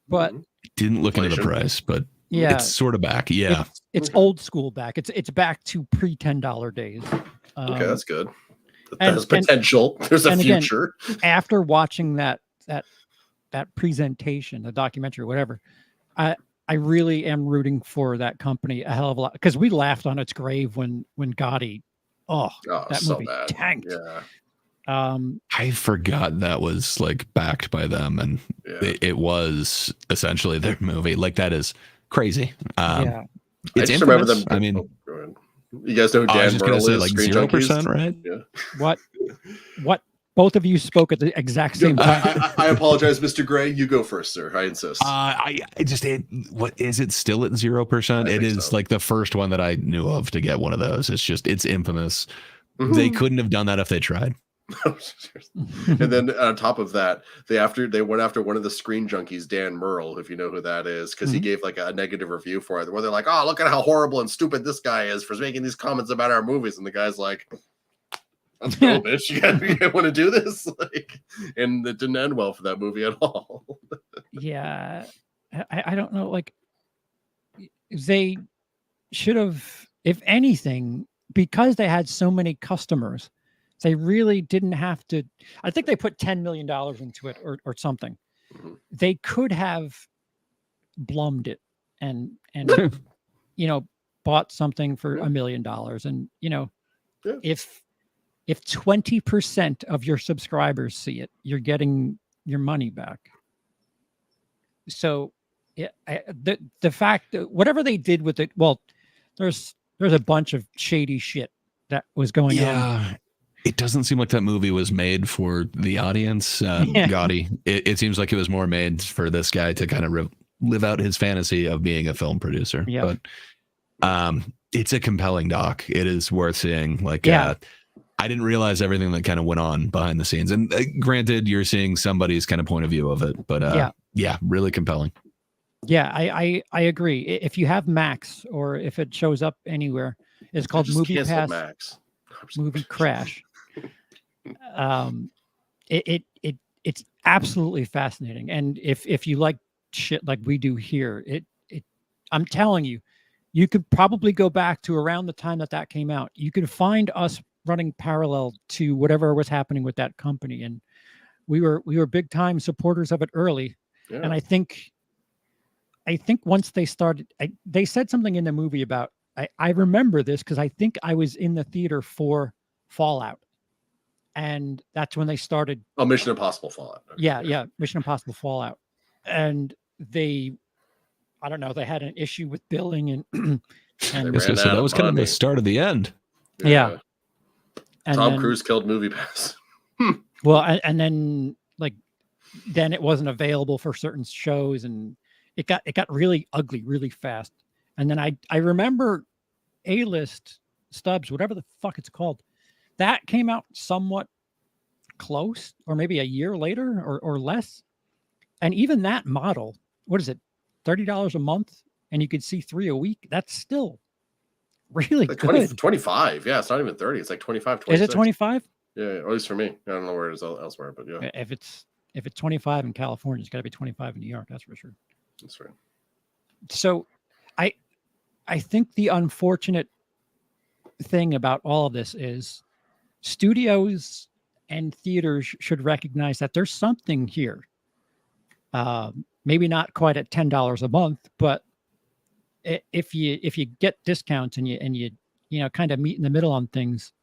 But didn't look into the price, but it's sort of back. Yeah, it's old school back. It's back to pre-$10 days. Okay, that's good. There's potential. There's a future. Again, after watching that presentation, the documentary, whatever, I really am rooting for that company a hell of a lot, because we laughed on its grave when Gotti Oh, Oh, that so movie bad. tanked. Yeah. I forgot that was like backed by them, and Yeah. it was essentially their movie. Like that is crazy. Yeah. It's I just remember infamous. them. I mean, Oh, go ahead. You guys know who I Dan was just gonna Murrell say is? like Screen 0%, Junkies? right? Yeah. What? Both of you spoke at the exact same time. I apologize, Mr. Gray. You go first, sir. I insist. I just what is it still at 0%? I It think is so. like the first one that I knew of to get one of those. It's infamous. They couldn't have done that if they tried. And then on top of that, they went after one of the Screen Junkies, Dan Murrell, if you know who that is, because he gave like a negative review for it, where they're like, "Oh, look at how horrible and stupid this guy is for making these comments about our movies," and the guy's like, "Let's go, bitch! You want to do this?" Like, and it didn't end well for that movie at all. Yeah, I don't know. Like, they should have, if anything, because they had so many customers, they really didn't have to. I think they put $10 million into it or something. They could have blummed it and bought something for $1 million, and if 20% of your subscribers see it, you're getting your money back. So the fact that whatever they did with it, well, there's a bunch of shady shit that was going on. It doesn't seem like that movie was made for the audience. Gotti. It seems like it was more made for this guy to kind of live out his fantasy of being a film producer. Yeah. But it's a compelling doc. It is worth seeing. Like, I didn't realize everything that kind of went on behind the scenes. And granted, you're seeing somebody's kind of point of view of it, but really compelling. Yeah, I agree. If you have Max, or if it shows up anywhere, it's called Movie Pass. Max. Movie Crash. It's absolutely fascinating. And if you like shit like we do here, I'm telling you, you could probably go back to around the time that came out. You could find us running parallel to whatever was happening with that company, and we were big time supporters of it early. Yeah. And I think once they started, they said something in the movie about, I remember this because I think I was in the theater for Fallout, and that's when they started. Oh, Mission Impossible Fallout. Okay. Yeah, Mission Impossible Fallout, and I don't know, they had an issue with billing and so that was kind of the start of the end. Yeah. And Tom Cruise killed Movie Pass. Well, and then then it wasn't available for certain shows, and it got really ugly really fast. And then I remember A-List Stubs, whatever the fuck it's called, that came out somewhat close, or maybe a year later or less. And even that model, what is it, $30 a month, and you could see 3 a week? That's still really like good. 25. Yeah, it's not even 30. It's like 25, 26. Is it 25? Yeah, at least for me. I don't know where it is elsewhere, but yeah. If it's 25 in California, it's got to be 25 in New York. That's for sure. That's right. So I think the unfortunate thing about all of this is studios and theaters should recognize that there's something here. Maybe not quite at $10 a month, but if you get discounts and you kind of meet in the middle on things,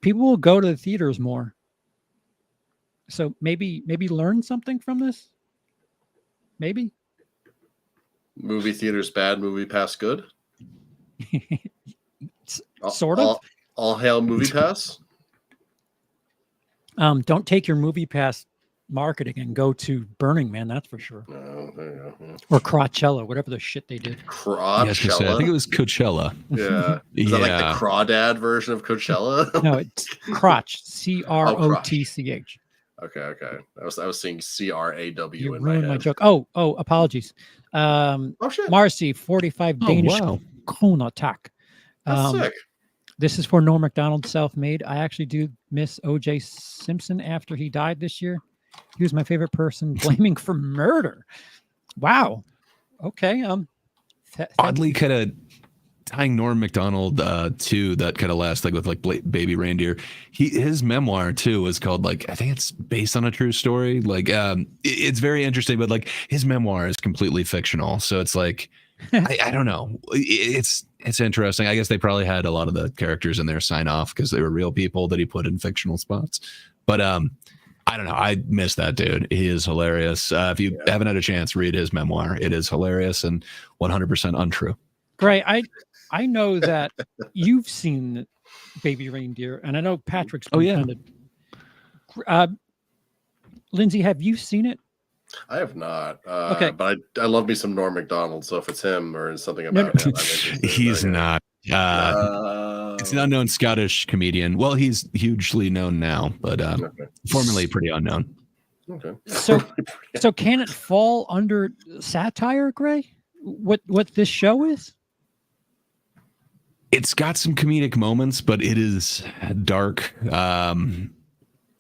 people will go to the theaters more. So maybe learn something from this. Maybe. Movie theaters bad, Movie Pass good. Sort of. All hail Movie Pass. Don't take your Movie Pass marketing and go to Burning Man, that's for sure. Oh, there you go. Yeah. Or Coachella, whatever the shit they did. Coachella. I think it was Coachella. Yeah. Is that like the Crawdad version of Coachella? No, it's Crotch. CROTCH. Okay. I was seeing CRAW you in ruined my my joke. Oh, apologies. Shit. Marcy, 45 Danish Krone attack. That's sick. This is for Norm Macdonald, self-made. I actually do miss O.J. Simpson after he died this year. He was my favorite person blaming for murder. Wow. Okay. Oddly kind of tying Norm Macdonald to that kind of last thing with like Baby Reindeer. His memoir too was called, like, I think it's based on a true story. Like it's very interesting, but like his memoir is completely fictional. So it's like I don't know. It's It's interesting. I guess they probably had a lot of the characters in there sign off because they were real people that he put in fictional spots. But I don't know. I miss that dude. He is hilarious. If you haven't had a chance, read his memoir. It is hilarious and 100% untrue. Gray, I know that you've seen Baby Reindeer, and I know Patrick's been Lindsay, have you seen it? I have not. Okay. But I love me some Norm Macdonald. So if it's him or something about him, I'm interested. He's not. It's an unknown Scottish comedian. Well, he's hugely known now, but formerly pretty unknown. Okay. So can it fall under satire, Gray? What this show is? It's got some comedic moments, but it is dark.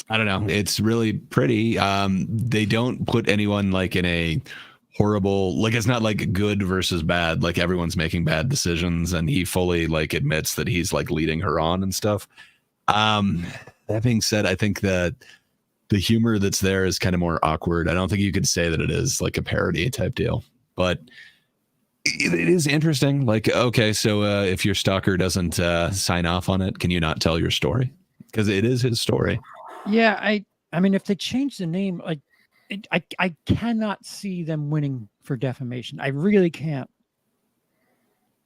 I don't know. It's really pretty. They don't put anyone like in a horrible, like it's not like good versus bad. Like everyone's making bad decisions, and he fully like admits that he's like leading her on and stuff. That being said, I think that the humor that's there is kind of more awkward. I don't think you could say that it is like a parody type deal, but it is interesting. Like, okay, so if your stalker doesn't sign off on it, can you not tell your story? Because it is his story. Yeah, I mean, if they change the name, like, I cannot see them winning for defamation. I really can't.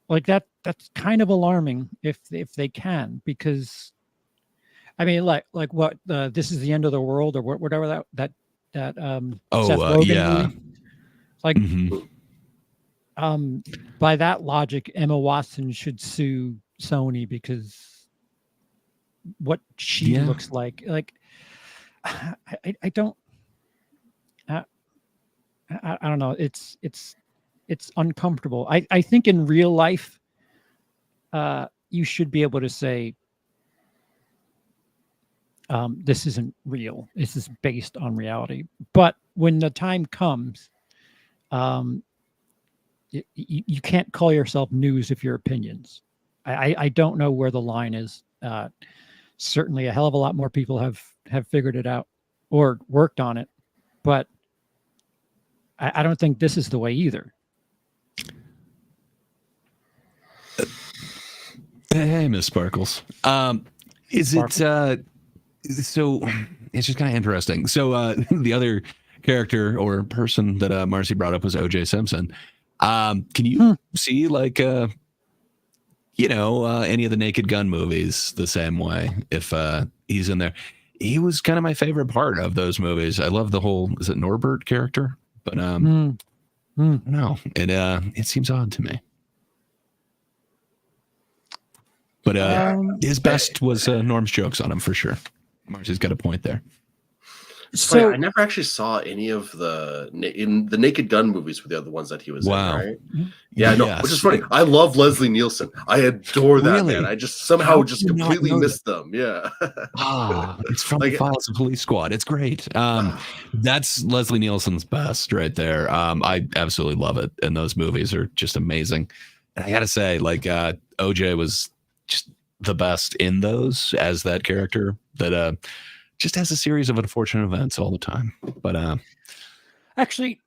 Like that's kind of alarming if they can, because, I mean, like what This Is the End of the World or whatever that Seth Rogen movie. Like, by that logic, Emma Watson should sue Sony because what she looks like. I don't. I don't know. It's uncomfortable. I think in real life, you should be able to say, this isn't real. This is based on reality. But when the time comes, you can't call yourself news if your opinions. I don't know where the line is. Certainly a hell of a lot more people have figured it out or worked on it, but I don't think this is the way either. Hey, Miss Sparkles. Is Sparkles? So it's just kind of interesting. So the other character or person that Marcy brought up was O.J. Simpson. Can you see like any of the Naked Gun movies the same way if he's in there? He was kind of my favorite part of those movies. I love the whole, is it Norbert character? But no, it seems odd to me. But his best was Norm's jokes on him for sure. Marcy's got a point there. So funny, I never actually saw any of the Naked Gun movies were the other ones that he was in, right? Yeah, no, which is funny. I love Leslie Nielsen. I adore that man. I just somehow completely missed them. Yeah. It's from the Files of Police Squad. It's great. That's Leslie Nielsen's best right there. I absolutely love it. And those movies are just amazing. And I gotta say, like OJ was just the best in those as that character that just has a series of unfortunate events all the time. But actually,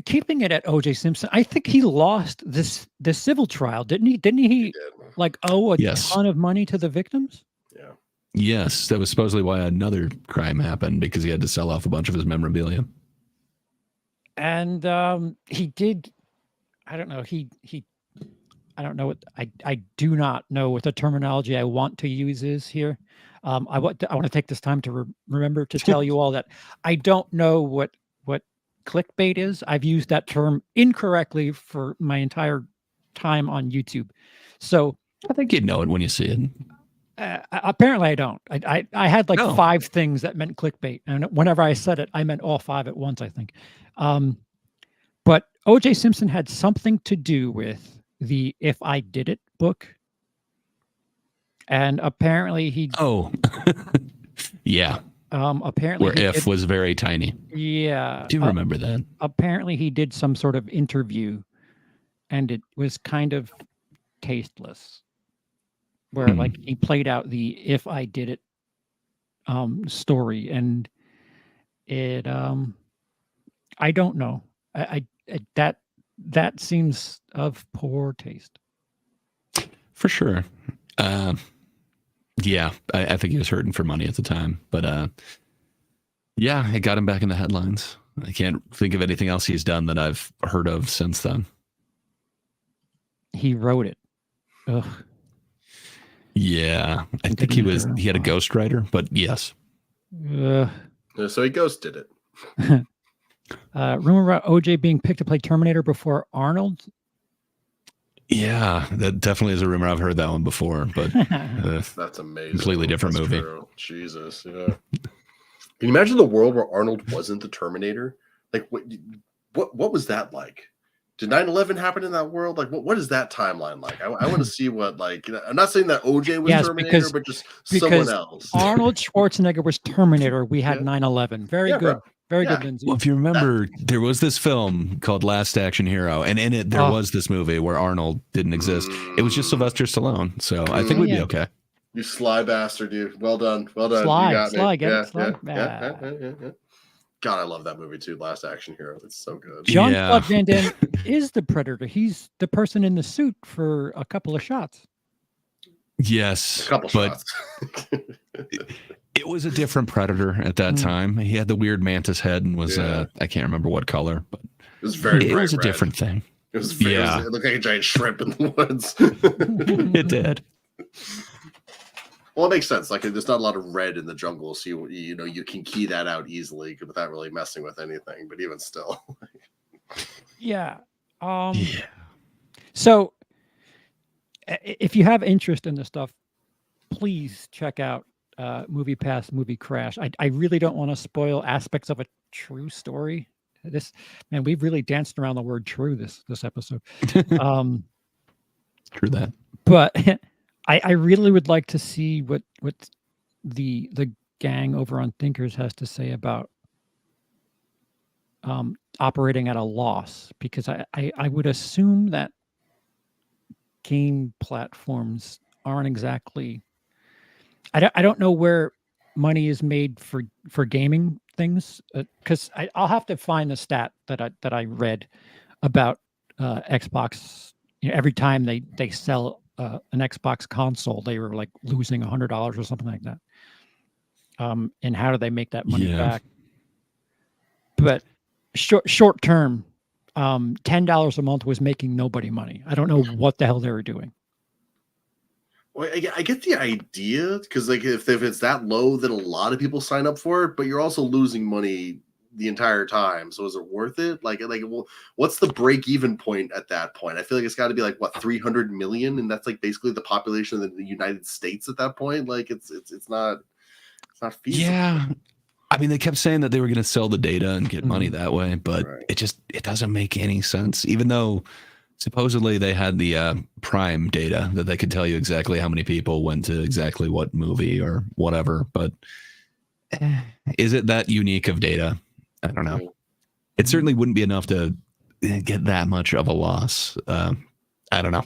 keeping it at O.J. Simpson, I think he lost the civil trial, didn't he? Didn't he like owe a ton of money to the victims? Yeah. Yes, that was supposedly why another crime happened, because he had to sell off a bunch of his memorabilia. And he did. I don't know. I don't know what I do not know what the terminology I want to use is here. I want to take this time to remember to tell you all that I don't know what clickbait is. I've used that term incorrectly for my entire time on YouTube. So I think you'd know it when you see it. Apparently I don't. I had like 5 things that meant clickbait, and whenever I said it, I meant all 5 at once, I think. But O.J. Simpson had something to do with the If I Did It book. And apparently he... yeah. Apparently where if was very tiny. Yeah. I do remember that. Apparently he did some sort of interview, and it was kind of tasteless, where like he played out the If I Did It story, and it I don't know. That seems of poor taste. For sure. Yeah, I think he was hurting for money at the time, but yeah, it got him back in the headlines. I can't think of anything else he's done that I've heard of since then. He wrote it. Ugh. Yeah, I think he had a ghostwriter, but yes. So he ghosted it. Rumor about OJ being picked to play Terminator before Arnold. Yeah, that definitely is a rumor. I've heard that one before, but that's amazing. Completely different movie. True. Jesus, yeah. Can you imagine the world where Arnold wasn't the Terminator? Like, what was that like? Did 9/11 happen in that world? Like, what is that timeline like? I want to see what, like, I'm not saying that OJ was Terminator, but just someone else. Arnold Schwarzenegger was Terminator. We had 9/11. Very good. Bro. Very good, Lindsay. Well, if you remember, there was this film called Last Action Hero, and in it there was this movie where Arnold didn't exist. It was just Sylvester Stallone, so I think we'd be okay. You sly bastard, dude. Well done. Well done. Sly, you got sly, me. get Yeah, it, sly. yeah. God, I love that movie too. Last Action Hero. It's so good. Jean-Claude Van Damme is the Predator. He's the person in the suit for a couple of shots. Yes, a couple shots. It was a different Predator at that time. He had the weird mantis head and was I can't remember what color, but it was very. It was a red. different thing. It was very, it looked like a giant shrimp in the woods. It did. Well, it makes sense. Like, there's not a lot of red in the jungle, so you can key that out easily without really messing with anything. But even still, yeah. So, if you have interest in this stuff, please check out Movie Pass, Movie Crash. I really don't want to spoil aspects of a true story. We've really danced around the word "true" this episode. True that, but. I really would like to see what the gang over on Thinkers has to say about operating at a loss, because I would assume that game platforms aren't exactly. I don't know where money is made for gaming things, because I'll have to find the stat that I read about Xbox. Every time they sell an Xbox console, they were like losing $100 or something like that. And how do they make that money back? But short term, $10 a month was making nobody money. I don't know what the hell they were doing. Well, I get the idea, because like if it's that low, then a lot of people sign up for it, but you're also losing money the entire time. So is it worth it? Like, well, what's the break-even point at that point? I feel like it's got to be like, what, 300 million, and that's like basically the population of the United States at that point. Like, it's not feasible. Yeah, I mean, they kept saying that they were going to sell the data and get money that way, but it doesn't make any sense. Even though supposedly they had the Prime data that they could tell you exactly how many people went to exactly what movie or whatever, but is it that unique of data? I don't know. It certainly wouldn't be enough to get that much of a loss. I don't know.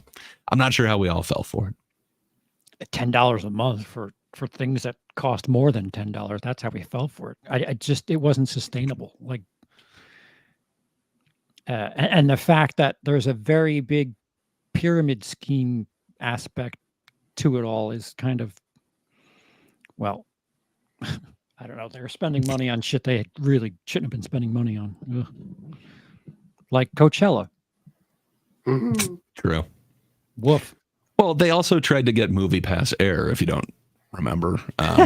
I'm not sure how we all fell for it. $10 a month for things that cost more than $10. That's how we fell for it. It wasn't sustainable. Like, and the fact that there's a very big pyramid scheme aspect to it all is kind of, well, I don't know. They're spending money on shit they really shouldn't have been spending money on. Ugh. Like Coachella. True. Woof. Well, they also tried to get Movie Pass Air, if you don't remember.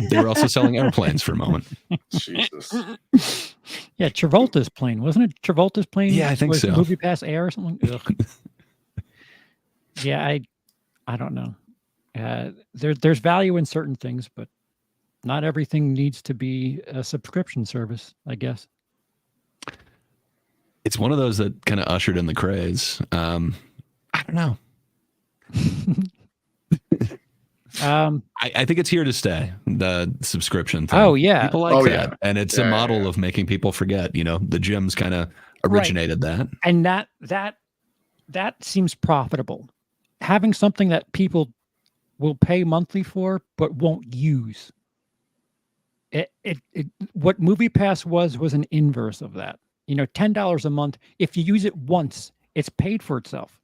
They were also selling airplanes for a moment. Jesus. Yeah, Travolta's plane. Wasn't it Travolta's plane? Yeah, I think so. Movie Pass Air or something? Ugh. Yeah, I don't know. There's value in certain things, but not everything needs to be a subscription service, I guess. It's one of those that kind of ushered in the craze. I don't know. I think it's here to stay, the subscription thing. Oh, yeah. People like that. Yeah. And it's a model of making people forget. The gyms kind of originated that. And that seems profitable. Having something that people will pay monthly for but won't use. What Movie Pass was an inverse of that. $10 a month. If you use it once, it's paid for itself.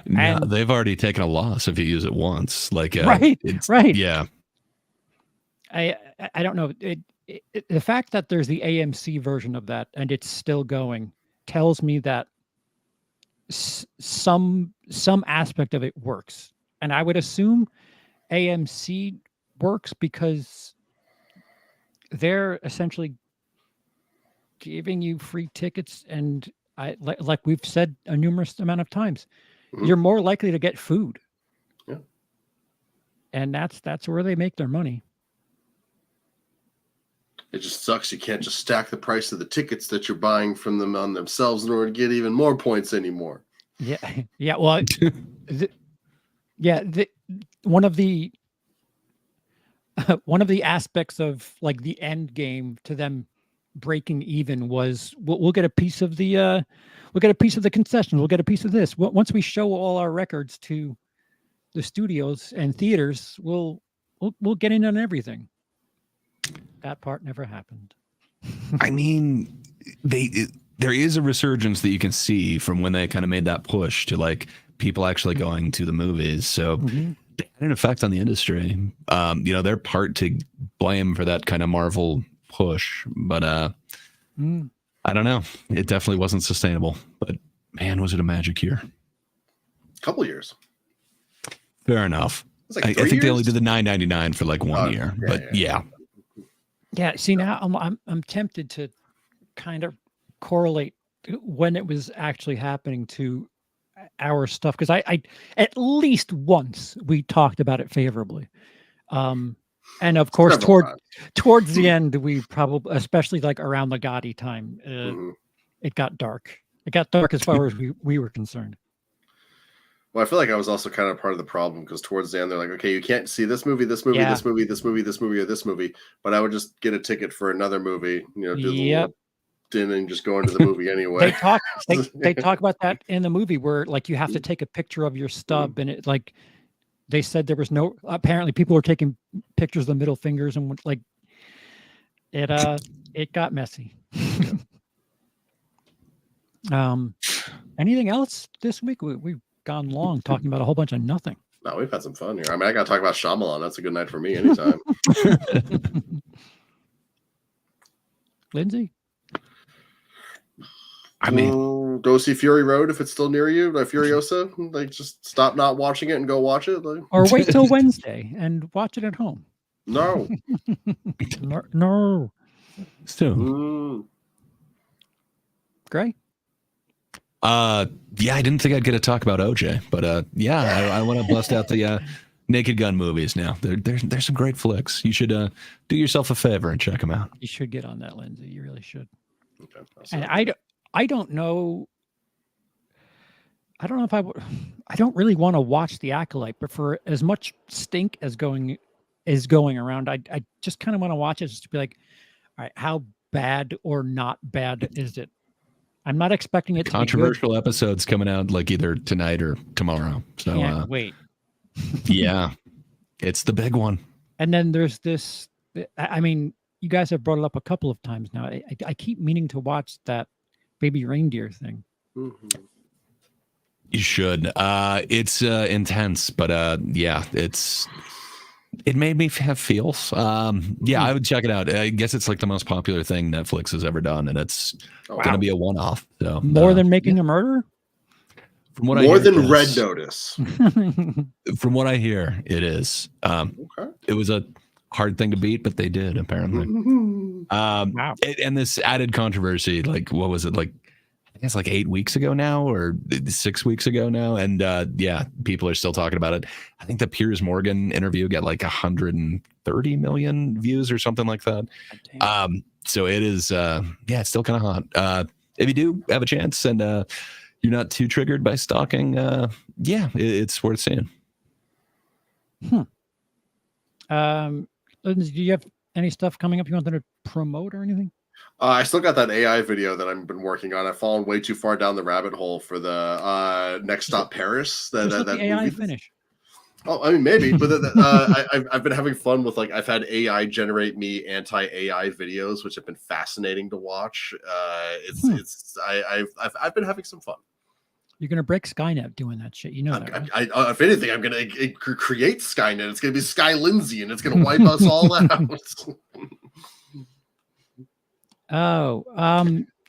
No, And they've already taken a loss if you use it once. Like, right, it's, right. yeah. I don't know. The fact that there's the AMC version of that and it's still going tells me that some aspect of it works. And I would assume AMC works because they're essentially giving you free tickets, and like we've said a numerous amount of times, you're more likely to get food. Yeah. And that's where they make their money. It just sucks you can't just stack the price of the tickets that you're buying from them on themselves in order to get even more points anymore. Yeah. Yeah. Well, one of the aspects of like the end game to them breaking even was we'll get a piece of the concession. We'll get a piece of this. Once we show all our records to the studios and theaters, we'll get in on everything. That part never happened. I mean, there is a resurgence that you can see from when they kind of made that push to like people actually going to the movies. So they had an effect on the industry. They're part to blame for that kind of Marvel push, but I don't know. It definitely wasn't sustainable. But man, was it a magic year? A couple years. Fair enough. Like I think they only did the $9.99 for like 1 year, but yeah. Yeah, see now I'm tempted to kind of correlate when it was actually happening to our stuff, because I at least once we talked about it favorably, and of course towards the end we probably, especially like around the Gotti time, it got dark. It got dark as far as we were concerned. Well, I feel like I was also kind of part of the problem, because towards the end they're like, okay, you can't see this movie, this movie, this movie, this movie, this movie, or this movie. But I would just get a ticket for another movie, do the little din and just go into the movie anyway. They talk about that in the movie where like you have to take a picture of your stub, and it like they said there was no, apparently people were taking pictures of the middle fingers, and like it got messy. Anything else this week? We've gone long talking about a whole bunch of nothing. No, we've had some fun here. I mean, I got to talk about Shyamalan. That's a good night for me anytime. Lindsay? I mean, go see Fury Road if it's still near you. Like Furiosa, like just stop not watching it and go watch it. Like, or wait till Wednesday and watch it at home. No. No. So, Gray? I didn't think I'd get to talk about OJ, but I want to bust out the Naked Gun movies now. There's some great flicks. You should do yourself a favor and check them out. You should get on that, Lindsay. You really should. Okay. And I don't know. I don't know if I don't really want to watch The Acolyte, but for as much stink as going around, I just kind of want to watch it just to be like, all right, how bad or not bad is it? I'm not expecting it to controversial episodes coming out like either tonight or tomorrow. So can't wait. Yeah, it's the big one. And then there's this. I mean, you guys have brought it up a couple of times now. I keep meaning to watch that Baby Reindeer thing. You should. It's intense, but it made me have feels. I would check it out. I guess it's like the most popular thing Netflix has ever done, and it's going to be a one-off. So more than Making a Murder? From what more I than Red Notice. From what I hear, it is. It was a hard thing to beat, but they did, apparently. Wow. And this added controversy, like, what was it, like, I guess like 8 weeks ago now, or 6 weeks ago now. And people are still talking about it. I think the Piers Morgan interview got like 130 million views or something like that. So it is, it's still kind of hot. If you do have a chance and you're not too triggered by stalking, it's worth seeing. Lindsay, do you have any stuff coming up you wanted to promote or anything? I still got that AI video that I've been working on. I've fallen way too far down the rabbit hole for the Next Stop Paris. That AI movie. finish. Oh, I mean, maybe, but I've been having fun with, like, I've had AI generate me anti-AI videos, which have been fascinating to watch. I've been having some fun. You're gonna break Skynet doing that shit. You know that, right? If anything, I'm going to create Skynet. It's going to be Sky Lindsay, and it's going to wipe us all out.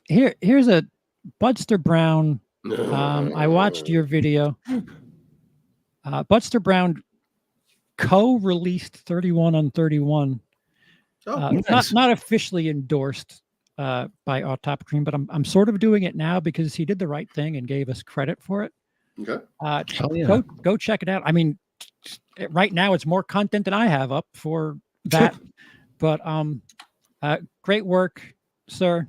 Here's a Budster Brown. I watched your video. Budster Brown co-released 31 on 31. Nice. Not officially endorsed by Top Cream, but I'm sort of doing it now because he did the right thing and gave us credit for it. Okay. Go check it out. I mean, right now it's more content than I have up for that. But great work, sir.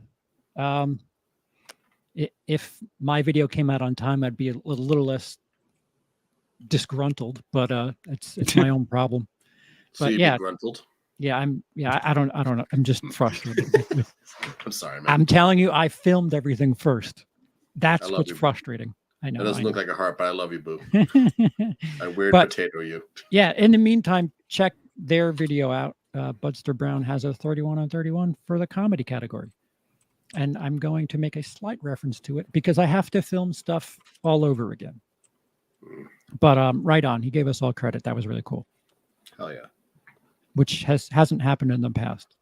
If my video came out on time, I'd be a little less disgruntled, but it's my own problem. So but you'd yeah, be gruntled? I don't know. I'm just frustrated. I'm sorry, man. I'm telling you, I filmed everything first. That's love what's you, frustrating. I know. That doesn't look like a heart, but I love you, boo. I weird potato you. Yeah. In the meantime, check their video out. Budster Brown has a 31 on 31 for the comedy category. And I'm going to make a slight reference to it because I have to film stuff all over again. But right on. He gave us all credit. That was really cool. Hell yeah. Which hasn't happened in the past.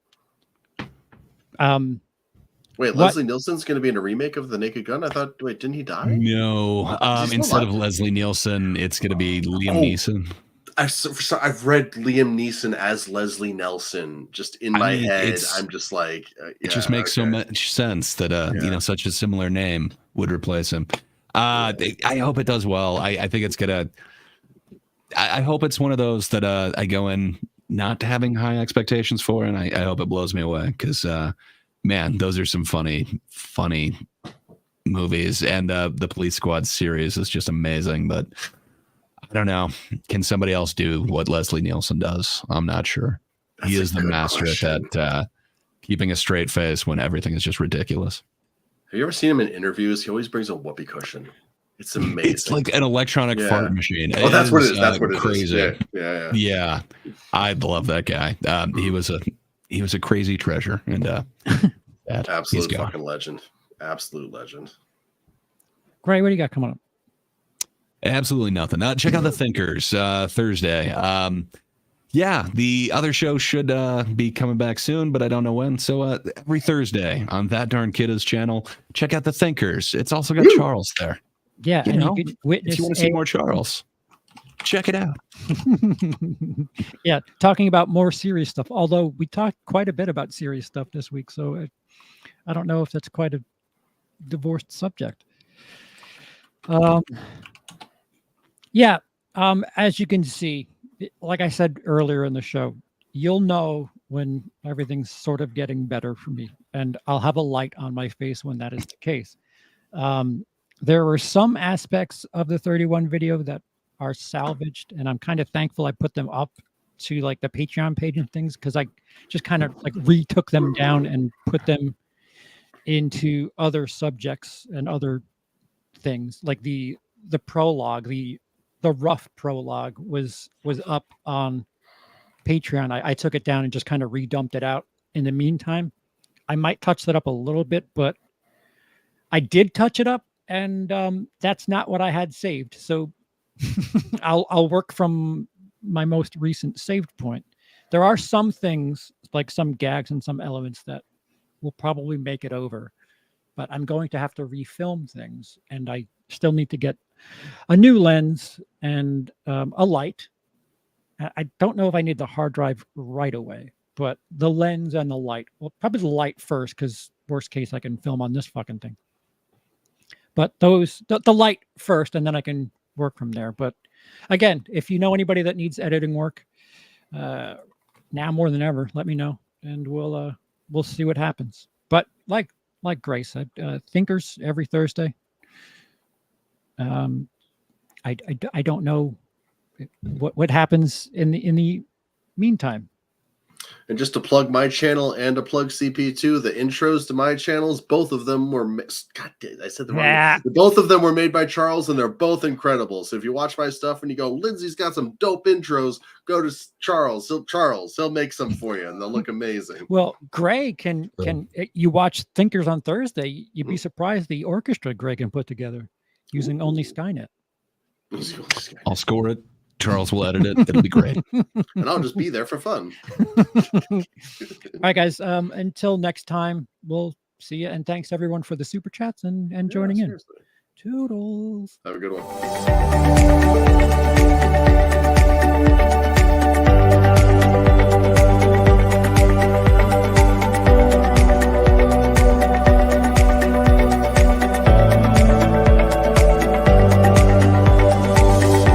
Wait, Leslie Nielsen's going to be in a remake of The Naked Gun? I thought, didn't he die? No. Instead of Leslie Nielsen, it's going to be Liam Neeson. I've read Liam Neeson as Leslie Nelson just in my head. I'm just like, it just makes so much sense that such a similar name would replace him. I hope it does well. I think it's gonna. I hope it's one of those that I go in not having high expectations for, and I hope it blows me away because man, those are some funny movies, and the Police Squad series is just amazing, but. I don't know. Can somebody else do what Leslie Nielsen does? I'm not sure. He is the master at keeping a straight face when everything is just ridiculous. Have you ever seen him in interviews? He always brings a whoopee cushion. It's amazing. It's like an electronic fart machine. Oh, that's what it is. That's what it is. Crazy. Yeah. I love that guy. He was a crazy treasure, and absolute fucking legend. Absolute legend. Gray, what do you got coming up? Absolutely nothing. Check out The Thinkers Thursday. The other show should be coming back soon, but I don't know when. So every Thursday on That Darn Kidda's channel, check out The Thinkers. It's also got Charles there. Yeah, you can witness if you want to see more Charles, check it out. Yeah, talking about more serious stuff. Although we talked quite a bit about serious stuff this week, so I don't know if that's quite a divorced subject. As you can see, like I said earlier in the show, you'll know when everything's sort of getting better for me, and I'll have a light on my face when that is the case. There were some aspects of the 31 video that are salvaged, and I'm kind of thankful I put them up to like the Patreon page and things, because I just kind of like retook them down and put them into other subjects and other things, like the prologue, the rough prologue was up on Patreon. I took it down and just kind of redumped it out. In the meantime, I might touch that up a little bit, but I did touch it up, and that's not what I had saved. So I'll work from my most recent saved point. There are some things, like some gags and some elements, that will probably make it over, but I'm going to have to refilm things, and I still need to get a new lens and a light. I don't know if I need the hard drive right away, but the lens and the light. Well, probably the light first, because worst case I can film on this fucking thing. But the light first, and then I can work from there. But again, if you know anybody that needs editing work, now more than ever, let me know, and we'll see what happens. But like Grace said, Thinkers every Thursday. I don't know what happens in the meantime. And just to plug my channel and to plug CP2, the intros to my channels, both of them were I said the wrong. Both of them were made by Charles, and they're both incredible. So if you watch my stuff and you go, Lindsay's got some dope intros, go to Charles. He'll make some for you, and they'll look amazing. Well, Gray can you watch Thinkers on Thursday? You'd be surprised the orchestra Gray can put together. using only Skynet. I'll score it. Charles will edit it. It'll be great. And I'll just be there for fun. All right, guys. Until next time, we'll see you. And thanks everyone for the super chats and joining in. Seriously. Toodles. Have a good one.